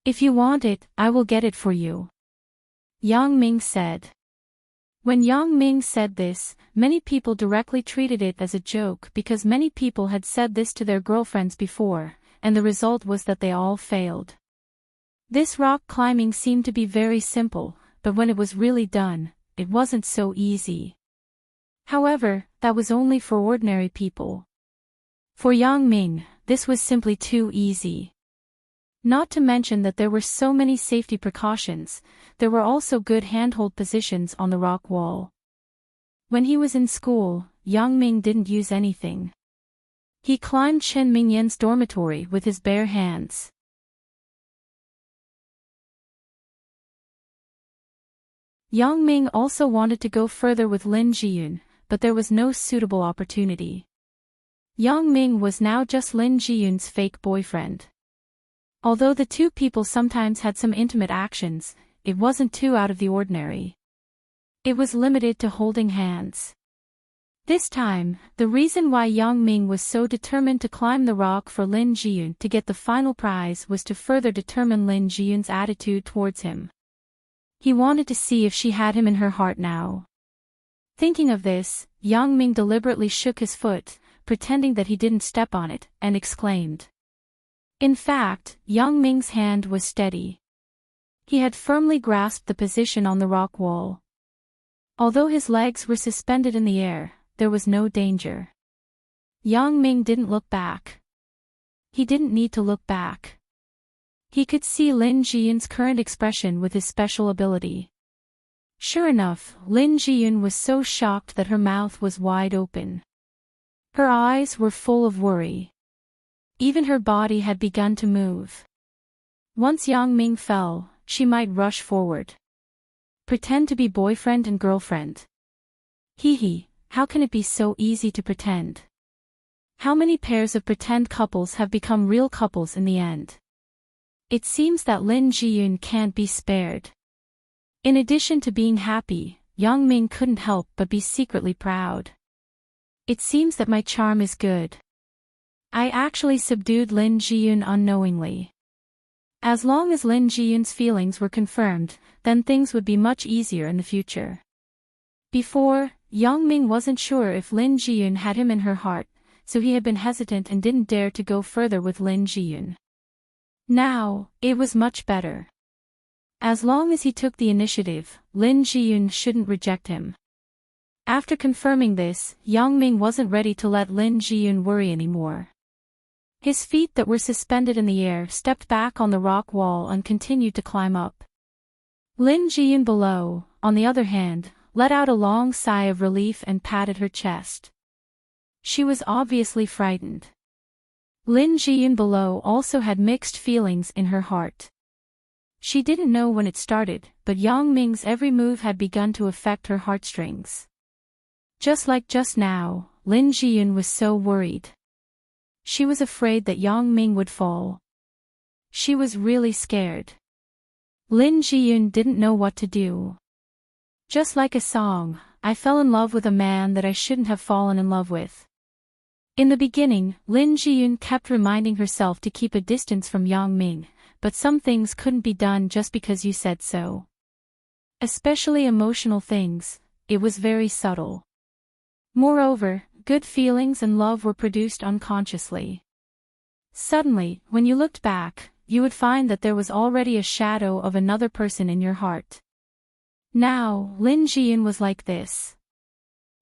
If you want it, I will get it for you," Yang Ming said. When Yang Ming said this, many people directly treated it as a joke because many people had said this to their girlfriends before, and the result was that they all failed. This rock climbing seemed to be very simple, but when it was really done, it wasn't so easy. However, that was only for ordinary people. For Yang Ming, this was simply too easy. Not to mention that there were so many safety precautions, there were also good handhold positions on the rock wall. When he was in school, Yang Ming didn't use anything. He climbed Chen Mingyan's dormitory with his bare hands. Yang Ming also wanted to go further with Lin Jiyun, but there was no suitable opportunity. Yang Ming was now just Lin Jiyun's fake boyfriend. Although the two people sometimes had some intimate actions, it wasn't too out of the ordinary. It was limited to holding hands. This time, the reason why Yang Ming was so determined to climb the rock for Lin Jiyun to get the final prize was to further determine Lin Jiyun's attitude towards him. He wanted to see if she had him in her heart now. Thinking of this, Yang Ming deliberately shook his foot, pretending that he didn't step on it, and exclaimed. In fact, Yang Ming's hand was steady. He had firmly grasped the position on the rock wall. Although his legs were suspended in the air, there was no danger. Yang Ming didn't look back. He didn't need to look back. He could see Lin Jiyun's current expression with his special ability. Sure enough, Lin Jiyun was so shocked that her mouth was wide open. Her eyes were full of worry. Even her body had begun to move. Once Yang Ming fell, she might rush forward. Pretend to be boyfriend and girlfriend. Hee, how can it be so easy to pretend? How many pairs of pretend couples have become real couples in the end? It seems that Lin Jiyun can't be spared. In addition to being happy, Yang Ming couldn't help but be secretly proud. It seems that my charm is good. I actually subdued Lin Jiyun unknowingly. As long as Lin Jiyun's feelings were confirmed, then things would be much easier in the future. Before, Yang Ming wasn't sure if Lin Jiyun had him in her heart, so he had been hesitant and didn't dare to go further with Lin Jiyun. Now, it was much better. As long as he took the initiative, Lin Jiyun shouldn't reject him. After confirming this, Yang Ming wasn't ready to let Lin Jiyun worry anymore. His feet that were suspended in the air stepped back on the rock wall and continued to climb up. Lin Jiyun below, on the other hand, let out a long sigh of relief and patted her chest. She was obviously frightened. Lin Jiyun below also had mixed feelings in her heart. She didn't know when it started, but Yang Ming's every move had begun to affect her heartstrings. Just like just now, Lin Jiyun was so worried. She was afraid that Yang Ming would fall. She was really scared. Lin Jiyun didn't know what to do. Just like a song, I fell in love with a man that I shouldn't have fallen in love with. In the beginning, Lin Jiyun kept reminding herself to keep a distance from Yang Ming, but some things couldn't be done just because you said so. Especially emotional things, it was very subtle. Moreover, good feelings and love were produced unconsciously. Suddenly, when you looked back, you would find that there was already a shadow of another person in your heart. Now, Lin Jiyun was like this.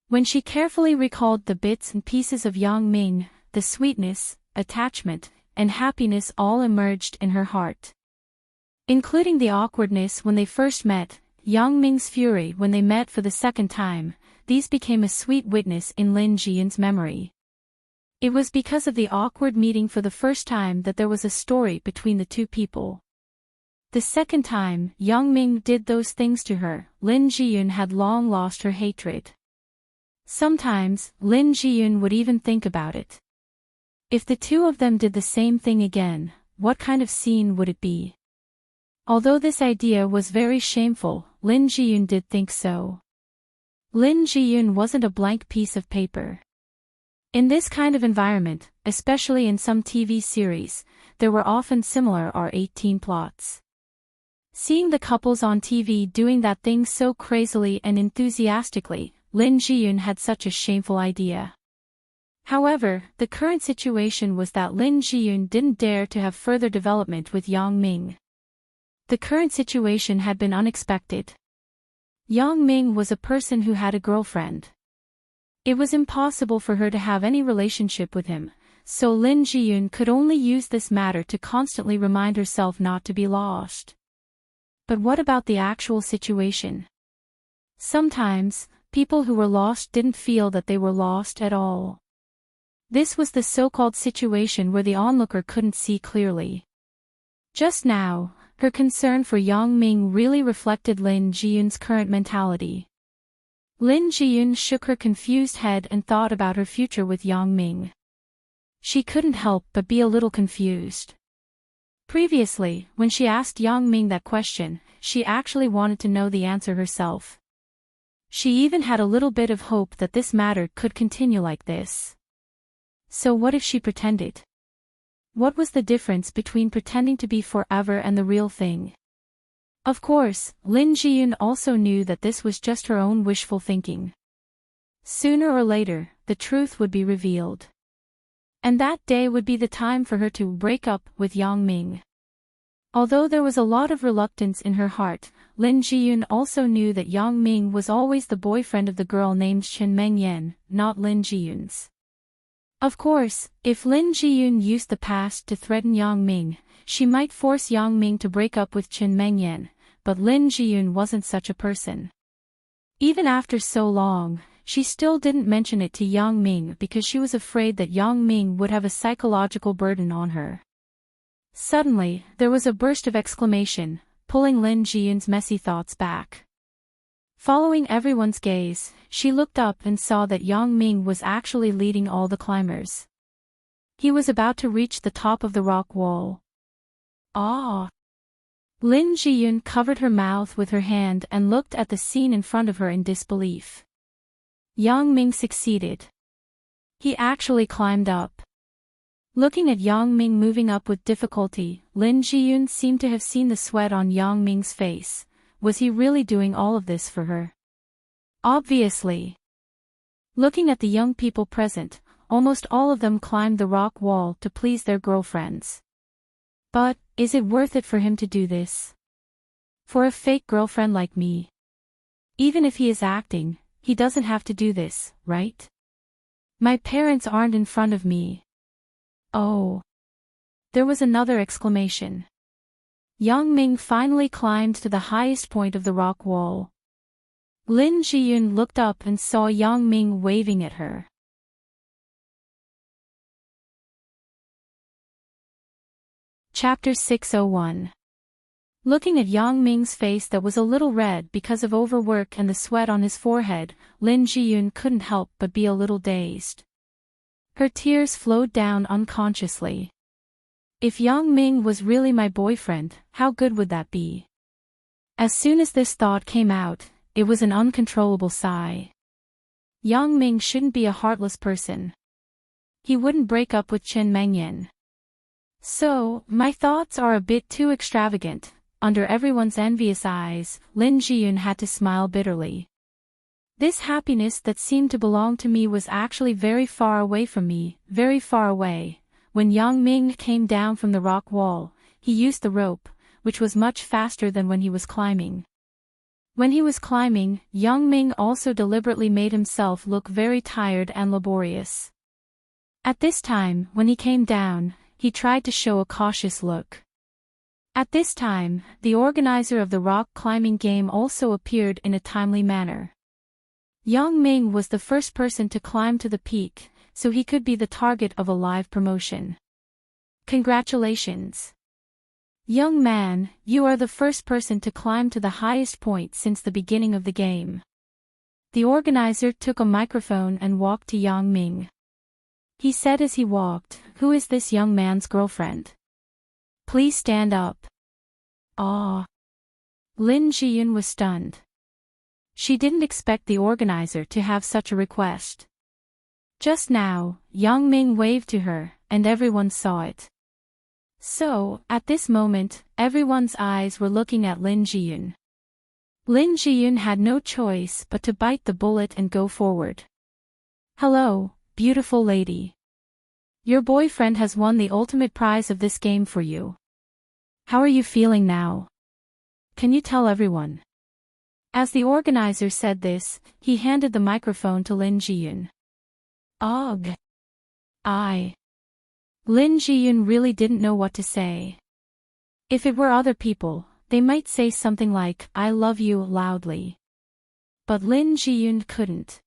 When she carefully recalled the bits and pieces of Yang Ming, the sweetness, attachment, and happiness all emerged in her heart. Including the awkwardness when they first met, Yang Ming's fury when they met for the second time, these became a sweet witness in Lin Jiyun's memory. It was because of the awkward meeting for the first time that there was a story between the two people. The second time Yang Ming did those things to her, Lin Jiyun had long lost her hatred. Sometimes, Lin Jiyun would even think about it. If the two of them did the same thing again, what kind of scene would it be? Although this idea was very shameful, Lin Jiyun did think so. Lin Jiyun wasn't a blank piece of paper. In this kind of environment, especially in some TV series, there were often similar R18 plots. Seeing the couples on TV doing that thing so crazily and enthusiastically, Lin Jiyun had such a shameful idea. However, the current situation was that Lin Jiyun didn't dare to have further development with Yang Ming. The current situation had been unexpected. Yang Ming was a person who had a girlfriend. It was impossible for her to have any relationship with him, so Lin Jiyun could only use this matter to constantly remind herself not to be lost. But what about the actual situation? Sometimes, people who were lost didn't feel that they were lost at all. This was the so-called situation where the onlooker couldn't see clearly. Just now, her concern for Yang Ming really reflected Lin Jiyun's current mentality. Lin Jiyun shook her confused head and thought about her future with Yang Ming. She couldn't help but be a little confused. Previously, when she asked Yang Ming that question, she actually wanted to know the answer herself. She even had a little bit of hope that this matter could continue like this. So what if she pretended? What was the difference between pretending to be forever and the real thing? Of course, Lin Jiyun also knew that this was just her own wishful thinking. Sooner or later, the truth would be revealed. And that day would be the time for her to break up with Yang Ming. Although there was a lot of reluctance in her heart, Lin Jiyun also knew that Yang Ming was always the boyfriend of the girl named Chen Mengyan, not Lin Jiyun's. Of course, if Lin Jiyun used the past to threaten Yang Ming, she might force Yang Ming to break up with Chen Mengyan, but Lin Jiyun wasn't such a person. Even after so long, she still didn't mention it to Yang Ming because she was afraid that Yang Ming would have a psychological burden on her. Suddenly, there was a burst of exclamation, pulling Lin Jiyun's messy thoughts back. Following everyone's gaze, she looked up and saw that Yang Ming was actually leading all the climbers. He was about to reach the top of the rock wall. Ah! Lin Jiyun covered her mouth with her hand and looked at the scene in front of her in disbelief. Yang Ming succeeded. He actually climbed up. Looking at Yang Ming moving up with difficulty, Lin Jiyun seemed to have seen the sweat on Yang Ming's face. Was he really doing all of this for her? Obviously. Looking at the young people present, almost all of them climbed the rock wall to please their girlfriends. But, is it worth it for him to do this? For a fake girlfriend like me? Even if he is acting, he doesn't have to do this, right? My parents aren't in front of me. Oh. There was another exclamation. Yang Ming finally climbed to the highest point of the rock wall. Lin Jiyun looked up and saw Yang Ming waving at her. Chapter 601. Looking at Yang Ming's face that was a little red because of overwork and the sweat on his forehead, Lin Jiyun couldn't help but be a little dazed. Her tears flowed down unconsciously. If Yang Ming was really my boyfriend, how good would that be? As soon as this thought came out, it was an uncontrollable sigh. Yang Ming shouldn't be a heartless person. He wouldn't break up with Chen Mengyan. So, my thoughts are a bit too extravagant. Under everyone's envious eyes, Lin Jiyun had to smile bitterly. This happiness that seemed to belong to me was actually very far away from me, very far away. When Yang Ming came down from the rock wall, he used the rope, which was much faster than when he was climbing. When he was climbing, Yang Ming also deliberately made himself look very tired and laborious. At this time, when he came down, he tried to show a cautious look. At this time, the organizer of the rock climbing game also appeared in a timely manner. Yang Ming was the first person to climb to the peak, so he could be the target of a live promotion. Congratulations! Young man, you are the first person to climb to the highest point since the beginning of the game. The organizer took a microphone and walked to Yang Ming. He said as he walked, "Who is this young man's girlfriend? Please stand up." Ah! Lin Jiyun was stunned. She didn't expect the organizer to have such a request. Just now, Yang Ming waved to her, and everyone saw it. So, at this moment, everyone's eyes were looking at Lin Jiyun. Lin Jiyun had no choice but to bite the bullet and go forward. "Hello, beautiful lady. Your boyfriend has won the ultimate prize of this game for you. How are you feeling now? Can you tell everyone?" As the organizer said this, he handed the microphone to Lin Jiyun. Ugh. I. Lin Jiyun really didn't know what to say. If it were other people, they might say something like, I love you loudly. But Lin Jiyun couldn't.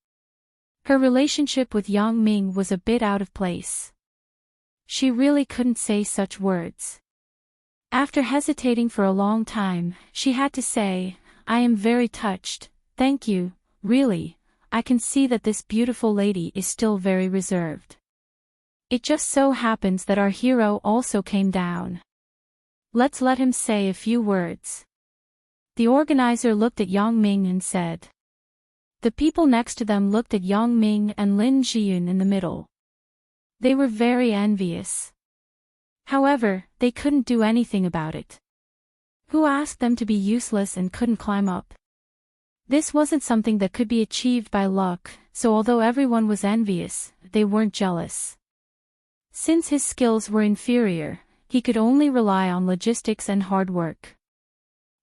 Her relationship with Yang Ming was a bit out of place. She really couldn't say such words. After hesitating for a long time, she had to say, I am very touched, thank you, really, I can see that this beautiful lady is still very reserved. It just so happens that our hero also came down. Let's let him say a few words. The organizer looked at Yang Ming and said. The people next to them looked at Yang Ming and Lin Jiyun in the middle. They were very envious. However, they couldn't do anything about it. Who asked them to be useless and couldn't climb up? This wasn't something that could be achieved by luck, so although everyone was envious, they weren't jealous. Since his skills were inferior, he could only rely on logistics and hard work.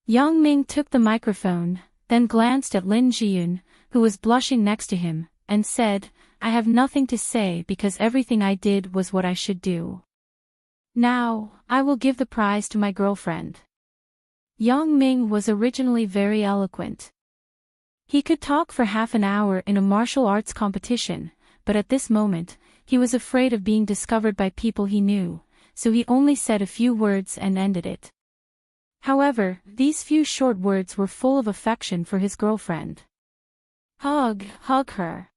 Yang Ming took the microphone, then glanced at Lin Jiyun, who was blushing next to him, and said, I have nothing to say because everything I did was what I should do. Now, I will give the prize to my girlfriend. Yang Ming was originally very eloquent. He could talk for half an hour in a martial arts competition, but at this moment, he was afraid of being discovered by people he knew, so he only said a few words and ended it. However, these few short words were full of affection for his girlfriend. Hug her.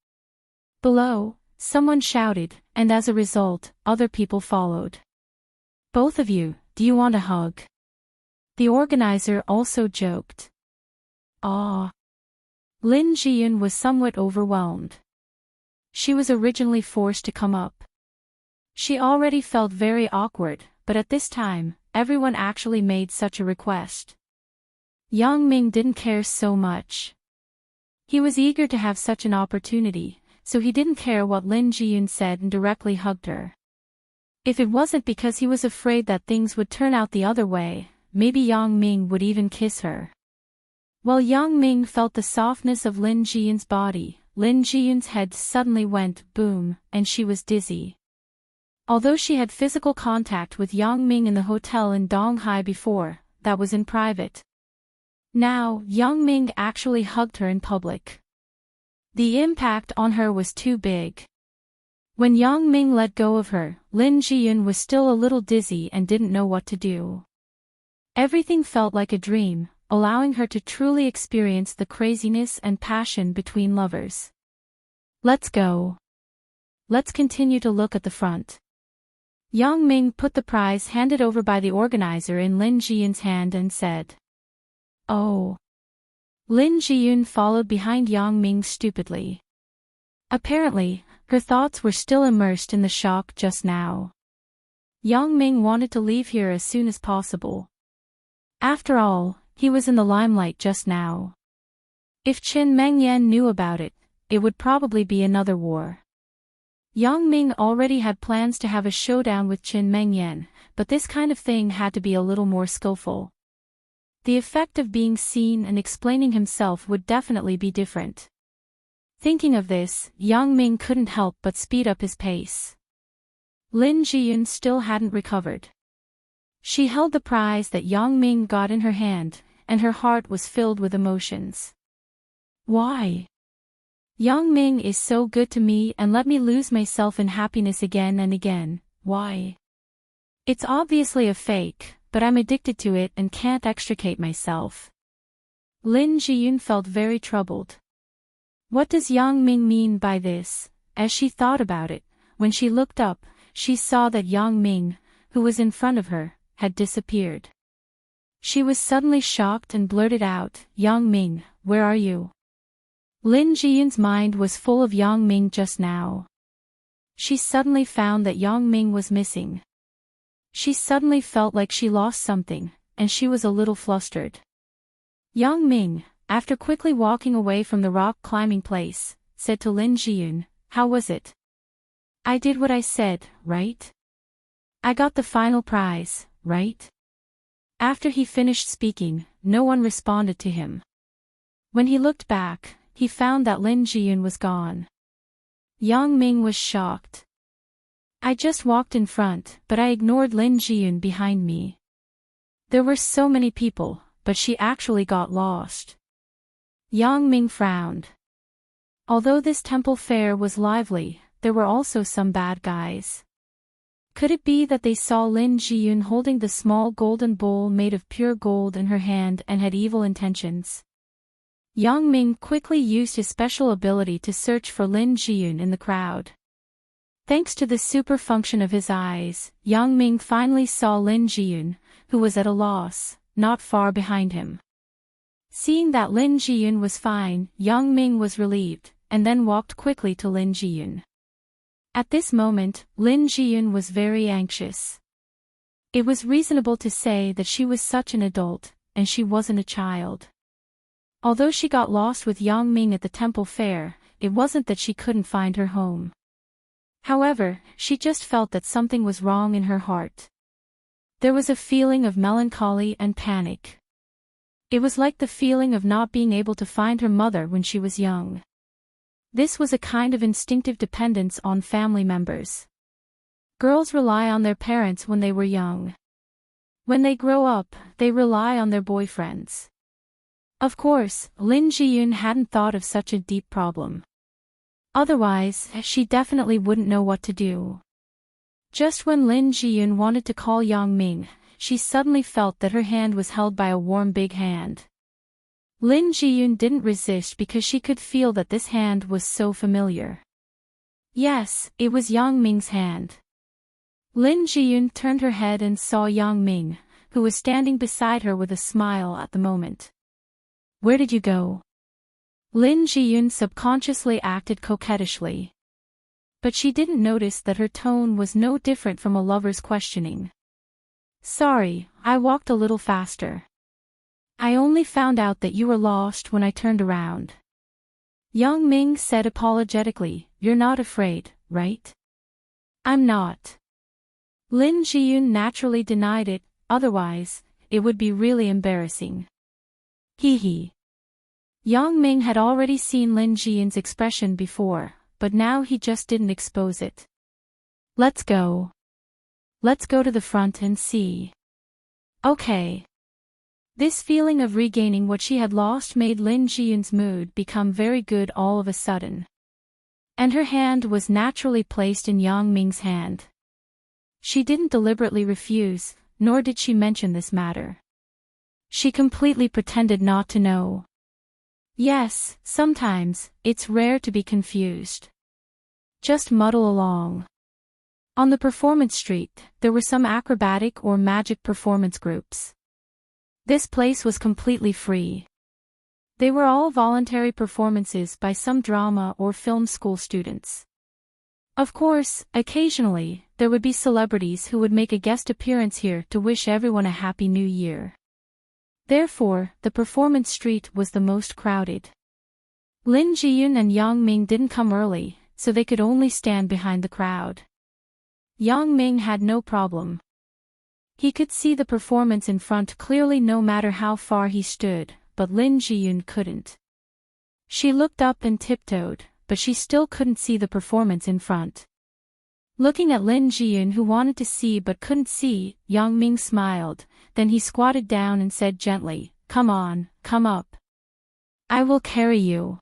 Below, someone shouted, and as a result, other people followed. Both of you, do you want a hug? The organizer also joked. Ah. Lin Jiyun was somewhat overwhelmed. She was originally forced to come up. She already felt very awkward, but at this time, everyone actually made such a request. Yang Ming didn't care so much. He was eager to have such an opportunity, so he didn't care what Lin Jiyun said and directly hugged her. If it wasn't because he was afraid that things would turn out the other way, maybe Yang Ming would even kiss her. While Yang Ming felt the softness of Lin Jiyun's body, Lin Jiyun's head suddenly went boom, and she was dizzy. Although she had physical contact with Yang Ming in the hotel in Donghai before, that was in private. Now, Yang Ming actually hugged her in public. The impact on her was too big. When Yang Ming let go of her, Lin Jiyun was still a little dizzy and didn't know what to do. Everything felt like a dream, allowing her to truly experience the craziness and passion between lovers. Let's go. Let's continue to look at the front. Yang Ming put the prize handed over by the organizer in Lin Jiyun's hand and said. Oh. Lin Jiyun followed behind Yang Ming stupidly. Apparently, her thoughts were still immersed in the shock just now. Yang Ming wanted to leave here as soon as possible. After all, he was in the limelight just now. If Qin Mengyan knew about it, it would probably be another war. Yang Ming already had plans to have a showdown with Qin Mengyan, but this kind of thing had to be a little more skillful. The effect of being seen and explaining himself would definitely be different. Thinking of this, Yang Ming couldn't help but speed up his pace. Lin Jiyun still hadn't recovered. She held the prize that Yang Ming got in her hand, and her heart was filled with emotions. Why? Yang Ming is so good to me and let me lose myself in happiness again and again, why? It's obviously a fake, but I'm addicted to it and can't extricate myself. Lin Jiyun felt very troubled. What does Yang Ming mean by this? As she thought about it, when she looked up, she saw that Yang Ming, who was in front of her, had disappeared. She was suddenly shocked and blurted out, Yang Ming, where are you? Lin Jiyun's mind was full of Yang Ming just now. She suddenly found that Yang Ming was missing. She suddenly felt like she lost something, and she was a little flustered. Yang Ming, after quickly walking away from the rock climbing place, said to Lin Jiyun, how was it? I did what I said, right? I got the final prize, right? After he finished speaking, no one responded to him. When he looked back, he found that Lin Jiyun was gone. Yang Ming was shocked. I just walked in front, but I ignored Lin Jiyun behind me. There were so many people, but she actually got lost. Yang Ming frowned. Although this temple fair was lively, there were also some bad guys. Could it be that they saw Lin Jiyun holding the small golden bowl made of pure gold in her hand and had evil intentions? Yang Ming quickly used his special ability to search for Lin Jiyun in the crowd. Thanks to the super function of his eyes, Yang Ming finally saw Lin Jiyun, who was at a loss, not far behind him. Seeing that Lin Jiyun was fine, Yang Ming was relieved, and then walked quickly to Lin Jiyun. At this moment, Lin Jiyun was very anxious. It was reasonable to say that she was such an adult, and she wasn't a child. Although she got lost with Yang Ming at the temple fair, it wasn't that she couldn't find her home. However, she just felt that something was wrong in her heart. There was a feeling of melancholy and panic. It was like the feeling of not being able to find her mother when she was young. This was a kind of instinctive dependence on family members. Girls rely on their parents when they were young. When they grow up, they rely on their boyfriends. Of course, Lin Jiyun hadn't thought of such a deep problem. Otherwise, she definitely wouldn't know what to do. Just when Lin Jiyun wanted to call Yang Ming, she suddenly felt that her hand was held by a warm big hand. Lin Jiyun didn't resist because she could feel that this hand was so familiar. Yes, it was Yang Ming's hand. Lin Jiyun turned her head and saw Yang Ming, who was standing beside her with a smile at the moment. Where did you go? Lin Jiyun subconsciously acted coquettishly. But she didn't notice that her tone was no different from a lover's questioning. Sorry, I walked a little faster. I only found out that you were lost when I turned around. Yang Ming said apologetically, You're not afraid, right? I'm not. Lin Jiyun naturally denied it, otherwise, it would be really embarrassing. Hee hee. Yang Ming had already seen Lin Jiyun's expression before, but now he just didn't expose it. Let's go. Let's go to the front and see. Okay. This feeling of regaining what she had lost made Lin Jiyun's mood become very good all of a sudden. And her hand was naturally placed in Yang Ming's hand. She didn't deliberately refuse, nor did she mention this matter. She completely pretended not to know. Yes, sometimes, it's rare to be confused. Just muddle along. On the performance street, there were some acrobatic or magic performance groups. This place was completely free. They were all voluntary performances by some drama or film school students. Of course, occasionally, there would be celebrities who would make a guest appearance here to wish everyone a happy new year. Therefore, the performance street was the most crowded. Lin Jiyun and Yang Ming didn't come early, so they could only stand behind the crowd. Yang Ming had no problem. He could see the performance in front clearly no matter how far he stood, but Lin Jiyun couldn't. She looked up and tiptoed, but she still couldn't see the performance in front. Looking at Lin Jiyun who wanted to see but couldn't see, Yang Ming smiled, then he squatted down and said gently, Come on, come up. I will carry you.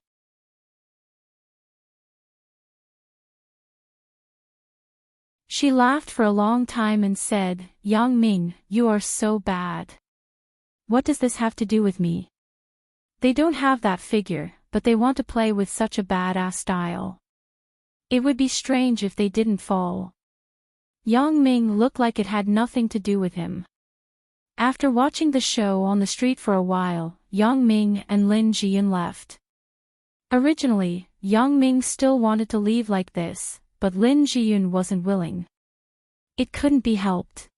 She laughed for a long time and said, Yang Ming, you are so bad. What does this have to do with me? They don't have that figure, but they want to play with such a badass style. It would be strange if they didn't fall. Yang Ming looked like it had nothing to do with him. After watching the show on the street for a while, Yang Ming and Lin Jiyun left. Originally, Yang Ming still wanted to leave like this, but Lin Jiyun wasn't willing. It couldn't be helped.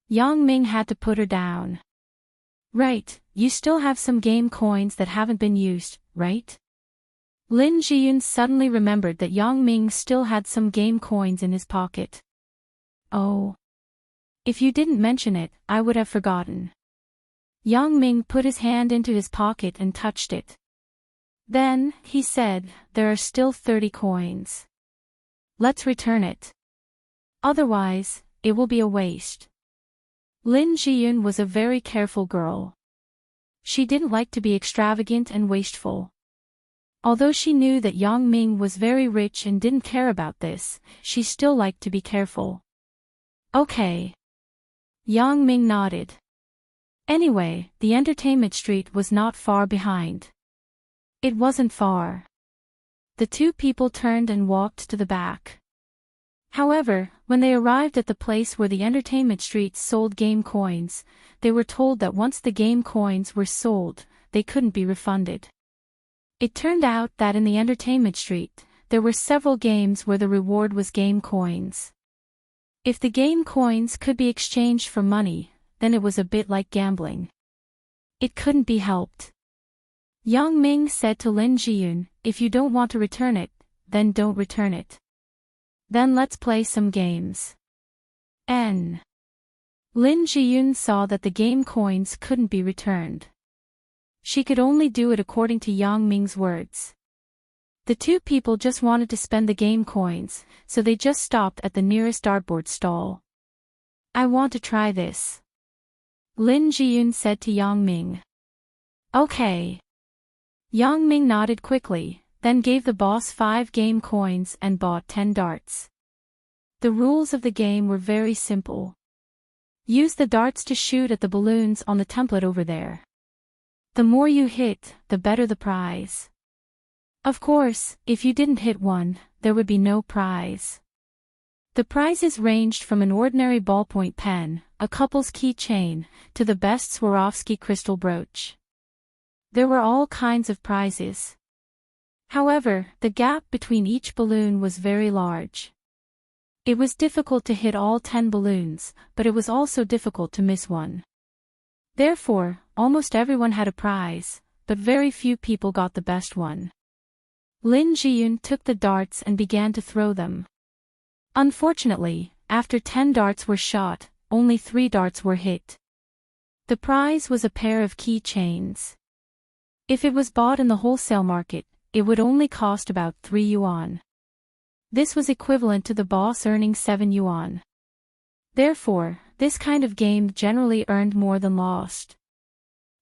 Yang Ming had to put her down. Right, you still have some game coins that haven't been used, right? Lin Jiyun suddenly remembered that Yang Ming still had some game coins in his pocket. Oh. If you didn't mention it, I would have forgotten. Yang Ming put his hand into his pocket and touched it. Then, he said, there are still 30 coins. Let's return it. Otherwise, it will be a waste. Lin Jiyun was a very careful girl. She didn't like to be extravagant and wasteful. Although she knew that Yang Ming was very rich and didn't care about this, she still liked to be careful. Okay. Yang Ming nodded. Anyway, the entertainment street was not far behind. It wasn't far. The two people turned and walked to the back. However, when they arrived at the place where the entertainment street sold game coins, they were told that once the game coins were sold, they couldn't be refunded. It turned out that in the entertainment street, there were several games where the reward was game coins. If the game coins could be exchanged for money, then it was a bit like gambling. It couldn't be helped. Yang Ming said to Lin Jiyun, "If you don't want to return it, then don't return it. Then let's play some games." Lin Jiyun saw that the game coins couldn't be returned. She could only do it according to Yang Ming's words. The two people just wanted to spend the game coins, so they just stopped at the nearest dartboard stall. "I want to try this," Lin Jiyun said to Yang Ming. "Okay." Yang Ming nodded quickly, then gave the boss 5 game coins and bought 10 darts. The rules of the game were very simple. Use the darts to shoot at the balloons on the template over there. The more you hit, the better the prize. Of course, if you didn't hit one, there would be no prize. The prizes ranged from an ordinary ballpoint pen, a couple's keychain, to the best Swarovski crystal brooch. There were all kinds of prizes. However, the gap between each balloon was very large. It was difficult to hit all 10 balloons, but it was also difficult to miss one. Therefore, almost everyone had a prize, but very few people got the best one. Lin Jiyun took the darts and began to throw them. Unfortunately, after 10 darts were shot, only 3 darts were hit. The prize was a pair of keychains. If it was bought in the wholesale market, it would only cost about 3 yuan. This was equivalent to the boss earning 7 yuan. Therefore, this kind of game generally earned more than lost.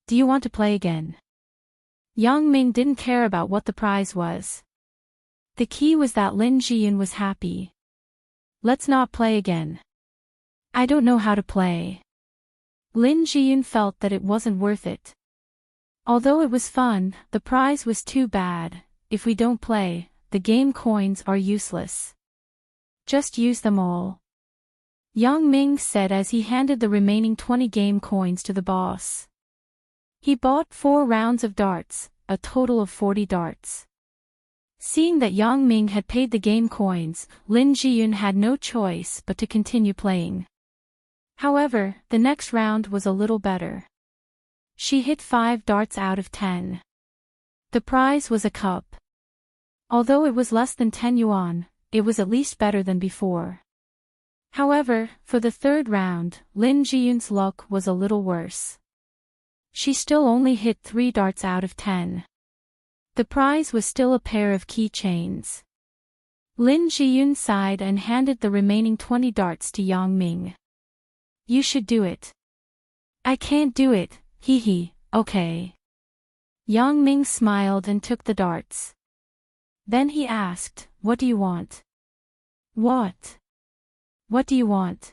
"Do you want to play again?" Yang Ming didn't care about what the prize was. The key was that Lin Jiyun was happy. "Let's not play again. I don't know how to play." Lin Jiyun felt that it wasn't worth it. Although it was fun, the prize was too bad. If we don't play, the game coins are useless. Just use them all. Yang Ming said as he handed the remaining 20 game coins to the boss. He bought 4 rounds of darts, a total of 40 darts. Seeing that Yang Ming had paid the game coins, Lin Jiyun had no choice but to continue playing. However, the next round was a little better. She hit 5 darts out of 10. The prize was a cup. Although it was less than 10 yuan, it was at least better than before. However, for the third round, Lin Jiyun's luck was a little worse. She still only hit 3 darts out of 10. The prize was still a pair of keychains. Lin Jiyun sighed and handed the remaining 20 darts to Yang Ming. "You should do it." "I can't do it, hee, okay." Yang Ming smiled and took the darts. Then he asked, "What do you want?" "What? What do you want?"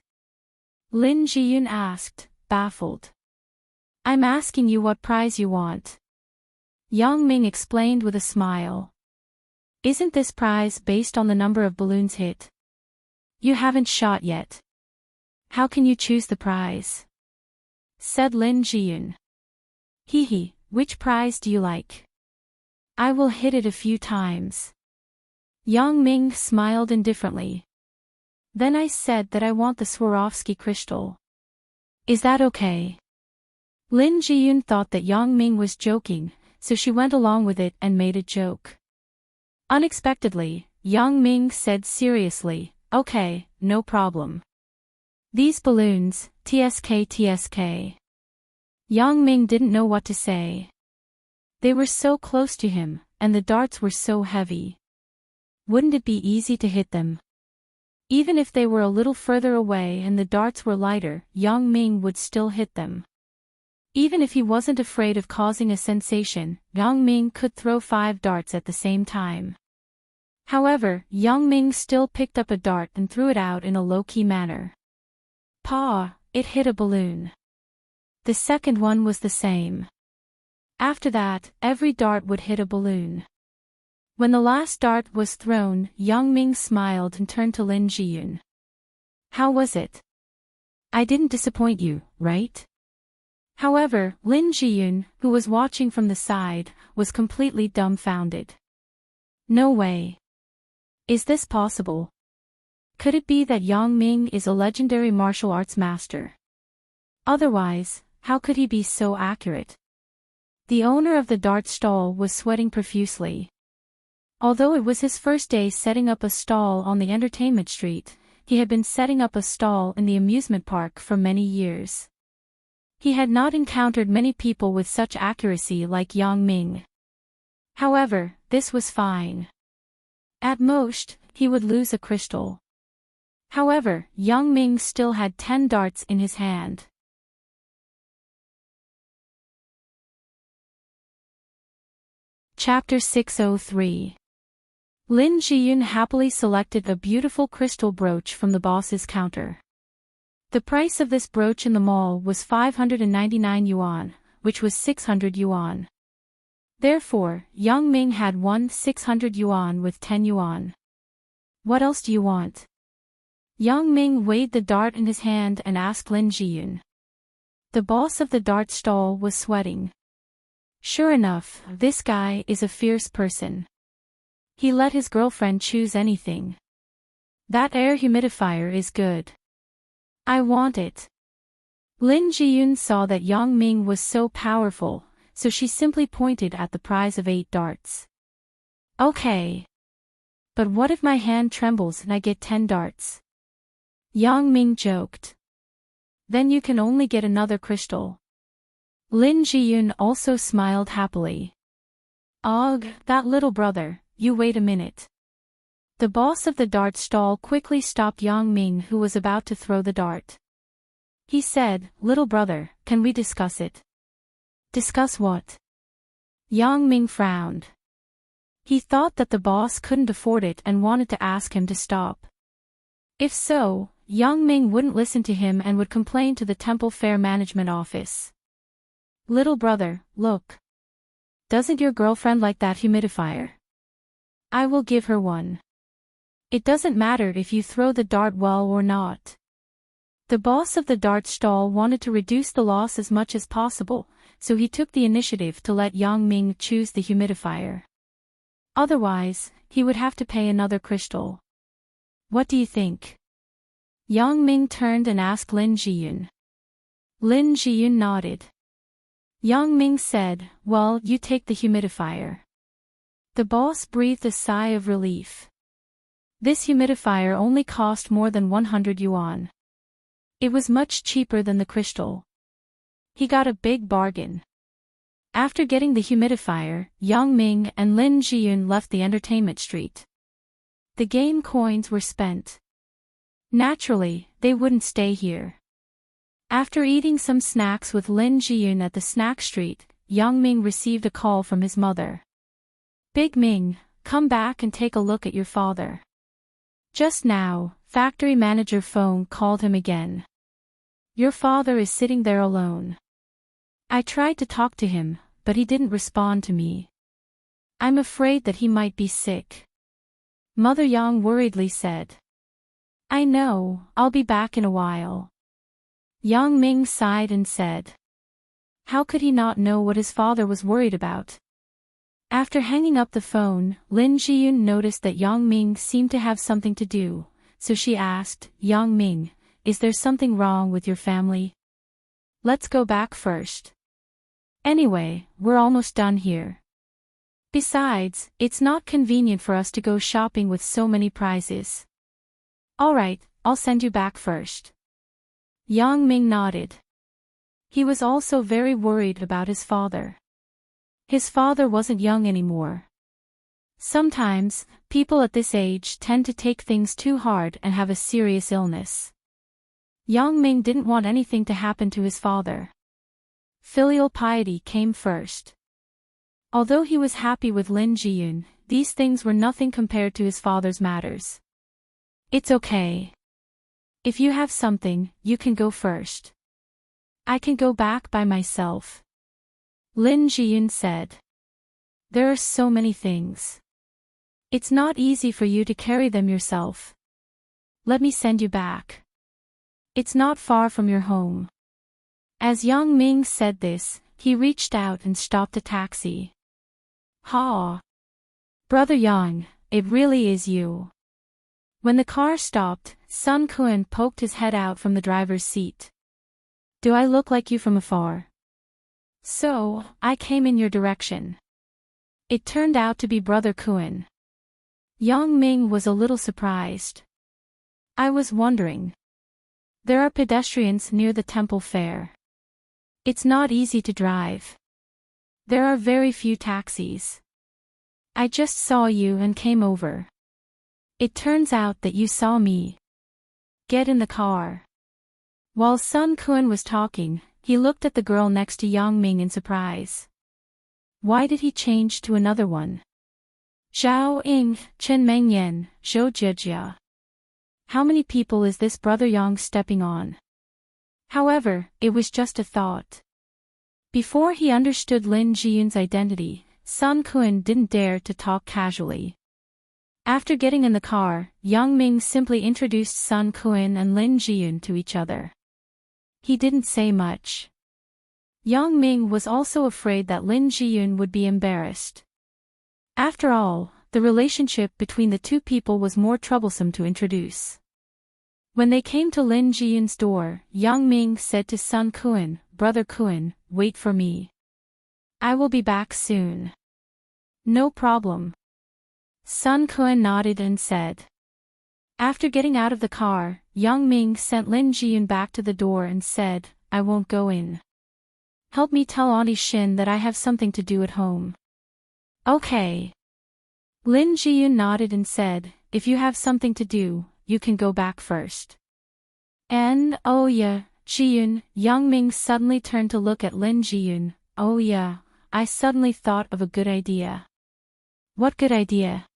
Lin Jiyun asked, baffled. "I'm asking you what prize you want." Yang Ming explained with a smile. "Isn't this prize based on the number of balloons hit? You haven't shot yet. How can you choose the prize?" said Lin Jiyun. "Hee, which prize do you like?" "I will hit it a few times." Yang Ming smiled indifferently. "Then I said that I want the Swarovski crystal. Is that okay?" Lin Jiyun thought that Yang Ming was joking, so she went along with it and made a joke. Unexpectedly, Yang Ming said seriously, "Okay, no problem. These balloons, TSK. Yang Ming didn't know what to say. They were so close to him, and the darts were so heavy. Wouldn't it be easy to hit them? Even if they were a little further away and the darts were lighter, Yang Ming would still hit them. Even if he wasn't afraid of causing a sensation, Yang Ming could throw 5 darts at the same time. However, Yang Ming still picked up a dart and threw it out in a low-key manner. Pa! It hit a balloon. The second one was the same. After that, every dart would hit a balloon. When the last dart was thrown, Yang Ming smiled and turned to Lin Jiyun. How was it? I didn't disappoint you, right? However, Lin Jiyun, who was watching from the side, was completely dumbfounded. No way. Is this possible? Could it be that Yang Ming is a legendary martial arts master? Otherwise, how could he be so accurate? The owner of the dart stall was sweating profusely. Although it was his first day setting up a stall on the entertainment street, he had been setting up a stall in the amusement park for many years. He had not encountered many people with such accuracy like Yang Ming. However, this was fine. At most, he would lose a crystal. However, Yang Ming still had 10 darts in his hand. Chapter 603. Lin Jiyun happily selected a beautiful crystal brooch from the boss's counter. The price of this brooch in the mall was 599 yuan, which was 600 yuan. Therefore, Yang Ming had won 600 yuan with 10 yuan. What else do you want? Yang Ming weighed the dart in his hand and asked Lin Jiyun. The boss of the dart stall was sweating. Sure enough, this guy is a fierce person. He let his girlfriend choose anything. That air humidifier is good. I want it. Lin Jiyun saw that Yang Ming was so powerful, so she simply pointed at the prize of 8 darts. Okay. But what if my hand trembles and I get 10 darts? Yang Ming joked. Then you can only get another crystal. Lin Jiyun also smiled happily. Ugh, that little brother, you wait a minute. The boss of the dart stall quickly stopped Yang Ming, who was about to throw the dart. He said, Little brother, can we discuss it? Discuss what? Yang Ming frowned. He thought that the boss couldn't afford it and wanted to ask him to stop. If so, Yang Ming wouldn't listen to him and would complain to the temple fair management office. Little brother, look. Doesn't your girlfriend like that humidifier? I will give her one. It doesn't matter if you throw the dart well or not. The boss of the dart stall wanted to reduce the loss as much as possible, so he took the initiative to let Yang Ming choose the humidifier. Otherwise, he would have to pay another crystal. What do you think? Yang Ming turned and asked Lin Jiyun. Lin Jiyun nodded. Yang Ming said, Well, you take the humidifier. The boss breathed a sigh of relief. This humidifier only cost more than 100 yuan. It was much cheaper than the crystal. He got a big bargain. After getting the humidifier, Yang Ming and Lin Jiyun left the entertainment street. The game coins were spent. Naturally, they wouldn't stay here. After eating some snacks with Lin Jiyun at the snack street, Yang Ming received a call from his mother. Big Ming, come back and take a look at your father. Just now, factory manager phone called him again. Your father is sitting there alone. I tried to talk to him, but he didn't respond to me. I'm afraid that he might be sick. Mother Yang worriedly said. I know, I'll be back in a while. Yang Ming sighed and said. How could he not know what his father was worried about? After hanging up the phone, Lin Jiyun noticed that Yang Ming seemed to have something to do, so she asked, Yang Ming, is there something wrong with your family? Let's go back first. Anyway, we're almost done here. Besides, it's not convenient for us to go shopping with so many prizes. Alright, I'll send you back first. Yang Ming nodded. He was also very worried about his father. His father wasn't young anymore. Sometimes, People at this age tend to take things too hard and have a serious illness. Yang Ming didn't want anything to happen to his father. Filial piety came first. Although he was happy with Lin Jiyun, these things were nothing compared to his father's matters. It's okay. If you have something, you can go first. I can go back by myself. Lin Jiyun said. There are so many things. It's not easy for you to carry them yourself. Let me send you back. It's not far from your home. As Yang Ming said this, he reached out and stopped a taxi. Ha! Brother Yang, it really is you. When the car stopped, Sun Kun poked his head out from the driver's seat. Do I look like you from afar? So, I came in your direction. It turned out to be Brother Kun. Yang Ming was a little surprised. I was wondering. There are pedestrians near the temple fair. It's not easy to drive. There are very few taxis. I just saw you and came over. It turns out that you saw me. Get in the car. While Sun Kun was talking, he looked at the girl next to Yang Ming in surprise. Why did he change to another one? Zhao Ying, Chen Mengyan, Zhou Jijia. How many people is this Brother Yang stepping on? However, it was just a thought. Before he understood Lin Jiyun's identity, Sun Kun didn't dare to talk casually. After getting in the car, Yang Ming simply introduced Sun Kun and Lin Jiyun to each other. He didn't say much. Yang Ming was also afraid that Lin Jiyun would be embarrassed. After all, the relationship between the two people was more troublesome to introduce. When they came to Lin Jiyun's door, Yang Ming said to Sun Kun, Brother Kun, wait for me. I will be back soon. No problem. Sun Kun nodded and said. After getting out of the car, Yang Ming sent Lin Jiyun back to the door and said, I won't go in. Help me tell Auntie Shin that I have something to do at home. Okay. Lin Jiyun nodded and said, if you have something to do, you can go back first. And, oh yeah, Jiyun, Yang Ming suddenly turned to look at Lin Jiyun. Oh yeah, I suddenly thought of a good idea. What good idea?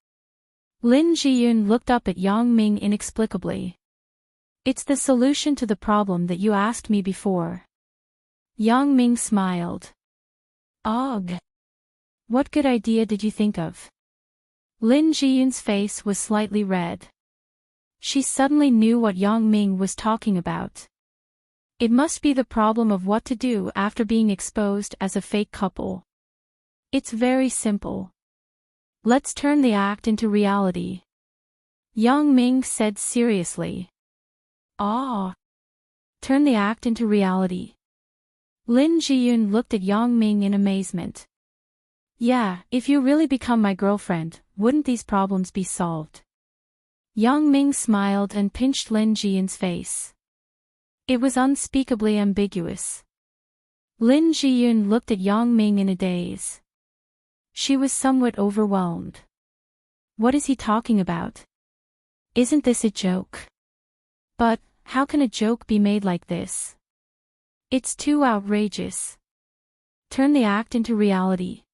Lin Jiyun looked up at Yang Ming inexplicably. It's the solution to the problem that you asked me before. Yang Ming smiled. Ugh. What good idea did you think of? Lin Jiyun's face was slightly red. She suddenly knew what Yang Ming was talking about. It must be the problem of what to do after being exposed as a fake couple. It's very simple. Let's turn the act into reality. Yang Ming said seriously. Ah. Turn the act into reality. Lin Jiyun looked at Yang Ming in amazement. Yeah, if you really become my girlfriend, wouldn't these problems be solved? Yang Ming smiled and pinched Lin Jiyun's face. It was unspeakably ambiguous. Lin Jiyun looked at Yang Ming in a daze. She was somewhat overwhelmed. What is he talking about? Isn't this a joke? But, how can a joke be made like this? It's too outrageous. Turn the act into reality.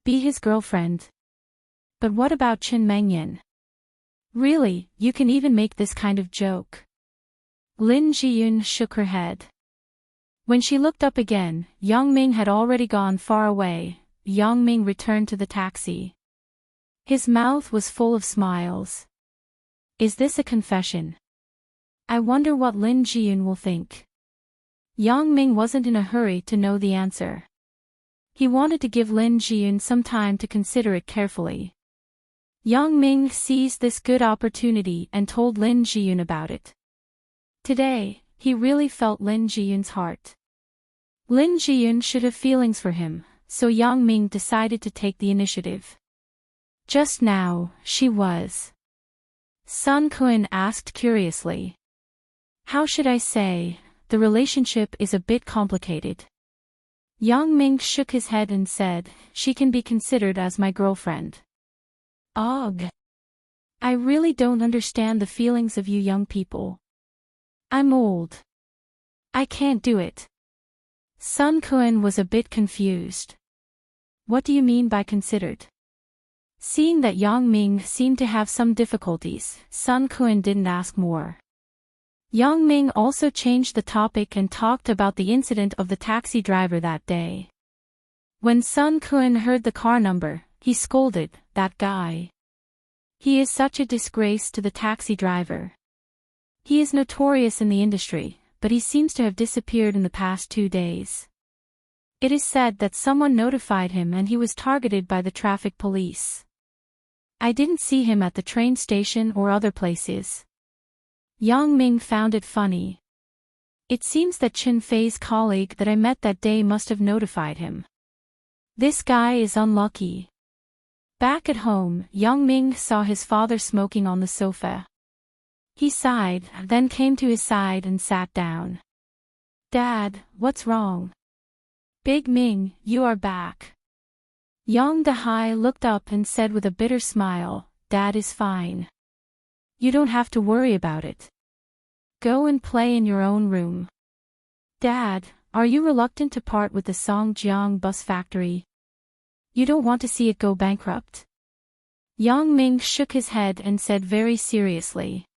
Be his girlfriend. But what about Chen Mengyan? Really, you can even make this kind of joke? Lin Jiyun shook her head. When she looked up again, Yang Ming had already gone far away. Yang Ming returned to the taxi. His mouth was full of smiles. Is this a confession? I wonder what Lin Jiyun will think. Yang Ming wasn't in a hurry to know the answer. He wanted to give Lin Jiyun some time to consider it carefully. Yang Ming seized this good opportunity and told Lin Jiyun about it. Today, he really felt Lin Jiyun's heart. Lin Jiyun should have feelings for him, so Yang Ming decided to take the initiative. Just now, she was. Sun Kun asked curiously. How should I say, the relationship is a bit complicated. Yang Ming shook his head and said, she can be considered as my girlfriend. Ugh. I really don't understand the feelings of you young people. I'm old. I can't do it. Sun Kun was a bit confused. What do you mean by considered? Seeing that Yang Ming seemed to have some difficulties, Sun Kun didn't ask more. Yang Ming also changed the topic and talked about the incident of the taxi driver that day. When Sun Kun heard the car number, he scolded, "That guy. He is such a disgrace to the taxi driver. He is notorious in the industry, but he seems to have disappeared in the past 2 days. It is said that someone notified him and he was targeted by the traffic police. I didn't see him at the train station or other places." Yang Ming found it funny. It seems that Chen Fei's colleague that I met that day must have notified him. This guy is unlucky. Back at home, Yang Ming saw his father smoking on the sofa. He sighed, then came to his side and sat down. "Dad, what's wrong?" "Big Ming, you are back." Yang Dahai looked up and said with a bitter smile, "Dad is fine. You don't have to worry about it. Go and play in your own room." "Dad, are you reluctant to part with the Songjiang bus factory? You don't want to see it go bankrupt?" Yang Ming shook his head and said very seriously,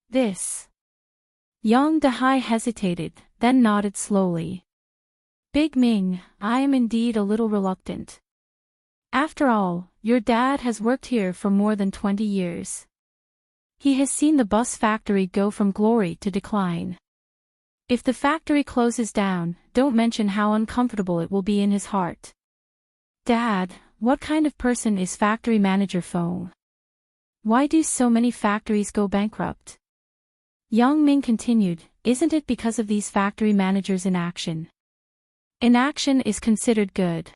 "This." Yang Dahai hesitated, then nodded slowly. "Big Ming, I am indeed a little reluctant. After all, your dad has worked here for more than 20 years. He has seen the bus factory go from glory to decline. If the factory closes down, don't mention how uncomfortable it will be in his heart." "Dad, what kind of person is factory manager Feng? Why do so many factories go bankrupt?" Yang Ming continued, "Isn't it because of these factory managers' inaction? Inaction is considered good.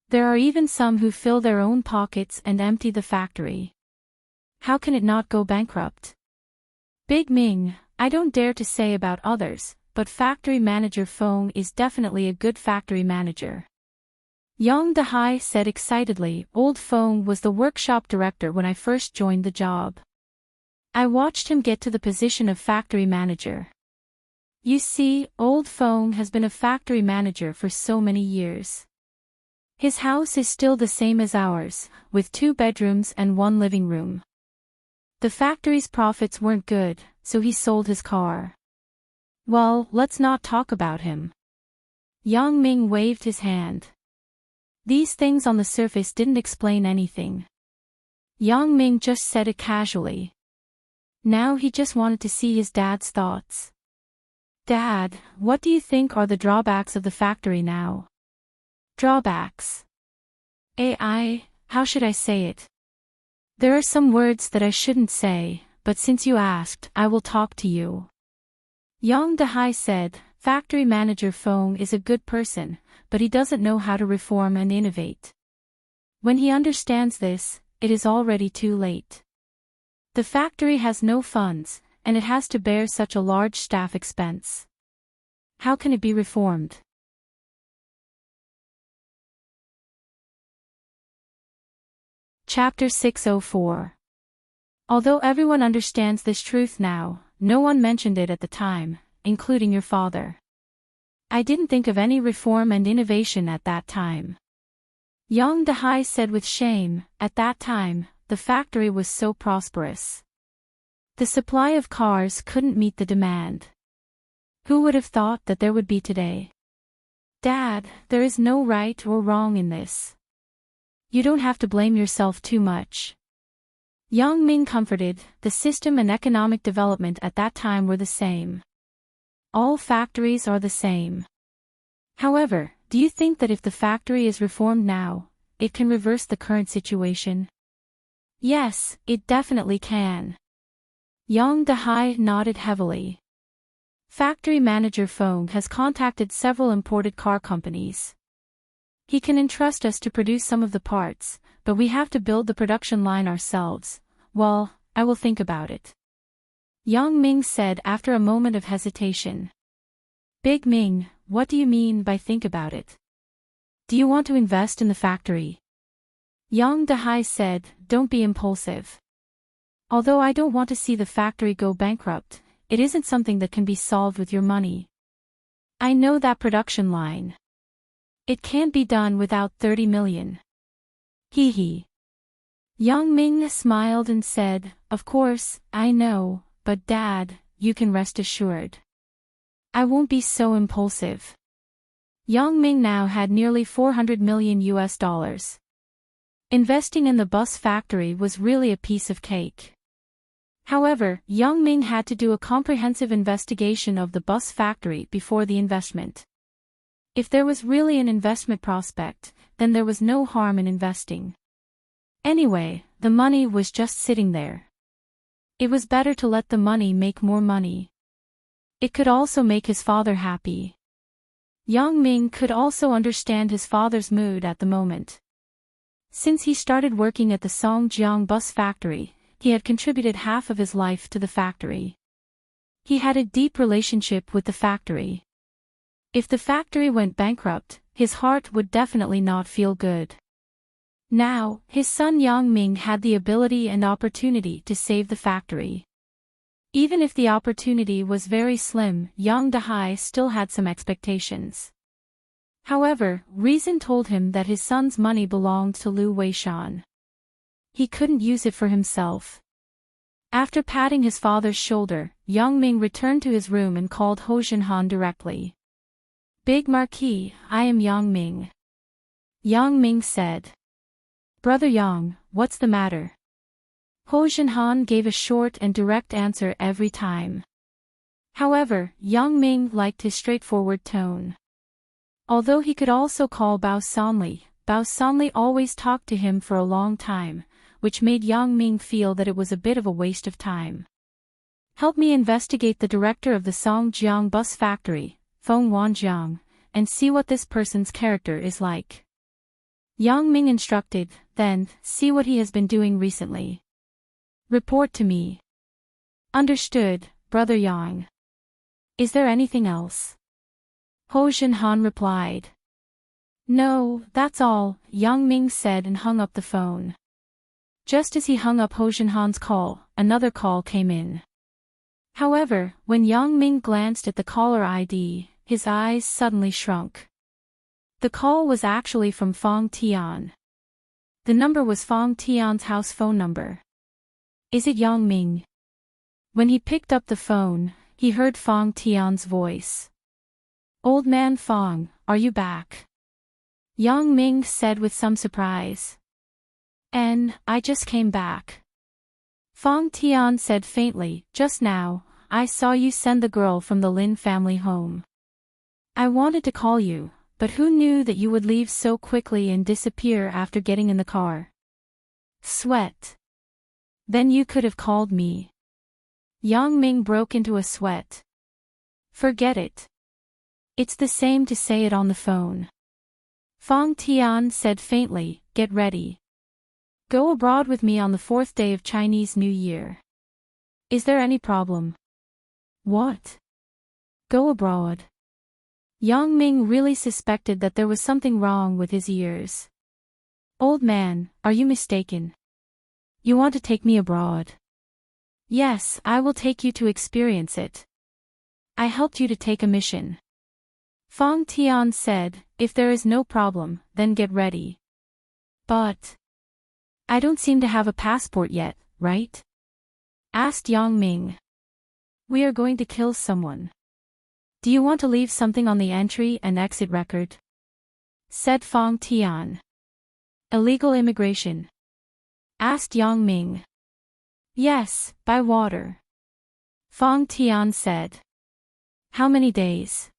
There are even some who fill their own pockets and empty the factory. How can it not go bankrupt?" "Big Ming, I don't dare to say about others, but factory manager Feng is definitely a good factory manager." Yang Dahai said excitedly, "Old Feng was the workshop director when I first joined the job. I watched him get to the position of factory manager. You see, Old Feng has been a factory manager for so many years. His house is still the same as ours, with 2 bedrooms and 1 living room. The factory's profits weren't good, so he sold his car. Well, let's not talk about him." Yang Ming waved his hand. These things on the surface didn't explain anything. Yang Ming just said it casually. Now he just wanted to see his dad's thoughts. "Dad, what do you think are the drawbacks of the factory now?" "Drawbacks? How should I say it? There are some words that I shouldn't say, but since you asked, I will talk to you." Yang Dahai said, "Factory manager Feng is a good person, but he doesn't know how to reform and innovate. When he understands this, it is already too late. The factory has no funds, and it has to bear such a large staff expense. How can it be reformed?" Chapter 604. Although everyone understands this truth now, no one mentioned it at the time, including your father. I didn't think of any reform and innovation at that time. Yang Dahai said with shame, "At that time, the factory was so prosperous. The supply of cars couldn't meet the demand. Who would have thought that there would be today?" "Dad, there is no right or wrong in this. You don't have to blame yourself too much." Yang Ming comforted, "The system and economic development at that time were the same. All factories are the same. However, do you think that if the factory is reformed now, it can reverse the current situation?" "Yes, it definitely can." Yang Dahai nodded heavily. "Factory manager Feng has contacted several imported car companies. He can entrust us to produce some of the parts, but we have to build the production line ourselves. Well, I will think about it." Yang Ming said after a moment of hesitation. "Big Ming, what do you mean by think about it? Do you want to invest in the factory?" Yang Dahai said, "Don't be impulsive. Although I don't want to see the factory go bankrupt, it isn't something that can be solved with your money. I know that production line. It can't be done without 30 million. Hee hee. Yang Ming smiled and said, "Of course, I know, but Dad, you can rest assured. I won't be so impulsive." Yang Ming now had nearly 400 million US dollars. Investing in the bus factory was really a piece of cake. However, Yang Ming had to do a comprehensive investigation of the bus factory before the investment. If there was really an investment prospect, then there was no harm in investing. Anyway, the money was just sitting there. It was better to let the money make more money. It could also make his father happy. Yang Ming could also understand his father's mood at the moment. Since he started working at the Songjiang bus factory, he had contributed half of his life to the factory. He had a deep relationship with the factory. If the factory went bankrupt, his heart would definitely not feel good. Now, his son Yang Ming had the ability and opportunity to save the factory. Even if the opportunity was very slim, Yang Dehai still had some expectations. However, reason told him that his son's money belonged to Lu Weishan. He couldn't use it for himself. After patting his father's shoulder, Yang Ming returned to his room and called Ho Jinhan directly. "Big Marquis, I am Yang Ming." Yang Ming said. "Brother Yang, what's the matter?" Ho Jinhan gave a short and direct answer every time. However, Yang Ming liked his straightforward tone. Although he could also call Bao Sanli always talked to him for a long time, which made Yang Ming feel that it was a bit of a waste of time. "Help me investigate the director of the Songjiang bus factory, Feng Wanjiang, and see what this person's character is like." Yang Ming instructed, "Then, see what he has been doing recently. Report to me." "Understood, Brother Yang." "Is there anything else?" Ho Jinhan replied. "No, that's all," Yang Ming said and hung up the phone. Just as he hung up Ho Jinhan's call, another call came in. However, when Yang Ming glanced at the caller ID, his eyes suddenly shrunk. The call was actually from Fong Tian. The number was Fong Tian's house phone number. "Is it Yang Ming?" When he picked up the phone, he heard Fong Tian's voice. "Old man Fong, are you back?" Yang Ming said with some surprise. I just came back." Fong Tian said faintly, "Just now, I saw you send the girl from the Lin family home. I wanted to call you, but who knew that you would leave so quickly and disappear after getting in the car? Sweat. Then you could have called me." Yang Ming broke into a sweat. "Forget it. It's the same to say it on the phone." Fong Tian said faintly, "Get ready. Go abroad with me on the 4th day of Chinese New Year." "Is there any problem?" "What? Go abroad?" Yang Ming really suspected that there was something wrong with his ears. "Old man, are you mistaken? You want to take me abroad?" "Yes, I will take you to experience it. I helped you to take a mission." Fong Tian said, "If there is no problem, then get ready." "But I don't seem to have a passport yet, right?" asked Yang Ming. "We are going to kill someone. Do you want to leave something on the entry and exit record?" said Fong Tian. "Illegal immigration?" asked Yang Ming. "Yes, by water," Fong Tian said. "How many days?"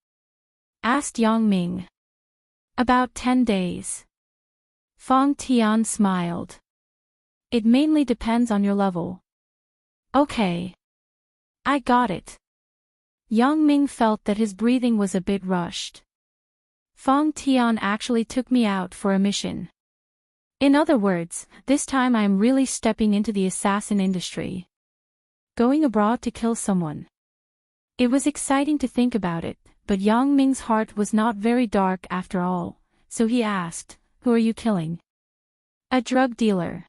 asked Yang Ming. "About 10 days. Fong Tian smiled. "It mainly depends on your level." "Okay. I got it." Yang Ming felt that his breathing was a bit rushed. Fong Tian actually took me out for a mission. In other words, this time I am really stepping into the assassin industry. Going abroad to kill someone. It was exciting to think about it, but Yang Ming's heart was not very dark after all, so he asked, "Who are you killing?" "A drug dealer."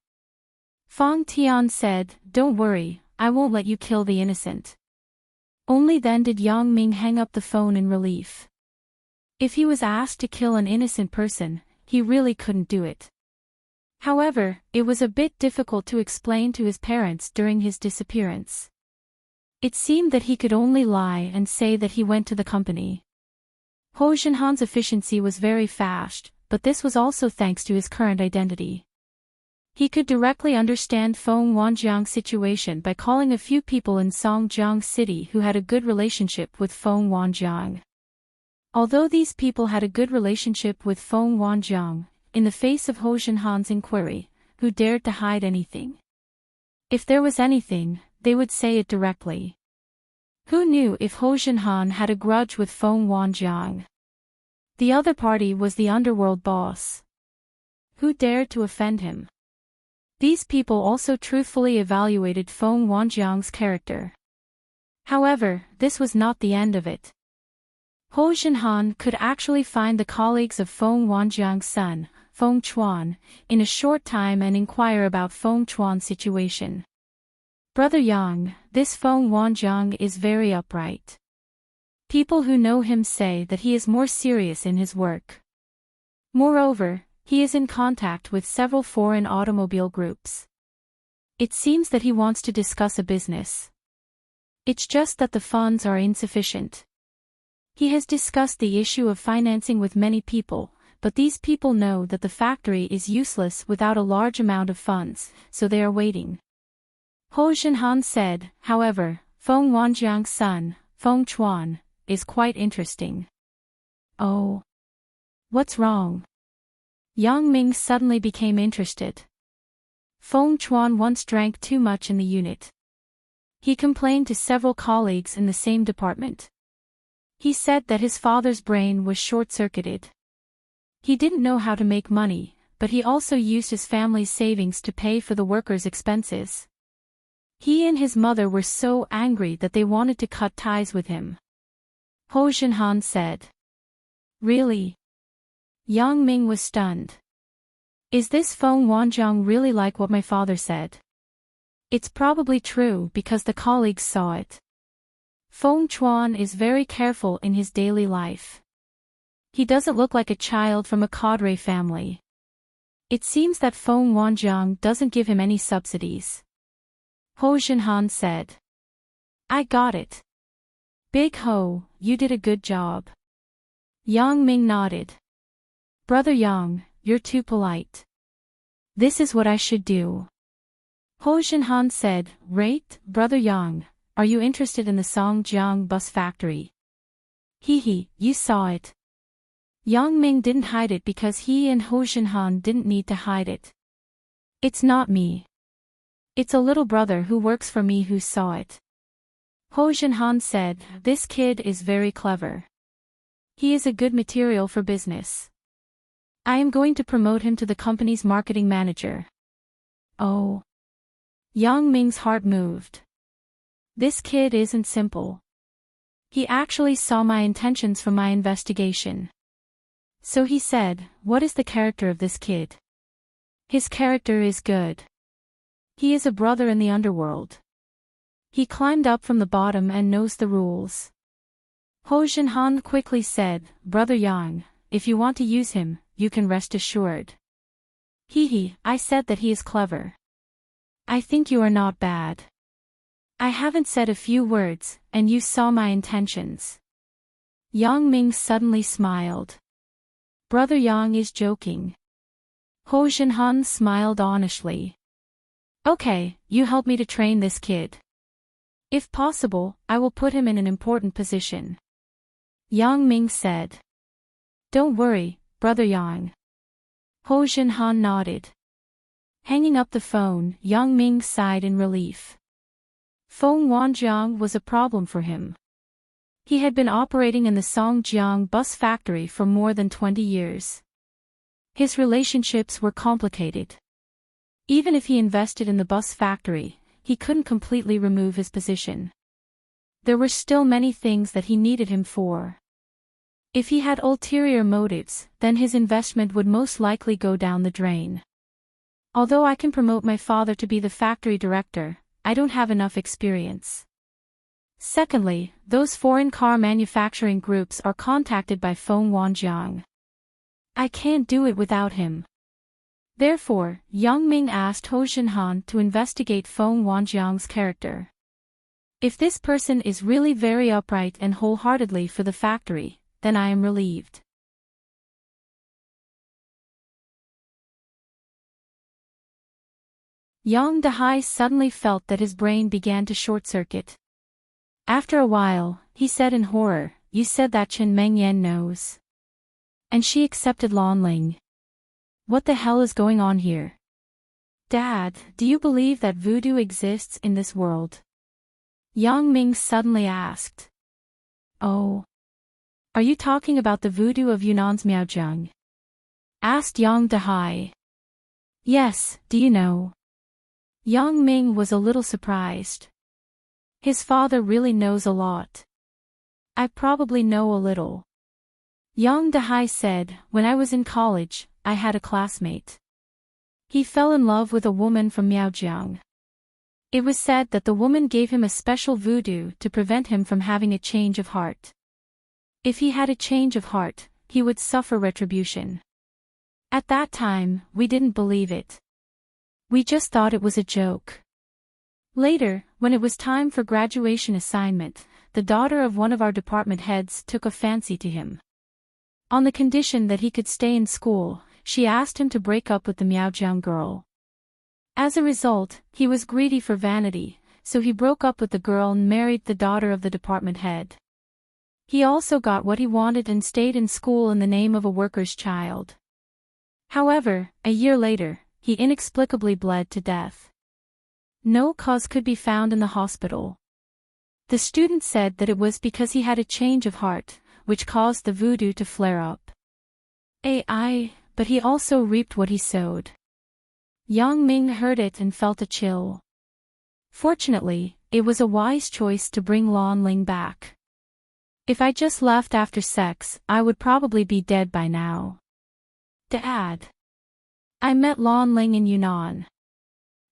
Fong Tian said, "Don't worry, I won't let you kill the innocent." Only then did Yang Ming hang up the phone in relief. If he was asked to kill an innocent person, he really couldn't do it. However, it was a bit difficult to explain to his parents during his disappearance. It seemed that he could only lie and say that he went to the company. Ho Xinhan's efficiency was very fast, but this was also thanks to his current identity. He could directly understand Feng Wanjiang's situation by calling a few people in Songjiang City who had a good relationship with Feng Wanjiang. Although these people had a good relationship with Feng Wanjiang, in the face of Ho Xinhan's inquiry, who dared to hide anything? If there was anything, they would say it directly. Who knew if Ho Xinhan had a grudge with Feng Wanjiang? The other party was the underworld boss. Who dared to offend him? These people also truthfully evaluated Feng Wanjiang's character. However, this was not the end of it. Ho Xinhan could actually find the colleagues of Feng Wanjiang's son, Feng Chuan, in a short time and inquire about Feng Chuan's situation. "Brother Yang, this Feng Wanjiang is very upright. People who know him say that he is more serious in his work. Moreover, he is in contact with several foreign automobile groups. It seems that he wants to discuss a business. It's just that the funds are insufficient. He has discussed the issue of financing with many people, but these people know that the factory is useless without a large amount of funds, so they are waiting." Ho Xinhan said, "However, Feng Wanjiang's son, Feng Chuan, is quite interesting." "Oh. What's wrong?" Yang Ming suddenly became interested. Feng Chuan once drank too much in the unit. He complained to several colleagues in the same department. He said that his father's brain was short-circuited. He didn't know how to make money, but he also used his family's savings to pay for the workers' expenses. He and his mother were so angry that they wanted to cut ties with him. Ho Xinhan said. "Really?" Yang Ming was stunned. "Is this Feng Wanjiang really like what my father said?" "It's probably true because the colleagues saw it. Feng Chuan is very careful in his daily life. He doesn't look like a child from a cadre family. It seems that Feng Wanjiang doesn't give him any subsidies." Ho Xinhan said. "I got it. Big Ho, you did a good job." Yang Ming nodded. "Brother Yang, you're too polite. This is what I should do." Ho Xinhan said, "Right, Brother Yang, are you interested in the Songjiang bus factory?" "Hee, you saw it." Yang Ming didn't hide it because he and Ho Xinhan didn't need to hide it. "It's not me. It's a little brother who works for me who saw it." Ho Xinhan said, "This kid is very clever. He is a good material for business. I am going to promote him to the company's marketing manager." "Oh." Yang Ming's heart moved. This kid isn't simple. He actually saw my intentions from my investigation. So he said, "What is the character of this kid?" "His character is good. He is a brother in the underworld. He climbed up from the bottom and knows the rules." Ho Xinhan quickly said, "Brother Yang, if you want to use him, you can rest assured." "Hee, I said that he is clever. I think you are not bad. I haven't said a few words, and you saw my intentions." Yang Ming suddenly smiled. Brother Yang is joking. Ho Xinhan smiled honestly. "Okay, you help me to train this kid. If possible, I will put him in an important position." Yang Ming said. "Don't worry, Brother Yang." Ho Xinhan nodded. Hanging up the phone, Yang Ming sighed in relief. Feng Wanjiang was a problem for him. He had been operating in the Songjiang bus factory for more than 20 years. His relationships were complicated. Even if he invested in the bus factory, he couldn't completely remove his position. There were still many things that he needed him for. If he had ulterior motives, then his investment would most likely go down the drain. Although I can promote my father to be the factory director, I don't have enough experience. Secondly, those foreign car manufacturing groups are contacted by Feng Wanjiang. I can't do it without him. Therefore, Yang Ming asked Ho Xinhan to investigate Feng Wanjiang's character. If this person is really very upright and wholeheartedly for the factory, then I am relieved. Yang Dehai suddenly felt that his brain began to short-circuit. After a while, he said in horror, "You said that Chen Mengyan knows. And she accepted Lan Ling. What the hell is going on here? Dad, do you believe that voodoo exists in this world?" Yang Ming suddenly asked. "Oh. Are you talking about the voodoo of Yunnan's Miaozheng?" asked Yang Dehai. "Yes, do you know?" Yang Ming was a little surprised. His father really knows a lot. "I probably know a little." Yang Dehai said, "When I was in college, I had a classmate. He fell in love with a woman from Miaozheng. It was said that the woman gave him a special voodoo to prevent him from having a change of heart. If he had a change of heart, he would suffer retribution. At that time, we didn't believe it. We just thought it was a joke. Later, when it was time for graduation assignment, the daughter of one of our department heads took a fancy to him. On the condition that he could stay in school, she asked him to break up with the Miaozheng girl. As a result, he was greedy for vanity, so he broke up with the girl and married the daughter of the department head. He also got what he wanted and stayed in school in the name of a worker's child. However, a year later, he inexplicably bled to death. No cause could be found in the hospital. The student said that it was because he had a change of heart, which caused the voodoo to flare up. But he also reaped what he sowed. Yang Ming heard it and felt a chill. Fortunately, it was a wise choice to bring Lan Ling back. If I just left after sex, I would probably be dead by now. Dad. I met Lan Ling in Yunnan.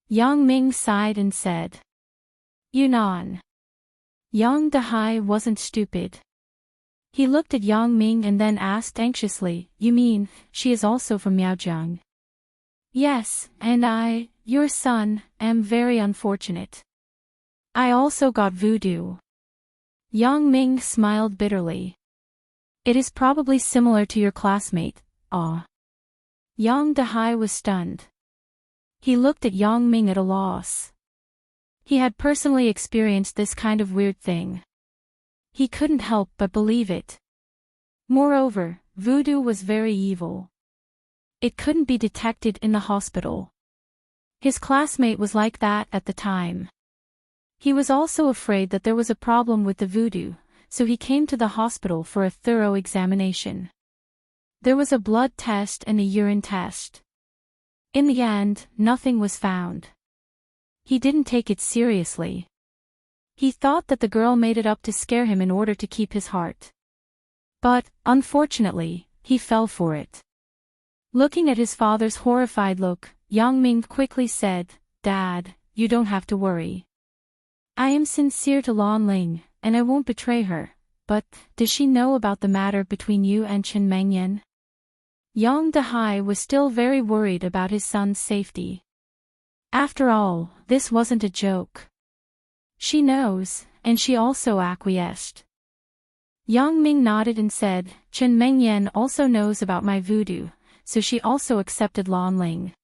Yang Ming sighed and said. Yunnan. Yang Dehai wasn't stupid. He looked at Yang Ming and then asked anxiously, "You mean, she is also from Miaozheng?" "Yes, and I, your son, am very unfortunate. I also got voodoo." Yang Ming smiled bitterly. "It is probably similar to your classmate, ah." Yang Dehai was stunned. He looked at Yang Ming at a loss. He had personally experienced this kind of weird thing. He couldn't help but believe it. Moreover, voodoo was very evil. It couldn't be detected in the hospital. His classmate was like that at the time. He was also afraid that there was a problem with the voodoo, so he came to the hospital for a thorough examination. There was a blood test and a urine test. In the end, nothing was found. He didn't take it seriously. He thought that the girl made it up to scare him in order to keep his heart. But, unfortunately, he fell for it. Looking at his father's horrified look, Yang Ming quickly said, "Dad, you don't have to worry. I am sincere to Lan Ling, and I won't betray her, but, does she know about the matter between you and Chen Mengyan?" Yang Dehai was still very worried about his son's safety. After all, this wasn't a joke. "She knows, and she also acquiesced." Yang Ming nodded and said, "Chen Mengyan also knows about my voodoo, so she also accepted Lan Ling.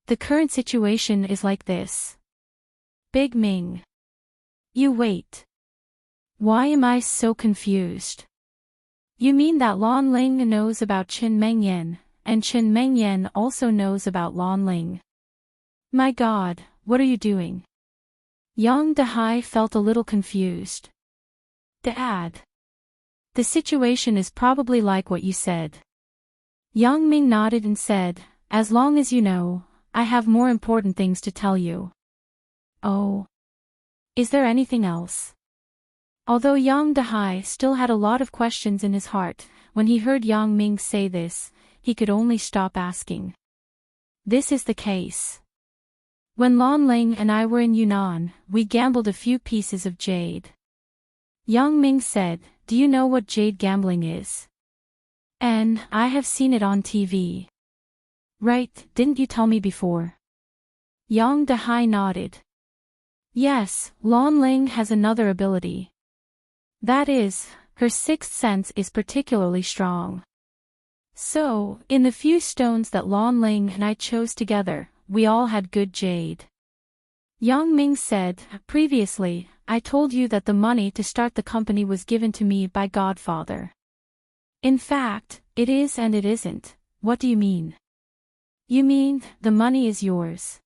The current situation is like this." Big Ming. You wait. Why am I so confused? You mean that Lan Ling knows about Chen Mengyan, and Chen Mengyan also knows about Lan Ling? My God, what are you doing? Yang Dehai felt a little confused. Dad. The situation is probably like what you said. Yang Ming nodded and said, "As long as you know, I have more important things to tell you." Oh. Is there anything else? Although Yang Dehai still had a lot of questions in his heart, when he heard Yang Ming say this, he could only stop asking. This is the case. When Lan Ling and I were in Yunnan, we gambled a few pieces of jade. Yang Ming said, "Do you know what jade gambling is?" "And I have seen it on TV." "Right, didn't you tell me before?" Yang Dehai nodded. "Yes, Lan Ling has another ability. That is, her sixth sense is particularly strong. So, in the few stones that Lan Ling and I chose together, we all had good jade." Yang Ming said, "Previously, I told you that the money to start the company was given to me by Godfather. In fact, it is and it isn't. What do you mean?" "You mean, the money is yours."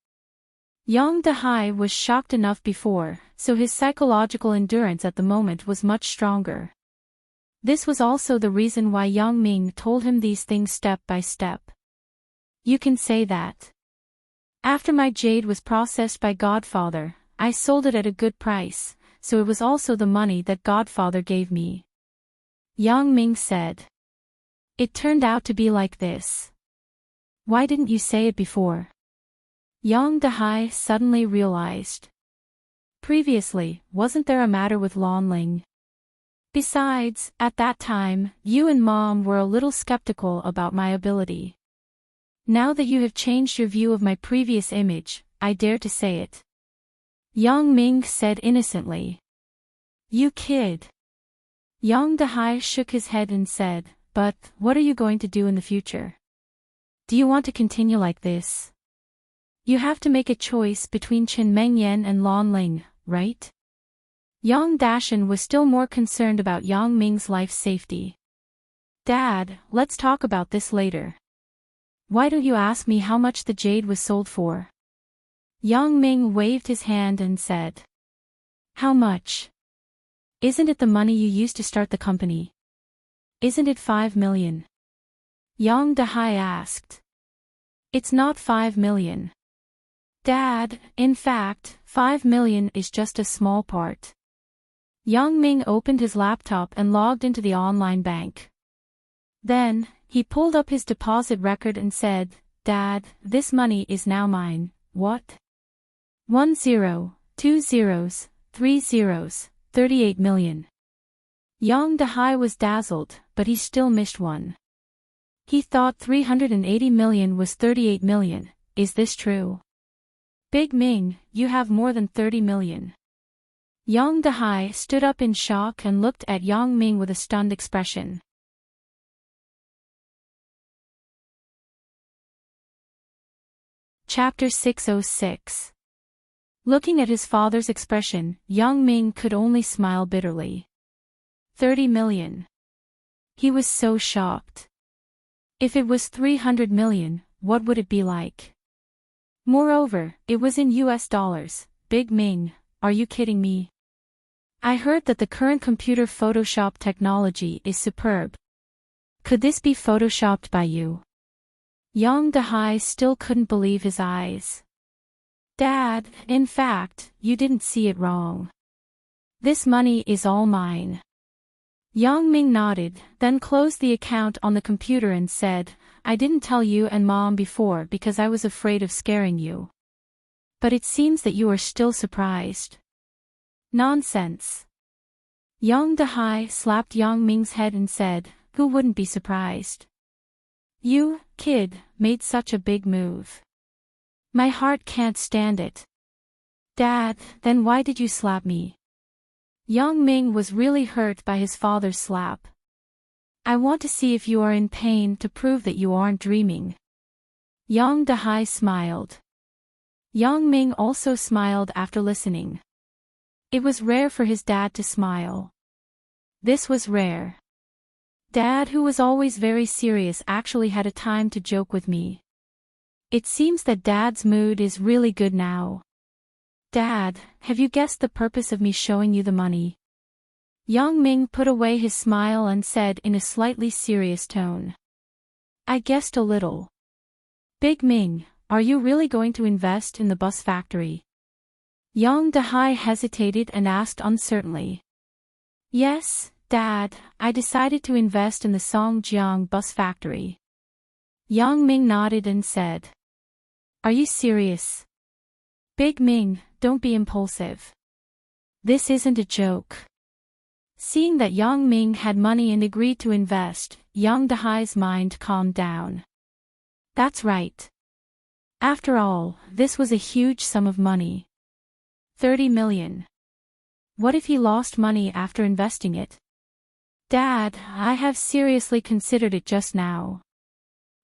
Yang Dehai was shocked enough before, so his psychological endurance at the moment was much stronger. This was also the reason why Yang Ming told him these things step by step. "You can say that. After my jade was processed by Godfather, I sold it at a good price, so it was also the money that Godfather gave me." Yang Ming said. "It turned out to be like this. Why didn't you say it before?" Yang Dehai suddenly realized. Previously, wasn't there a matter with Lan Ling? Besides, at that time, you and Mom were a little skeptical about my ability. Now that you have changed your view of my previous image, I dare to say it." Yang Ming said innocently. "You kid." Yang Dehai shook his head and said, "But, what are you going to do in the future? Do you want to continue like this? You have to make a choice between Chen Mengyan and Lan Ling, right?" Yang Dashan was still more concerned about Yang Ming's life safety. "Dad, let's talk about this later. Why don't you ask me how much the jade was sold for?" Yang Ming waved his hand and said. "How much? Isn't it the money you used to start the company? Isn't it 5 million? Yang Dehai asked. "It's not 5 million. Dad, in fact, 5 million is just a small part." Yang Ming opened his laptop and logged into the online bank. Then, he pulled up his deposit record and said, "Dad, this money is now mine." "What?" 1 0, 2 zeros, 3 zeros, 38 million. Yang Dehai was dazzled, but he still missed one. He thought 380 million was 38 million. Is this true? "Big Ming, you have more than 30 million. Yang Dehai stood up in shock and looked at Yang Ming with a stunned expression. Chapter 606. Looking at his father's expression, Yang Ming could only smile bitterly. 30 million. He was so shocked. If it was 300 million, what would it be like? Moreover, it was in US dollars. "Big Ming, are you kidding me? I heard that the current computer Photoshop technology is superb. Could this be photoshopped by you?" Yang Dehai still couldn't believe his eyes. "Dad, in fact, you didn't see it wrong. This money is all mine." Yang Ming nodded, then closed the account on the computer and said, "I didn't tell you and Mom before because I was afraid of scaring you. But it seems that you are still surprised." "Nonsense." Yang Dehai slapped Yang Ming's head and said, "Who wouldn't be surprised? You, kid, made such a big move. My heart can't stand it." "Dad, then why did you slap me?" Yang Ming was really hurt by his father's slap. "I want to see if you are in pain to prove that you aren't dreaming." Yang Dehai smiled. Yang Ming also smiled after listening. It was rare for his dad to smile. This was rare. Dad, who was always very serious, actually had a time to joke with me. It seems that Dad's mood is really good now. "Dad, have you guessed the purpose of me showing you the money?" Yang Ming put away his smile and said in a slightly serious tone. "I guessed a little. Big Ming, are you really going to invest in the bus factory?" Yang Dehai hesitated and asked uncertainly. "Yes, Dad, I decided to invest in the Songjiang bus factory." Yang Ming nodded and said. Are you serious? Big Ming, don't be impulsive. This isn't a joke. Seeing that Yang Ming had money and agreed to invest, Yang Dahai's mind calmed down. That's right. After all, this was a huge sum of money. 30 million. What if he lost money after investing it? Dad, I have seriously considered it just now.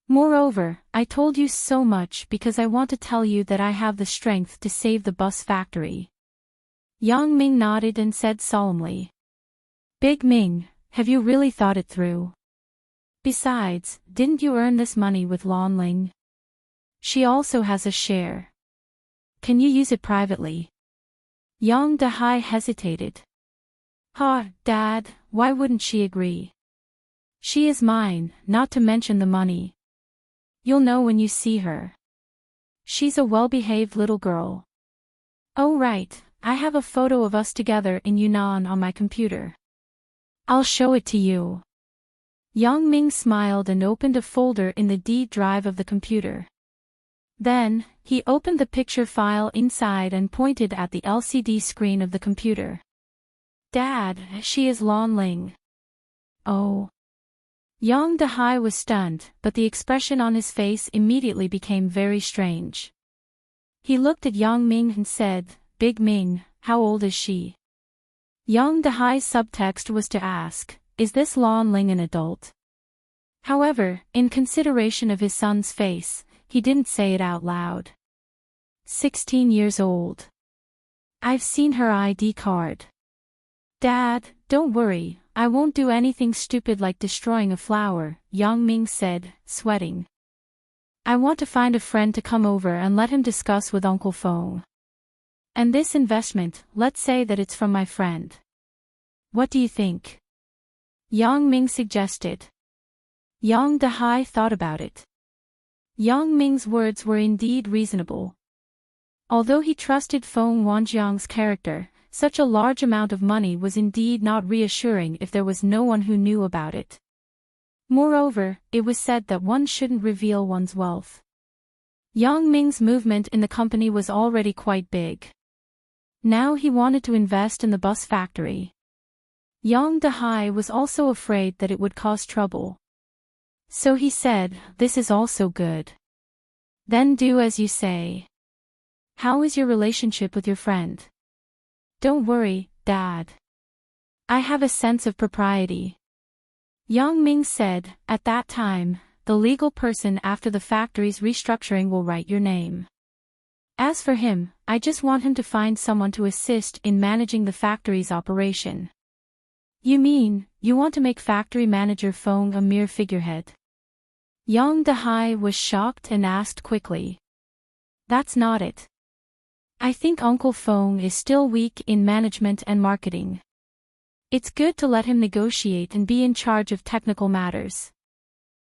Moreover, I told you so much because I want to tell you that I have the strength to save the bus factory. Yang Ming nodded and said solemnly. Big Ming, have you really thought it through? Besides, didn't you earn this money with Lon Ling? She also has a share. Can you use it privately? Yang Dahai hesitated. Dad, why wouldn't she agree? She is mine, not to mention the money. You'll know when you see her. She's a well-behaved little girl. Oh right, I have a photo of us together in Yunnan on my computer. I'll show it to you. Yang Ming smiled and opened a folder in the D drive of the computer. Then, he opened the picture file inside and pointed at the LCD screen of the computer. Dad, she is Lon Ling. Oh. Yang Dahai was stunned, but the expression on his face immediately became very strange. He looked at Yang Ming and said, Big Ming, how old is she? Yang Dahai's subtext was to ask, is this Lon Ling an adult? However, in consideration of his son's face, he didn't say it out loud. 16 years old. I've seen her ID card. Dad, don't worry, I won't do anything stupid like destroying a flower, Yang Ming said, sweating. I want to find a friend to come over and let him discuss with Uncle Feng. And this investment, let's say that it's from my friend. What do you think? Yang Ming suggested. Yang Dahai thought about it. Yang Ming's words were indeed reasonable. Although he trusted Feng Wanjiang's character, such a large amount of money was indeed not reassuring if there was no one who knew about it. Moreover, it was said that one shouldn't reveal one's wealth. Yang Ming's movement in the company was already quite big. Now he wanted to invest in the bus factory. Yang Dahai was also afraid that it would cause trouble. So he said, this is also good. Then do as you say. How is your relationship with your friend? Don't worry, Dad. I have a sense of propriety. Yang Ming said, at that time, the legal person after the factory's restructuring will write your name. As for him, I just want him to find someone to assist in managing the factory's operation. You mean, you want to make factory manager Feng a mere figurehead? Yang Dahai was shocked and asked quickly. That's not it. I think Uncle Feng is still weak in management and marketing. It's good to let him negotiate and be in charge of technical matters.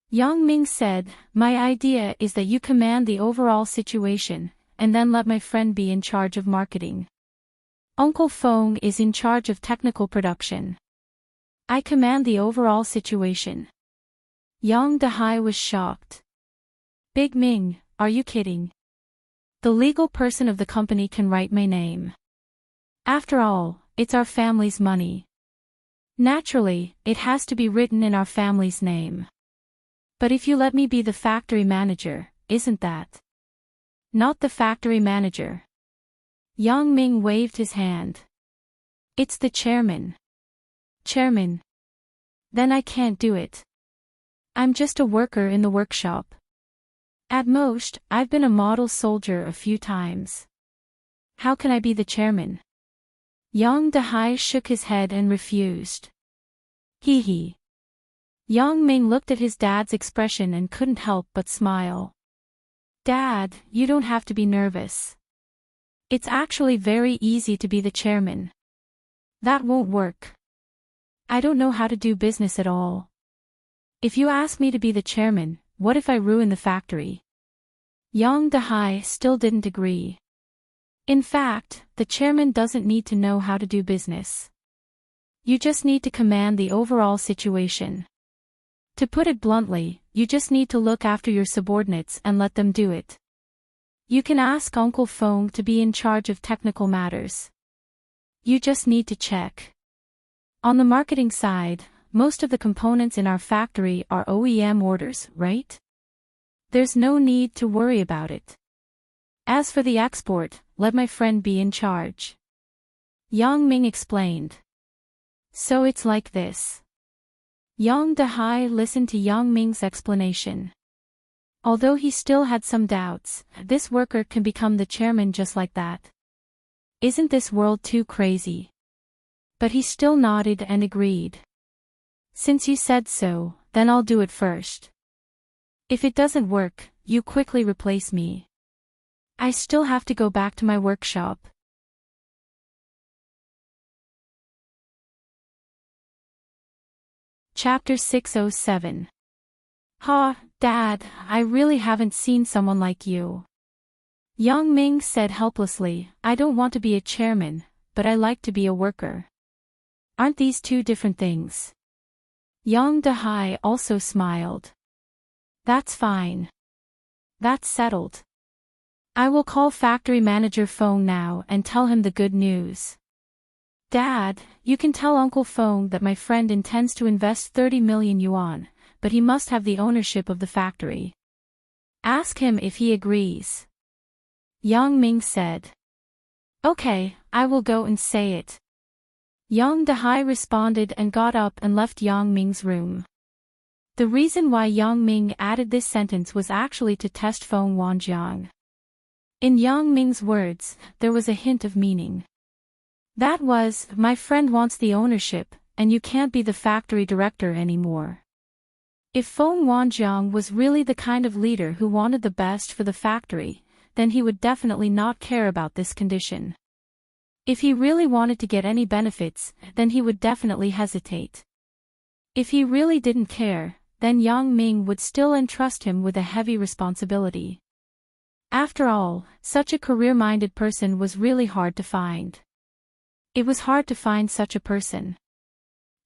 Yang Ming said, my idea is that you command the overall situation, and then let my friend be in charge of marketing. Uncle Feng is in charge of technical production. I command the overall situation. Yang Dahai was shocked. Big Ming, are you kidding? The legal person of the company can write my name. After all, it's our family's money. Naturally, it has to be written in our family's name. But if you let me be the factory manager, isn't that? Not the factory manager. Yang Ming waved his hand. It's the chairman. Chairman. Then I can't do it. I'm just a worker in the workshop. At most, I've been a model soldier a few times. How can I be the chairman? Yang Dahai shook his head and refused. Hee. Yang Ming looked at his dad's expression and couldn't help but smile. Dad, you don't have to be nervous. It's actually very easy to be the chairman. That won't work. I don't know how to do business at all. If you ask me to be the chairman, what if I ruin the factory? Yang Dahai still didn't agree. In fact, the chairman doesn't need to know how to do business. You just need to command the overall situation. To put it bluntly, you just need to look after your subordinates and let them do it. You can ask Uncle Fong to be in charge of technical matters. You just need to check. On the marketing side, most of the components in our factory are OEM orders, right? There's no need to worry about it. As for the export, let my friend be in charge. Yang Ming explained. So it's like this. Yang Dehai listened to Yang Ming's explanation. Although he still had some doubts, this worker can become the chairman just like that. Isn't this world too crazy? But he still nodded and agreed. Since you said so, then I'll do it first. If it doesn't work, you quickly replace me. I still have to go back to my workshop. Chapter 607. Dad, I really haven't seen someone like you. Yang Ming said helplessly, I don't want to be a chairman, but I like to be a worker. Aren't these two different things? Yang Dehai also smiled. That's fine. That's settled. I will call factory manager Fong now and tell him the good news. Dad, you can tell Uncle Fong that my friend intends to invest 30 million yuan, but he must have the ownership of the factory. Ask him if he agrees. Yang Ming said. Okay, I will go and say it. Yang Dehai responded and got up and left Yang Ming's room. The reason why Yang Ming added this sentence was actually to test Feng Wanjiang. In Yang Ming's words, there was a hint of meaning. That was, my friend wants the ownership, and you can't be the factory director anymore. If Feng Wanjiang was really the kind of leader who wanted the best for the factory, then he would definitely not care about this condition. If he really wanted to get any benefits, then he would definitely hesitate. If he really didn't care, then Yang Ming would still entrust him with a heavy responsibility. After all, such a career-minded person was really hard to find. It was hard to find such a person.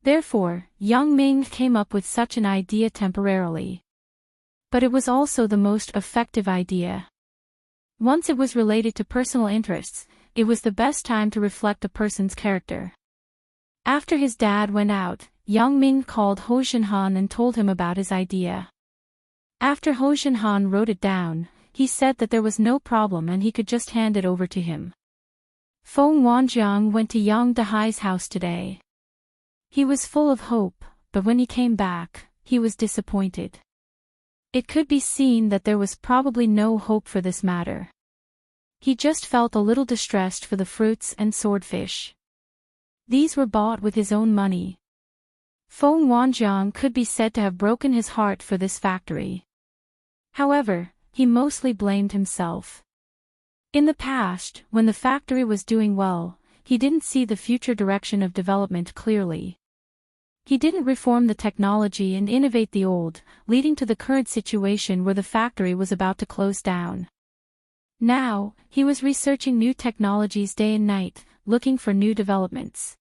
Therefore, Yang Ming came up with such an idea temporarily. But it was also the most effective idea. Once it was related to personal interests, it was the best time to reflect a person's character. After his dad went out, Yang Ming called Ho Xinhan and told him about his idea. After Ho Xinhan wrote it down, he said that there was no problem and he could just hand it over to him. Feng Wanjiang went to Yang Dehai's house today. He was full of hope, but when he came back, he was disappointed. It could be seen that there was probably no hope for this matter. He just felt a little distressed for the fruits and swordfish. These were bought with his own money. Feng Wanjiang could be said to have broken his heart for this factory. However, he mostly blamed himself. In the past, when the factory was doing well, he didn't see the future direction of development clearly. He didn't reform the technology and innovate the old, leading to the current situation where the factory was about to close down. Now, he was researching new technologies day and night, looking for new developments.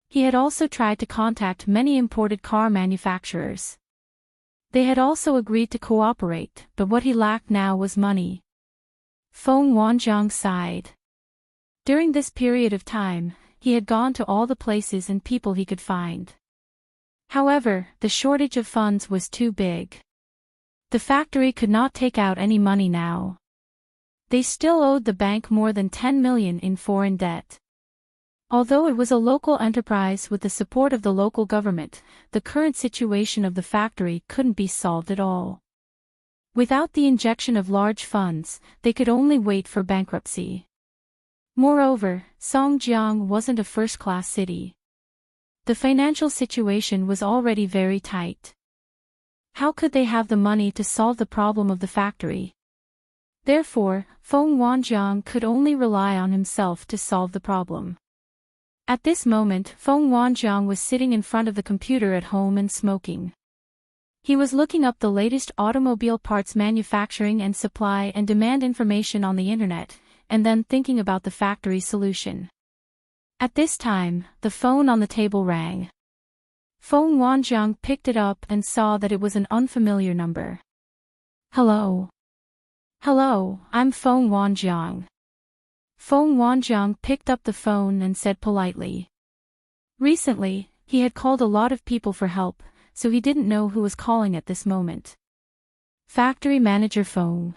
He had also tried to contact many imported car manufacturers. They had also agreed to cooperate, but what he lacked now was money. Feng Wanjiang sighed. During this period of time, he had gone to all the places and people he could find. However, the shortage of funds was too big. The factory could not take out any money now. They still owed the bank more than 10 million in foreign debt. Although it was a local enterprise with the support of the local government, the current situation of the factory couldn't be solved at all. Without the injection of large funds, they could only wait for bankruptcy. Moreover, Songjiang wasn't a first-class city. The financial situation was already very tight. How could they have the money to solve the problem of the factory? Therefore, Feng Wanjiang could only rely on himself to solve the problem. At this moment, Feng Wanjiang was sitting in front of the computer at home and smoking. He was looking up the latest automobile parts manufacturing and supply and demand information on the internet, and then thinking about the factory solution. At this time, the phone on the table rang. Feng Wanjiang picked it up and saw that it was an unfamiliar number. Hello. Hello, I'm Feng Wanjiang. Feng Wanjiang picked up the phone and said politely. Recently, he had called a lot of people for help, so he didn't know who was calling at this moment. Factory manager Feng.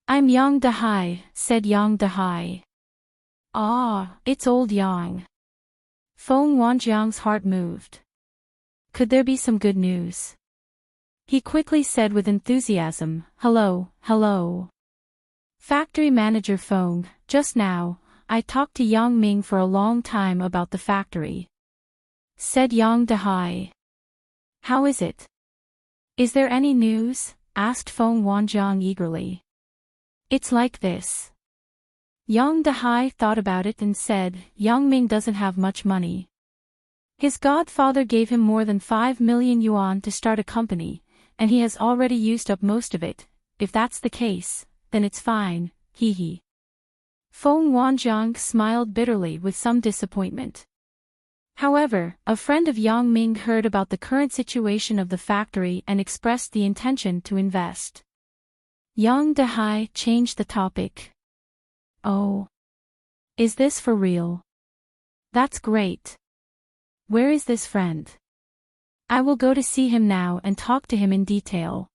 I'm Yang Dehai, said Yang Dehai. Ah, it's old Yang. Feng Wanjiang's heart moved. Could there be some good news? He quickly said with enthusiasm, hello, hello. Factory manager Feng, just now, I talked to Yang Ming for a long time about the factory. Said Yang Dehai. How is it? Is there any news? Asked Feng Wanjiang eagerly. It's like this. Yang Dehai thought about it and said, Yang Ming doesn't have much money. His godfather gave him more than 5 million yuan to start a company, and he has already used up most of it. If that's the case, then it's fine, hee hee. Feng Wanjiang smiled bitterly with some disappointment. However, a friend of Yang Ming heard about the current situation of the factory and expressed the intention to invest. Yang Dehai changed the topic. Oh. Is this for real? That's great. Where is this friend? I will go to see him now and talk to him in detail.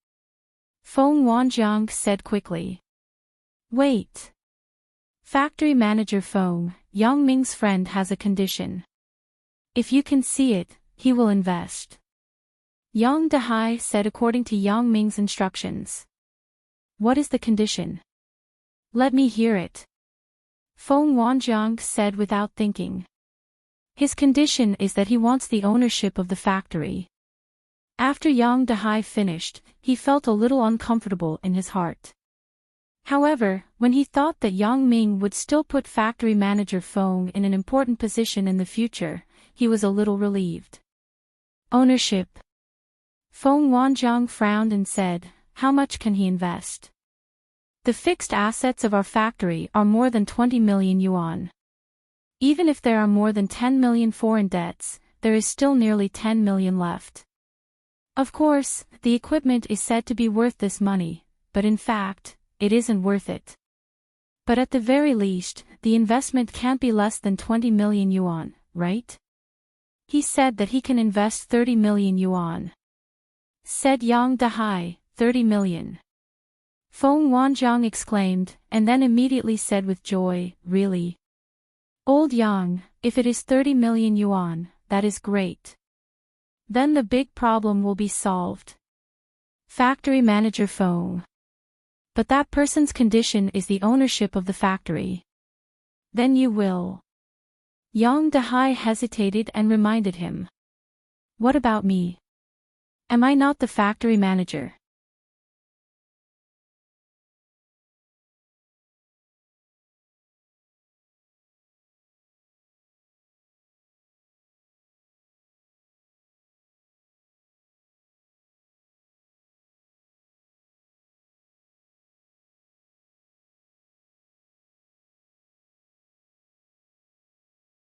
Feng Wanjiang said quickly. Wait. Factory manager Feng, Yang Ming's friend has a condition. If you can see it, he will invest. Yang Dehai said according to Yang Ming's instructions. What is the condition? Let me hear it. Feng Wanjiang said without thinking. His condition is that he wants the ownership of the factory. After Yang Dehai finished, he felt a little uncomfortable in his heart. However, when he thought that Yang Ming would still put factory manager Feng in an important position in the future, he was a little relieved. Ownership. Feng Wanjiang frowned and said, how much can he invest? The fixed assets of our factory are more than 20 million yuan. Even if there are more than 10 million foreign debts, there is still nearly 10 million left. Of course, the equipment is said to be worth this money, but in fact, it isn't worth it. But at the very least, the investment can't be less than 20 million yuan, right? He said that he can invest 30 million yuan. Said Yang Dehai, 30 million. Feng Wanjiang exclaimed, and then immediately said with joy, really? Old Yang, if it is 30 million yuan, that is great. Then the big problem will be solved. Factory manager Feng. But that person's condition is the ownership of the factory. Then you will. Yang Dehai hesitated and reminded him. What about me? Am I not the factory manager?